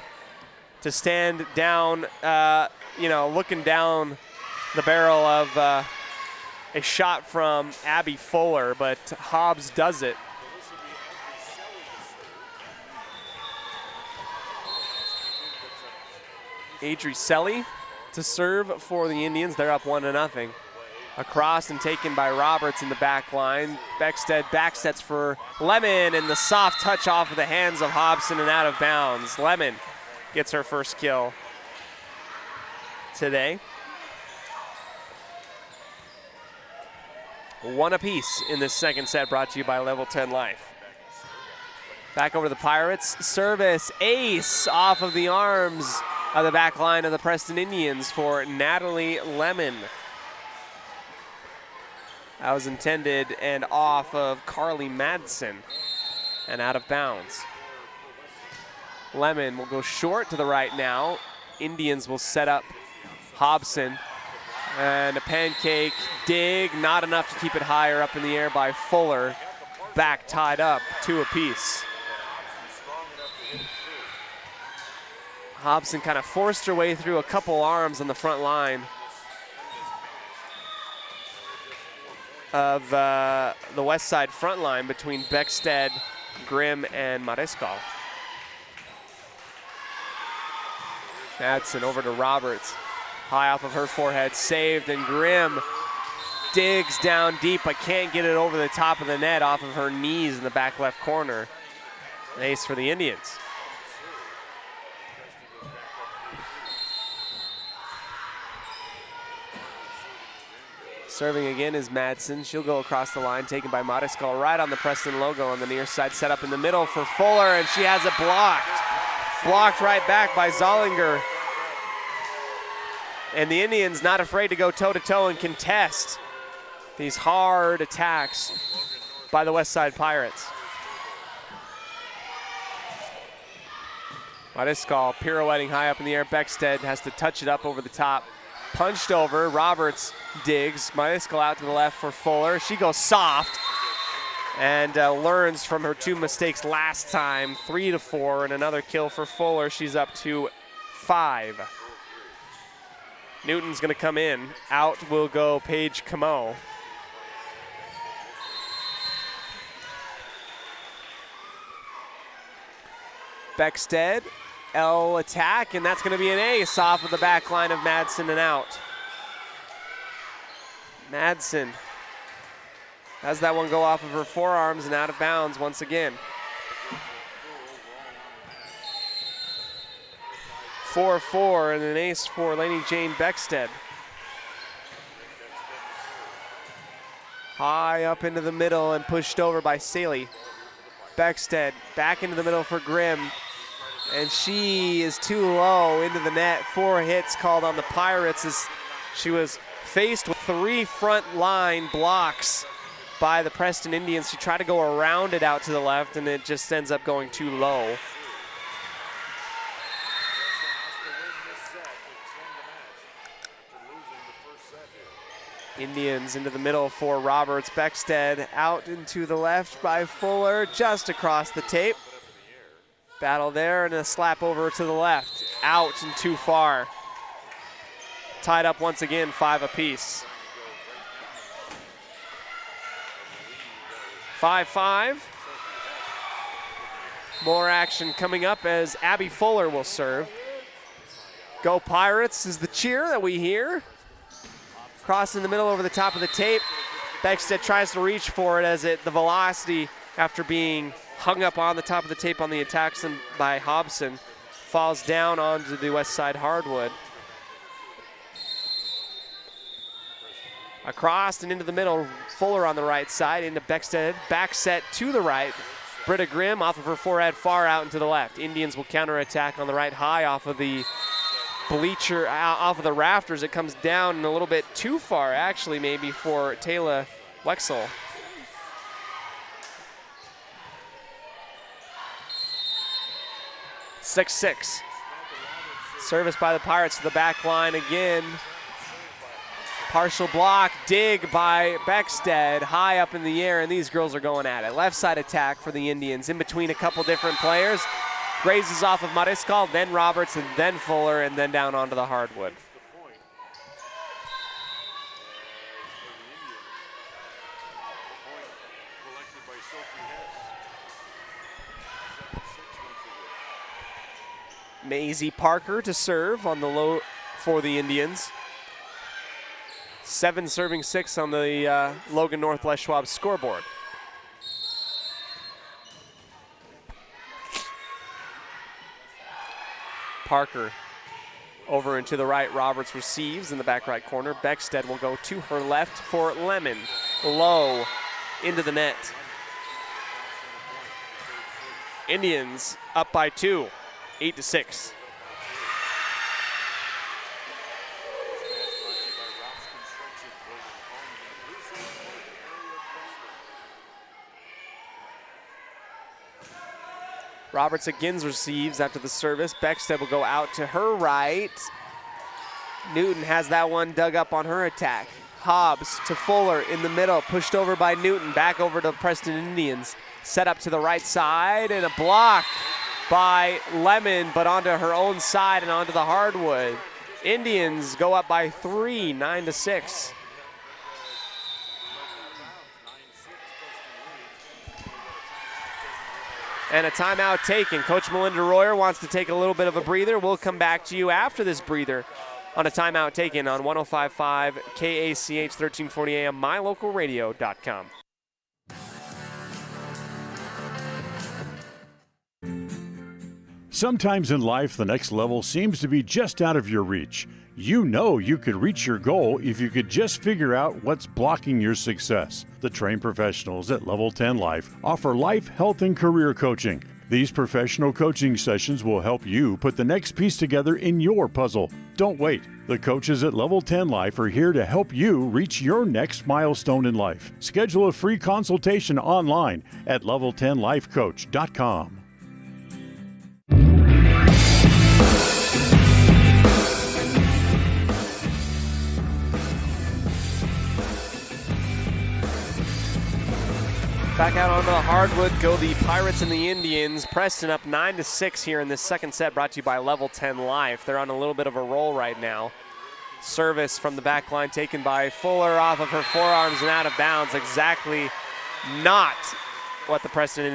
S2: to stand down, looking down the barrel of a shot from Abby Fuller, but Hobbs does it. Adri Selly to serve for the Indians. They're up 1-0. Across and taken by Roberts in the back line. Beckstead backsets for Lemon, and the soft touch off of the hands of Hobson and out of bounds. Lemon gets her first kill today. 1 apiece in this second set, brought to you by Level 10 Life. Back over to the Pirates. Service ace off of the arms of the back line of the Preston Indians for Natalie Lemon. That was intended and off of Carly Madsen and out of bounds. Lemon will go short to the right now. Indians will set up Hobson. And a pancake dig, not enough to keep it higher up in the air by Fuller. Back tied up, 2 apiece. Hobson kind of forced her way through a couple arms on the front line of the west side front line between Beckstead, Grimm, and Mariscal. Madsen over to Roberts. High off of her forehead, saved, and Grimm digs down deep, but can't get it over the top of the net off of her knees in the back left corner. An ace for the Indians. Serving again is Madsen. She'll go across the line, taken by Mariscal right on the Preston logo on the near side, set up in the middle for Fuller, and she has it blocked. Blocked right back by Zollinger. And the Indians not afraid to go toe-to-toe and contest these hard attacks by the West Side Pirates. Mariscal pirouetting high up in the air. Beckstead has to touch it up over the top. Punched over. Roberts digs. Mariscal out to the left for Fuller. She goes soft and learns from her 2 mistakes last time. 3-4 and another kill for Fuller. She's up to 5. Newton's going to come in. Out will go Paige Camo. Beckstead, L attack, and that's going to be an ace off of the back line of Madsen and out. Madsen Has that one go off of her forearms and out of bounds once again. 4-4 and an ace for Lainey Jane Beckstead. High up into the middle and pushed over by Saley. Beckstead back into the middle for Grimm. And she is too low into the net. 4 hits called on the Pirates as she was faced with 3 front line blocks by the Preston Indians. She tried to go around it out to the left and it just ends up going too low. Indians into the middle for Roberts. Beckstead out into the left by Fuller, just across the tape. Battle there and a slap over to the left. Out and too far. Tied up once again, 5 apiece. 5-5. More action coming up as Abby Fuller will serve. Go Pirates is the cheer that we hear. Cross in the middle over the top of the tape. Beckstead tries to reach for it as the velocity after being hung up on the top of the tape on the attacks by Hobson falls down onto the west side hardwood. Across and into the middle, Fuller on the right side into Beckstead, back set to the right. Britta Grimm off of her forehand far out and to the left. Indians will counterattack on the right high off of the bleacher, off of the rafters. It comes down and a little bit too far actually maybe for Taylor Wexel. Six. Service by the Pirates to the back line again. Partial block, dig by Beckstead, high up in the air, and these girls are going at it. Left side attack for the Indians, in between a couple different players. Grazes off of Mariscal, then Roberts, and then Fuller, and then down onto the hardwood. Maisie Parker to serve on the low for the Indians. 7 serving 6 on the Logan North Les Schwab scoreboard. Parker over and to the right. Roberts receives in the back right corner. Beckstead will go to her left for Lemon. Low into the net. Indians up by 2, 8-6. Roberts again receives after the service. Beckstead will go out to her right. Newton has that one dug up on her attack. Hobbs to Fuller in the middle, pushed over by Newton, back over to Preston Indians. Set up to the right side and a block by Lemon, but onto her own side and onto the hardwood. Indians go up by 3, 9-6. And a timeout taken. Coach Melinda Royer wants to take a little bit of a breather. We'll come back to you after this breather on a timeout taken on 105.5 KACH 1340 AM, mylocalradio.com.
S3: Sometimes in life, the next level seems to be just out of your reach. You know you could reach your goal if you could just figure out what's blocking your success. The trained professionals at Level 10 Life offer life, health, and career coaching. These professional coaching sessions will help you put the next piece together in your puzzle. Don't wait. The coaches at Level 10 Life are here to help you reach your next milestone in life. Schedule a free consultation online at level10lifecoach.com.
S2: Back out onto the hardwood go the Pirates and the Indians. Preston up 9-6 here in this second set, brought to you by Level 10 Life. They're on a little bit of a roll right now. Service from the back line taken by Fuller off of her forearms and out of bounds. Exactly not what the Preston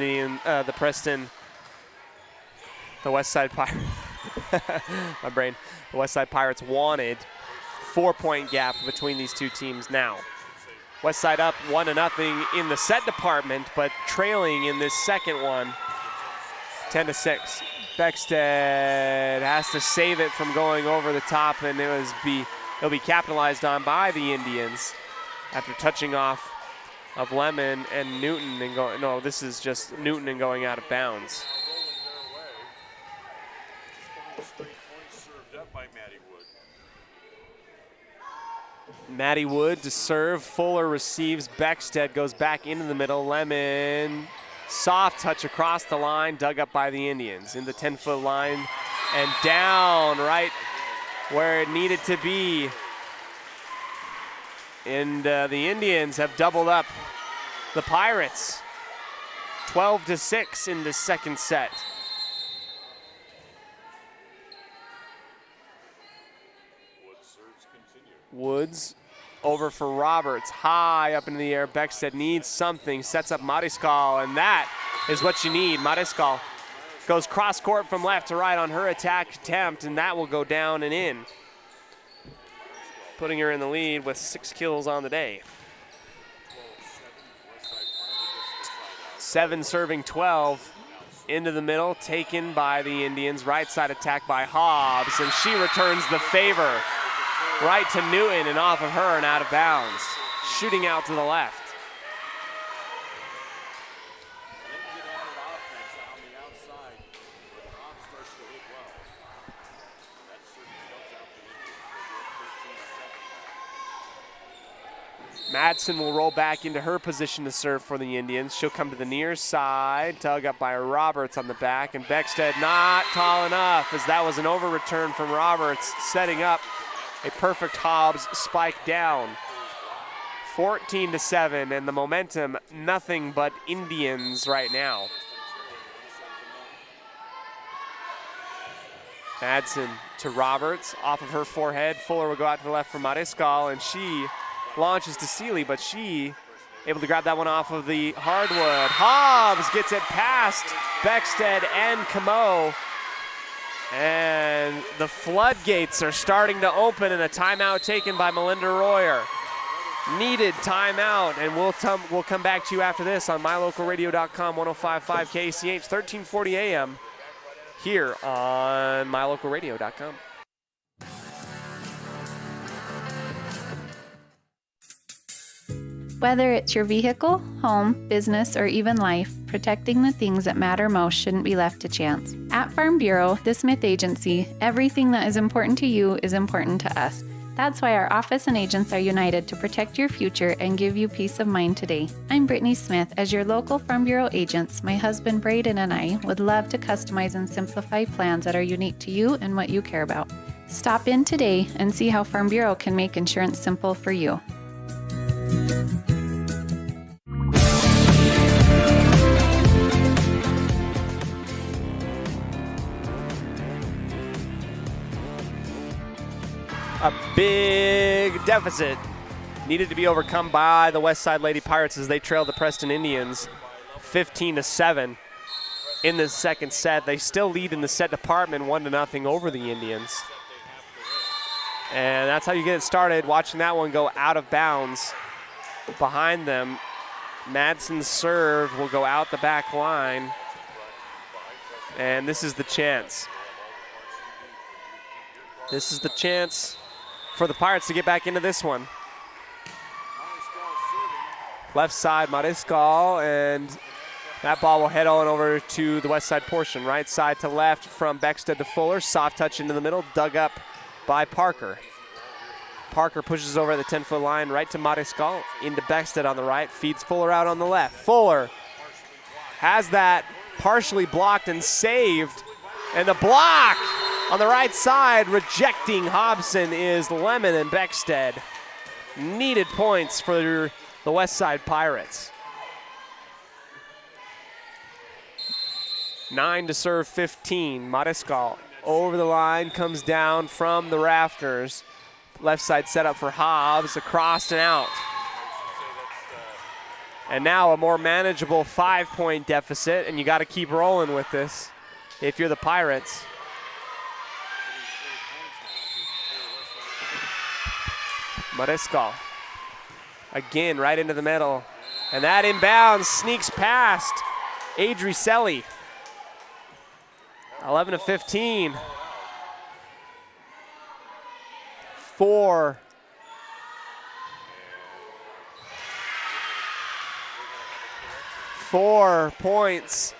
S2: the West Side Pirates, the West Side Pirates wanted. 4-point gap between these two teams now. West Side up 1-0 in the set department, but trailing in this second one, 10-6. Beckstead has to save it from going over the top, and it'll be capitalized on by the Indians after touching off of Lemon and Newton and going. No, this is just Newton and going out of bounds. Maddie Wood to serve. Fuller receives. Beckstead goes back into the middle. Lemon, soft touch across the line, dug up by the Indians in the 10-foot line and down right where it needed to be. And the Indians have doubled up the Pirates. 12-6 in the second set. Woods over for Roberts, high up into the air. Beckstead needs something, sets up Mariscal, and that is what you need. Mariscal goes cross court from left to right on her attack attempt, and that will go down and in, putting her in the lead with 6 kills on the day. 7 serving 12. Into the middle, taken by the Indians. Right side attack by Hobbs, and she returns the favor. Right to Newton and off of her and out of bounds. Shooting out to the left. Madsen will roll back into her position to serve for the Indians. She'll come to the near side, dug up by Roberts on the back, and Beckstead not tall enough as that was an over return from Roberts, setting up a perfect Hobbs spike down. 14-7, and the momentum nothing but Indians right now. Madsen to Roberts, off of her forehead. Fuller will go out to the left for Mariscal, and she launches to Seeley, but she able to grab that one off of the hardwood. Hobbs gets it past Beckstead and Camo. And the floodgates are starting to open, and a timeout taken by Melinda Royer. Needed timeout, and we'll come back to you after this on mylocalradio.com, 105.5 KCH, 1340 AM, here on mylocalradio.com.
S12: Whether it's your vehicle, home, business, or even life, protecting the things that matter most shouldn't be left to chance. At Farm Bureau, the Smith Agency, everything that is important to you is important to us. That's why our office and agents are united to protect your future and give you peace of mind today. I'm Brittany Smith. As your local Farm Bureau agents, my husband Braden and I would love to customize and simplify plans that are unique to you and what you care about. Stop in today and see how Farm Bureau can make insurance simple for you.
S2: A big deficit needed to be overcome by the West Side Lady Pirates as they trailed the Preston Indians 15-7 in the second set. They still lead in the set department 1-0 over the Indians. And that's how you get it started. Watching that one go out of bounds behind them. Madsen's serve will go out the back line. And this is the chance. This is the chance for the Pirates to get back into this one. Left side, Mariscal, and that ball will head on over to the west side portion. Right side to left from Beckstead to Fuller. Soft touch into the middle, dug up by Parker. Parker pushes over at the 10-foot line, right to Mariscal, into Beckstead on the right, feeds Fuller out on the left. Fuller has that partially blocked and saved, and the block on the right side, rejecting Hobson, is Lemon and Beckstead. Needed points for the West Side Pirates. 9 to serve 15. Mariscal over the line, comes down from the rafters. Left side set up for Hobbs, across and out. And now a more manageable 5-point deficit, and you got to keep rolling with this if you're the Pirates. Mariscal Again, right into the middle. And that inbounds sneaks past Adricelli. 11-15. 4 points.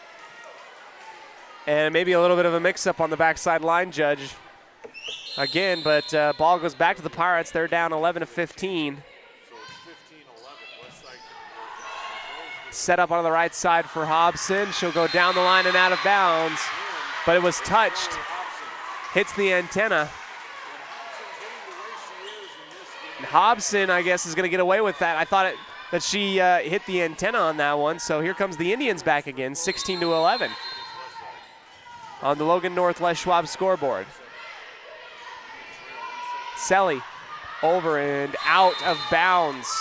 S2: And maybe a little bit of a mix-up on the backside line, Judge. Again, but ball goes back to the Pirates. They're down 11-15. Set up on the right side for Hobson. She'll go down the line and out of bounds, but it was touched. Hits the antenna. And Hobson, I guess, is going to get away with that. I thought that she hit the antenna on that one, so here comes the Indians back again, 16-11 on the Logan North Les Schwab scoreboard. Selly over and out of bounds.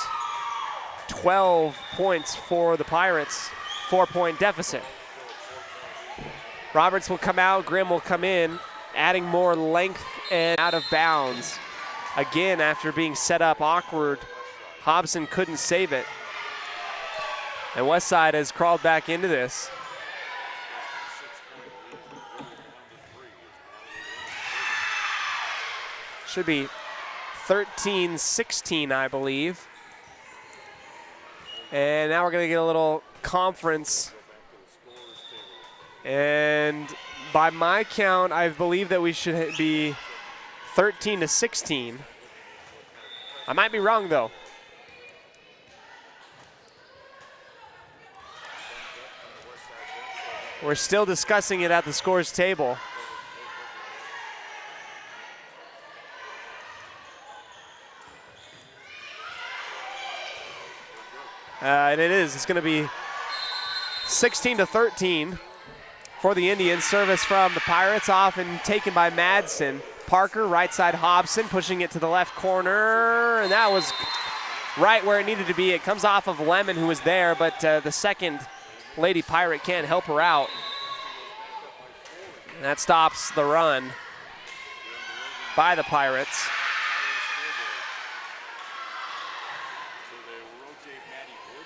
S2: 12 points for the Pirates, 4-point deficit. Roberts will come out, Grimm will come in, adding more length and out of bounds. Again, after being set up awkward, Hobson couldn't save it. And Westside has crawled back into this. Should be 13-16, I believe. And now we're going to get a little conference. And by my count, I believe that we should be 13-16. I might be wrong, though. We're still discussing it at the scores table. And it is. It's going to be 16-13 for the Indians. Service from the Pirates off and taken by Madsen. Parker, right side Hobson, pushing it to the left corner. And that was right where it needed to be. It comes off of Lemon, who was there, but the second Lady Pirate can't help her out. And that stops the run by the Pirates.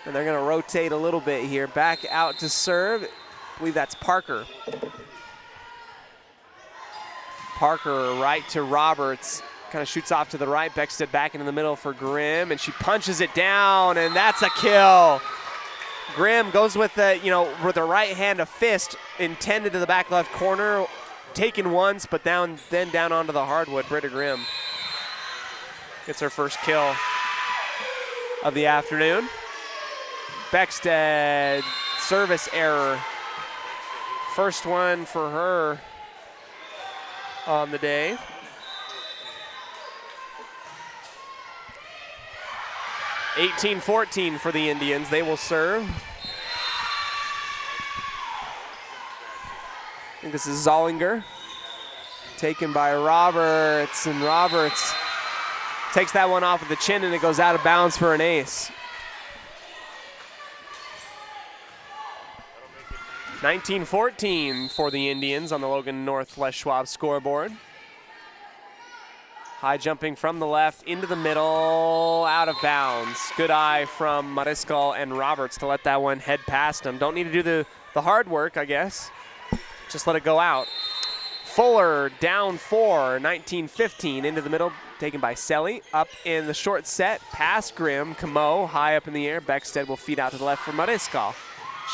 S2: And they're going to rotate a little bit here. Back out to serve. I believe that's Parker. Parker right to Roberts. Kind of shoots off to the right. Beckstead back into the middle for Grimm, and she punches it down, and that's a kill. Grimm goes with the, with the right hand, a fist intended to the back left corner. Taken once, but then down onto the hardwood. Britta Grimm gets her first kill of the afternoon. Beckstead, service error. First one for her on the day. (18-14) for the Indians. They will serve. I think this is Zollinger. Taken by Roberts, and Roberts takes that one off of the chin, and it goes out of bounds for an ace. 19-14 for the Indians on the Logan North Les Schwab scoreboard. High jumping from the left into the middle, out of bounds. Good eye from Mariscal and Roberts to let that one head past them. Don't need to do the hard work, I guess. Just let it go out. Fuller down 4, 19-15 into the middle, taken by Selly. Up in the short set, past Grimm. Camo high up in the air. Beckstead will feed out to the left for Mariscal.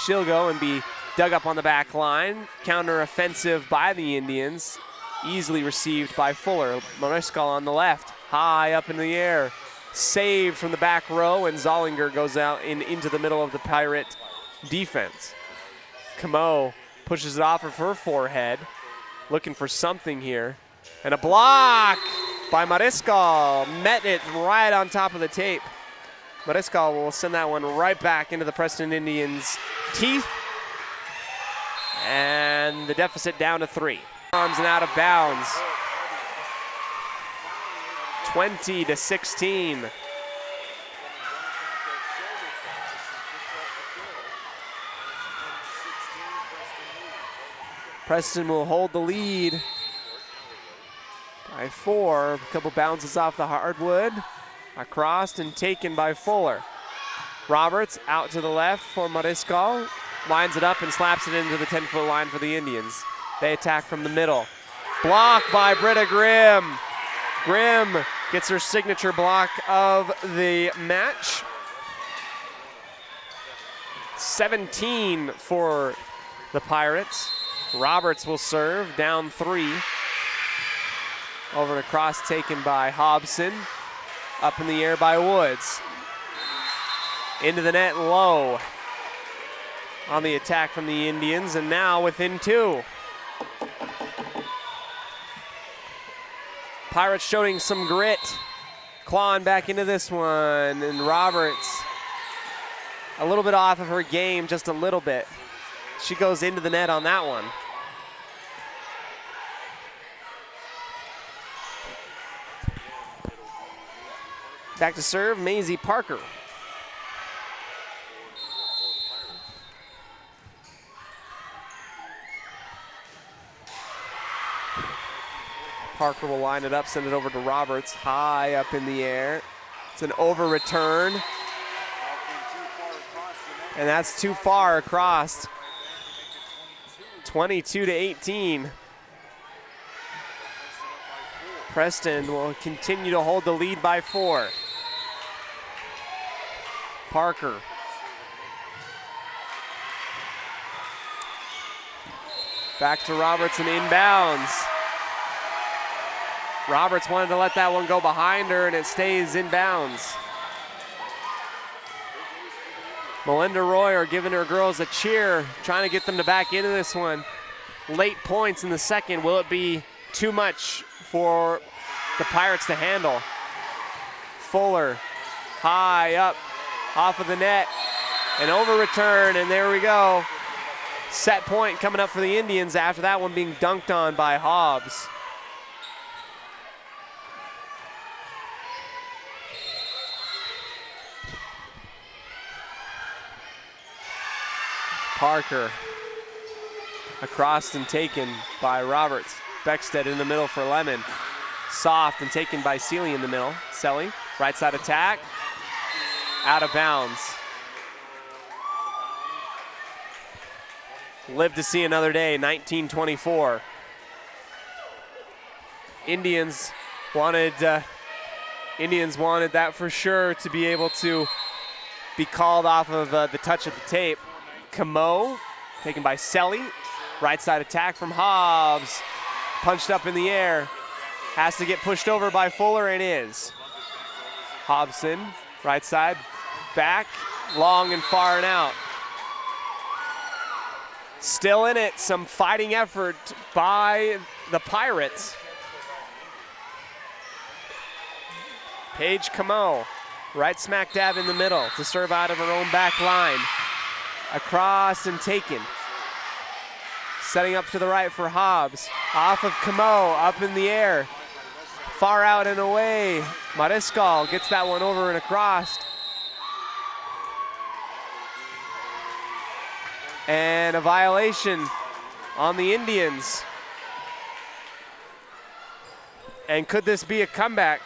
S2: She'll go and be dug up on the back line. Counter offensive by the Indians. Easily received by Fuller. Mariscal on the left, high up in the air. Saved from the back row, and Zollinger goes out into the middle of the Pirate defense. Camo pushes it off of her forehead, looking for something here. And a block by Mariscal. Met it right on top of the tape. Mariscal will send that one right back into the Preston Indians' teeth. And the deficit down to 3. Arms and out of bounds. 20-16. Preston will hold the lead by 4. A couple bounces off the hardwood. Across and taken by Fuller. Roberts out to the left for Mariscal. Lines it up and slaps it into the 10-foot line for the Indians. They attack from the middle. Blocked by Britta Grimm. Grimm gets her signature block of the match. 17 for the Pirates. Roberts will serve, down 3. Over and across, taken by Hobson. Up in the air by Woods. Into the net low on the attack from the Indians, and now within 2. Pirates showing some grit. Clawing back into this one, and Roberts a little bit off of her game, just a little bit. She goes into the net on that one. Back to serve, Maisie Parker. Parker will line it up, send it over to Roberts, high up in the air. It's an over return. And that's too far across. 22-18. Preston will continue to hold the lead by 4. Parker. Back to Roberts and inbounds. Roberts wanted to let that one go behind her, and it stays inbounds. Melinda Roy are giving her girls a cheer, trying to get them to back into this one. Late points in the second. Will it be too much for the Pirates to handle? Fuller, high up, off of the net, an over return, and there we go. Set point coming up for the Indians after that one being dunked on by Hobbs. Parker across and taken by Roberts. Beckstead in the middle for Lemon. Soft and taken by Sealy in the middle. Selly, right side attack. Out of bounds. Live to see another day, 19-24. Indians wanted that for sure to be able to be called off of the touch of the tape. Camo, taken by Selly. Right side attack from Hobbs. Punched up in the air. Has to get pushed over by Fuller and is. Hobson, right side, back, long and far and out. Still in it, some fighting effort by the Pirates. Paige Camo, right smack dab in the middle to serve out of her own back line. Across and taken. Setting up to the right for Hobbs. Off of Camo, up in the air. Far out and away. Mariscal gets that one over and across. And a violation on the Indians. And could this be a comeback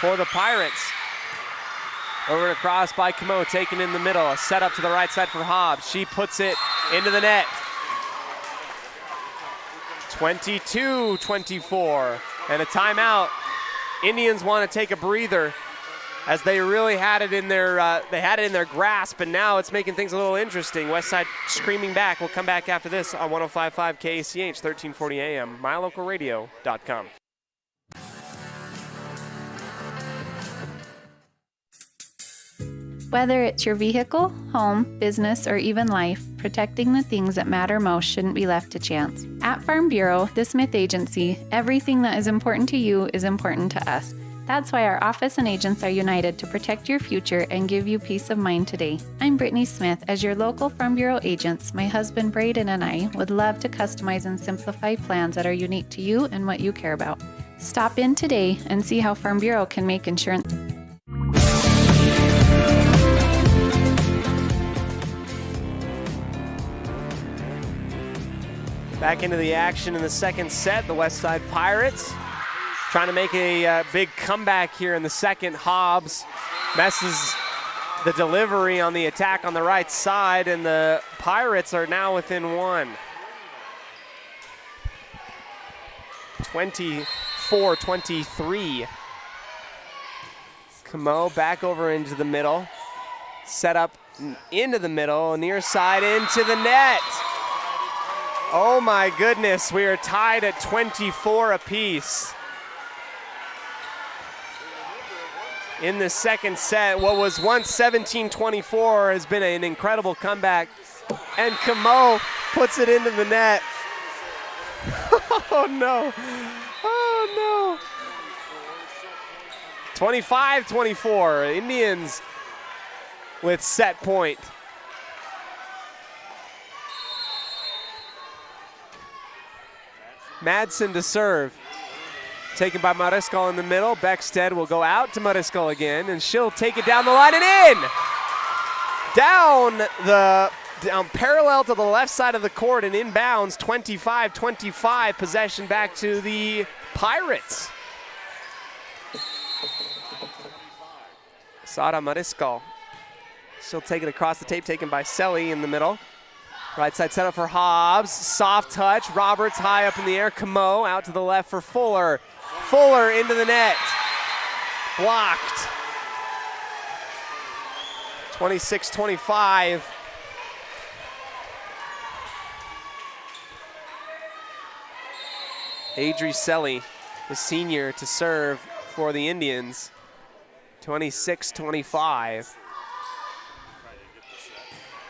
S2: for the Pirates? Over and across by Camo, taken in the middle. A set up to the right side for Hobbs. She puts it into the net. 22-24, and a timeout. Indians want to take a breather, as they really had it in their grasp, and now it's making things a little interesting. Westside screaming back. We'll come back after this on 105.5 KACH, 1340 AM, mylocalradio.com.
S12: Whether it's your vehicle, home, business, or even life, protecting the things that matter most shouldn't be left to chance. At Farm Bureau, the Smith Agency, everything that is important to you is important to us. That's why our office and agents are united to protect your future and give you peace of mind today. I'm Brittany Smith. As your local Farm Bureau agents, my husband Braden and I would love to customize and simplify plans that are unique to you and what you care about. Stop in today and see how Farm Bureau can make insurance.
S2: Back into the action in the second set, the Westside Pirates trying to make a big comeback here in the second. Hobbs messes the delivery on the attack on the right side, and the Pirates are now within one. 24-23. Camo back over into the middle. Set up into the middle, near side into the net. Oh my goodness, we are tied at 24 apiece. In the second set, what was once 17-24 has been an incredible comeback, and Camo puts it into the net. Oh no, oh no. 25-24, Indians with set point. Madsen to serve. Taken by Mariscal in the middle. Beckstead will go out to Mariscal again, and she'll take it down the line and in! Down parallel to the left side of the court and inbounds, 25-25, possession back to the Pirates. Sara Mariscal. She'll take it across the tape, taken by Selly in the middle. Right side set up for Hobbs. Soft touch. Roberts high up in the air. Camo out to the left for Fuller. Fuller into the net. Blocked. 26-25. Adri Selly, the senior, to serve for the Indians. 26-25.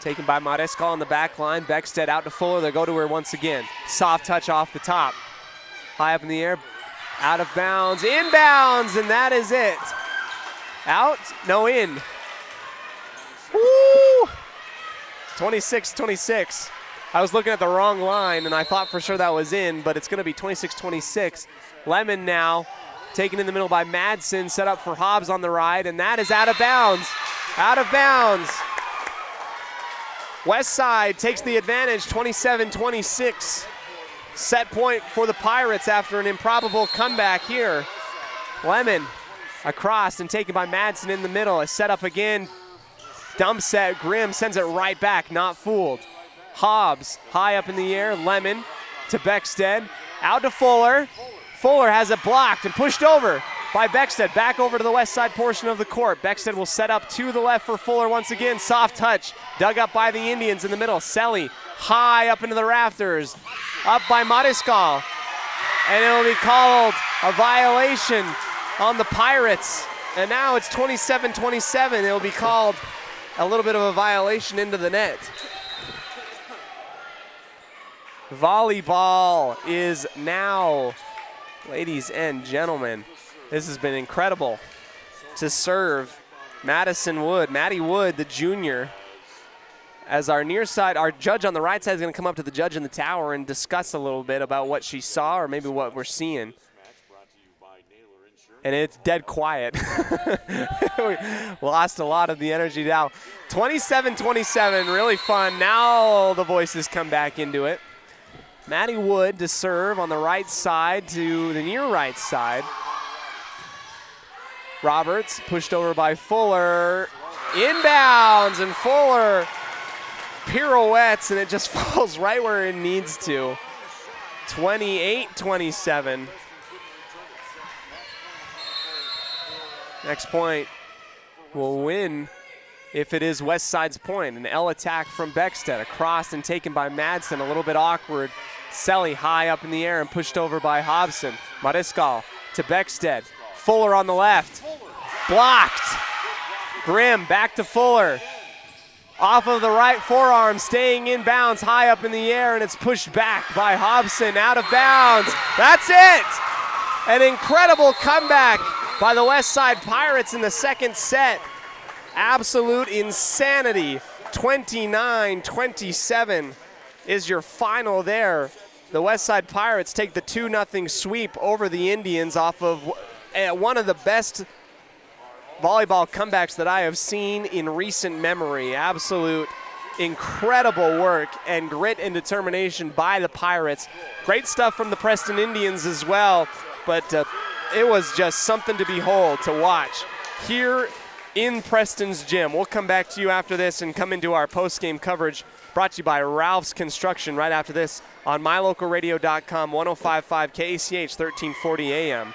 S2: Taken by Mariscal on the back line. Beckstead out to Fuller. They go to her once again. Soft touch off the top. High up in the air. Out of bounds. Inbounds, and that is it. Out? No, in. Woo! 26-26. I was looking at the wrong line, and I thought for sure that was in, but it's going to be 26-26. Lemon now taken in the middle by Madsen. Set up for Hobbs on the right, and that is out of bounds. Out of bounds. West Side takes the advantage, 27-26. Set point for the Pirates after an improbable comeback here. Lemon across and taken by Madsen in the middle. A set up again. Dump set. Grimm sends it right back, not fooled. Hobbs high up in the air. Lemon to Beckstead. Out to Fuller. Fuller has it blocked and pushed over by Beckstead. Back over to the west side portion of the court. Beckstead will set up to the left for Fuller once again. Soft touch. Dug up by the Indians in the middle. Selly high up into the rafters. Up by Mariscal. And it will be called a violation on the Pirates. And now it's 27-27. It will be called a little bit of a violation into the net. Volleyball is now, ladies and gentlemen, this has been incredible. To serve, Maddie Wood, the junior, as our near side, our judge on the right side is going to come up to the judge in the tower and discuss a little bit about what she saw or maybe what we're seeing. And it's dead quiet. We lost a lot of the energy now. 27-27, really fun. Now the voices come back into it. Maddie Wood to serve on the right side to the near right side. Roberts pushed over by Fuller. Inbounds, and Fuller pirouettes, and it just falls right where it needs to. 28-27. Next point will win if it is West Side's point. An L attack from Beckstead, across and taken by Madsen, a little bit awkward. Selly high up in the air and pushed over by Hobson. Mariscal to Beckstead. Fuller on the left. Blocked. Grimm back to Fuller. Off of the right forearm, staying in bounds, high up in the air, and it's pushed back by Hobson, out of bounds. That's it! An incredible comeback by the West Side Pirates in the second set. Absolute insanity. 29-27 is your final there. The West Side Pirates take the 2-0 sweep over the Indians off of one of the best volleyball comebacks that I have seen in recent memory. Absolute incredible work and grit and determination by the Pirates. Great stuff from the Preston Indians as well, but it was just something to behold, to watch here in Preston's gym. We'll come back to you after this and come into our post-game coverage brought to you by Ralph's Construction right after this on mylocalradio.com, 105.5 KACH, 1340 AM.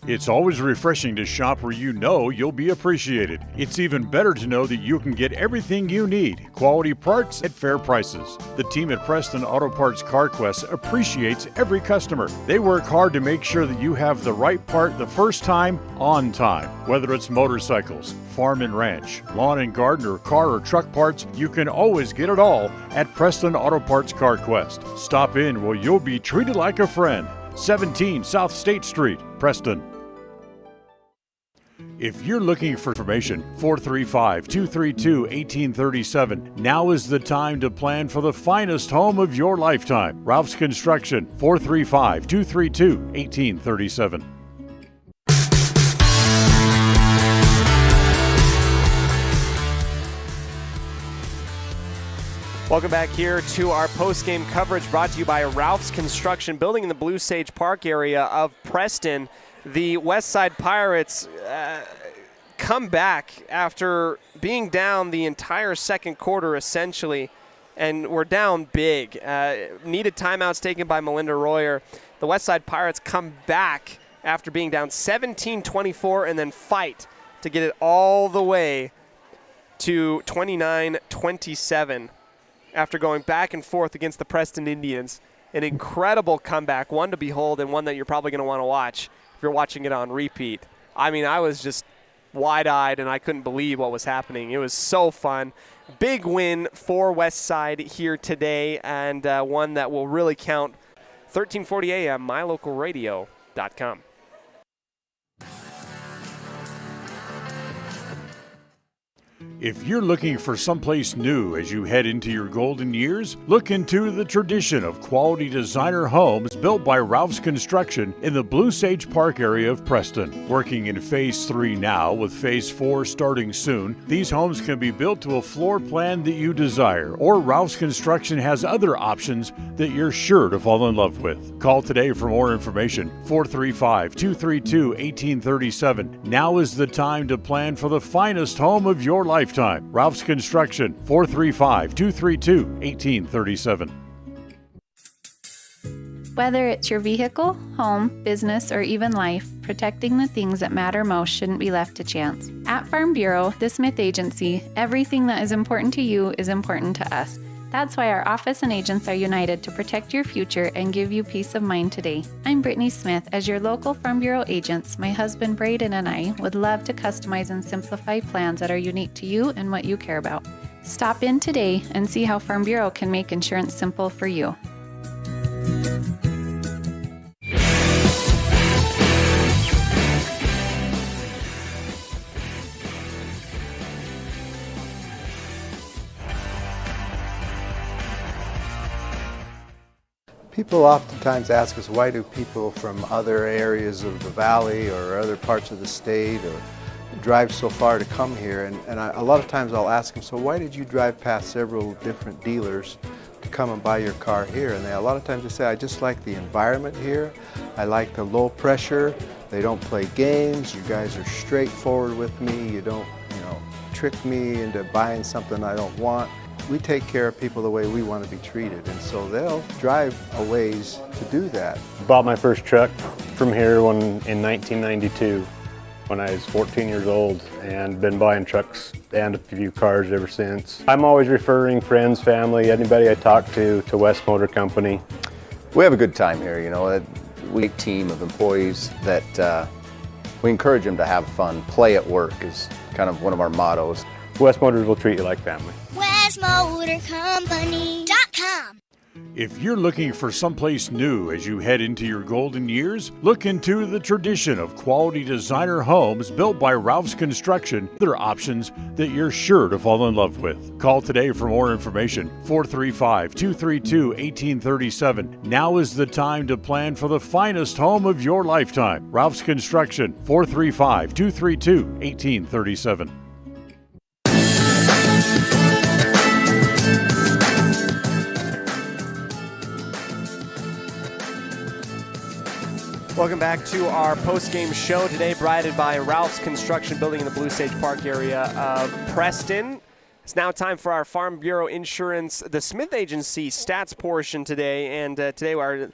S3: It's always refreshing to shop where you know you'll be appreciated. It's even better to know that you can get everything you need, quality parts at fair prices. The team at Preston Auto Parts CarQuest appreciates every customer. They work hard to make sure that you have the right part the first time, on time. Whether it's motorcycles, farm and ranch, lawn and garden, or car or truck parts, you can always get it all at Preston Auto Parts CarQuest. Stop in where you'll be treated like a friend. 17 South State Street, Preston. If you're looking for information, 435-232-1837. Now is the time to plan for the finest home of your lifetime. Ralph's Construction, 435-232-1837.
S2: Welcome back here to our post-game coverage brought to you by Ralph's Construction, building in the Blue Sage Park area of Preston. The Westside Pirates come back after being down the entire second quarter, essentially, and were down big. Needed timeouts taken by Melinda Royer. The Westside Pirates come back after being down 17-24 and then fight to get it all the way to 29-27 after going back and forth against the Preston Indians. An incredible comeback, one to behold and one that you're probably going to want to watch if you're watching it on repeat. I mean, I was just wide-eyed and I couldn't believe what was happening. It was so fun. Big win for Westside here today, and one that will really count. 1340 AM, mylocalradio.com.
S3: If you're looking for someplace new as you head into your golden years, look into the tradition of quality designer homes built by Ralph's Construction in the Blue Sage Park area of Preston. Working in Phase 3 now, with Phase 4 starting soon, these homes can be built to a floor plan that you desire, or Ralph's Construction has other options that you're sure to fall in love with. Call today for more information, 435-232-1837. Now is the time to plan for the finest home of your lifetime. Ralph's Construction, 435-232-1837.
S12: Whether it's your vehicle, home, business, or even life, protecting the things that matter most shouldn't be left to chance. At Farm Bureau, the Smith Agency, everything that is important to you is important to us. That's why our office and agents are united to protect your future and give you peace of mind today. I'm Brittany Smith. As your local Farm Bureau agents, my husband Braden and I would love to customize and simplify plans that are unique to you and what you care about. Stop in today and see how Farm Bureau can make insurance simple for you.
S14: People oftentimes ask us, why do people from other areas of the valley or other parts of the state or drive so far to come here? And a lot of times I'll ask them, so why did you drive past several different dealers to come and buy your car here? And a lot of times they say, I just like the environment here. I like the low pressure. They don't play games. You guys are straightforward with me. You don't, trick me into buying something I don't want. We take care of people the way we want to be treated, and so they'll drive a ways to do that.
S15: Bought my first truck from here in 1992 when I was 14 years old, and been buying trucks and a few cars ever since. I'm always referring friends, family, anybody I talk to West Motor Company.
S16: We have a good time here, We a team of employees that we encourage them to have fun. Play at work is kind of one of our mottos.
S15: West Motors will treat you like family.
S3: WestMotorCompany.com. If you're looking for someplace new as you head into your golden years, look into the tradition of quality designer homes built by Ralph's Construction. There are options that you're sure to fall in love with. Call today for more information, 435-232-1837. Now is the time to plan for the finest home of your lifetime. Ralph's Construction, 435-232-1837.
S2: Welcome back to our post-game show today, provided by Ralph's Construction Building in the Blue Sage Park area of Preston. It's now time for our Farm Bureau Insurance, the Smith Agency stats portion today, and today our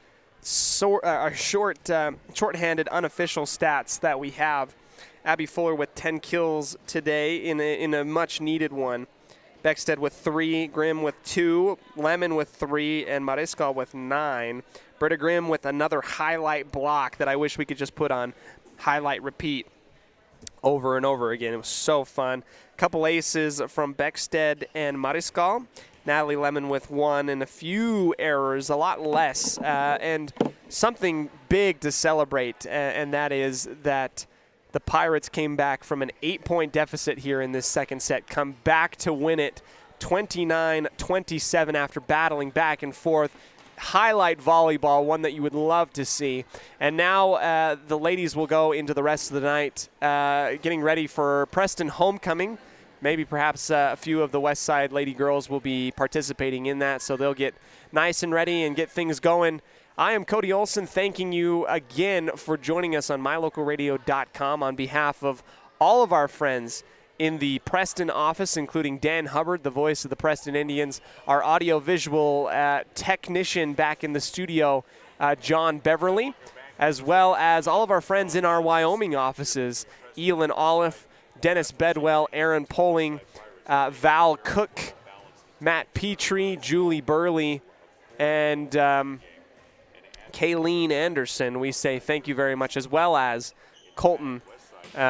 S2: short-handed unofficial stats that we have. Abby Fuller with 10 kills today in a much-needed one. Beckstead with 3, Grimm with 2, Lemon with 3, and Mariscal with 9. Britta Grimm with another highlight block that I wish we could just put on highlight repeat over and over again. It was so fun. Couple aces from Beckstead and Mariscal. Natalie Lemon with 1 and a few errors, a lot less, and something big to celebrate, and that is that the Pirates came back from an 8-point deficit here in this second set, come back to win it 29-27 after battling back and forth. Highlight volleyball, one that you would love to see. And now the ladies will go into the rest of the night getting ready for Preston homecoming. Maybe perhaps a few of the West Side Lady girls will be participating in that, so they'll get nice and ready and get things going. I am Cody Olsen, thanking you again for joining us on mylocalradio.com on behalf of all of our friends in the Preston office, including Dan Hubbard, the voice of the Preston Indians, our audio-visual technician back in the studio, John Beverly, as well as all of our friends in our Wyoming offices, Elin Olive, Dennis Bedwell, Aaron Poling, Val Cook, Matt Petrie, Julie Burley, and Kayleen Anderson. We say thank you very much, as well as Colton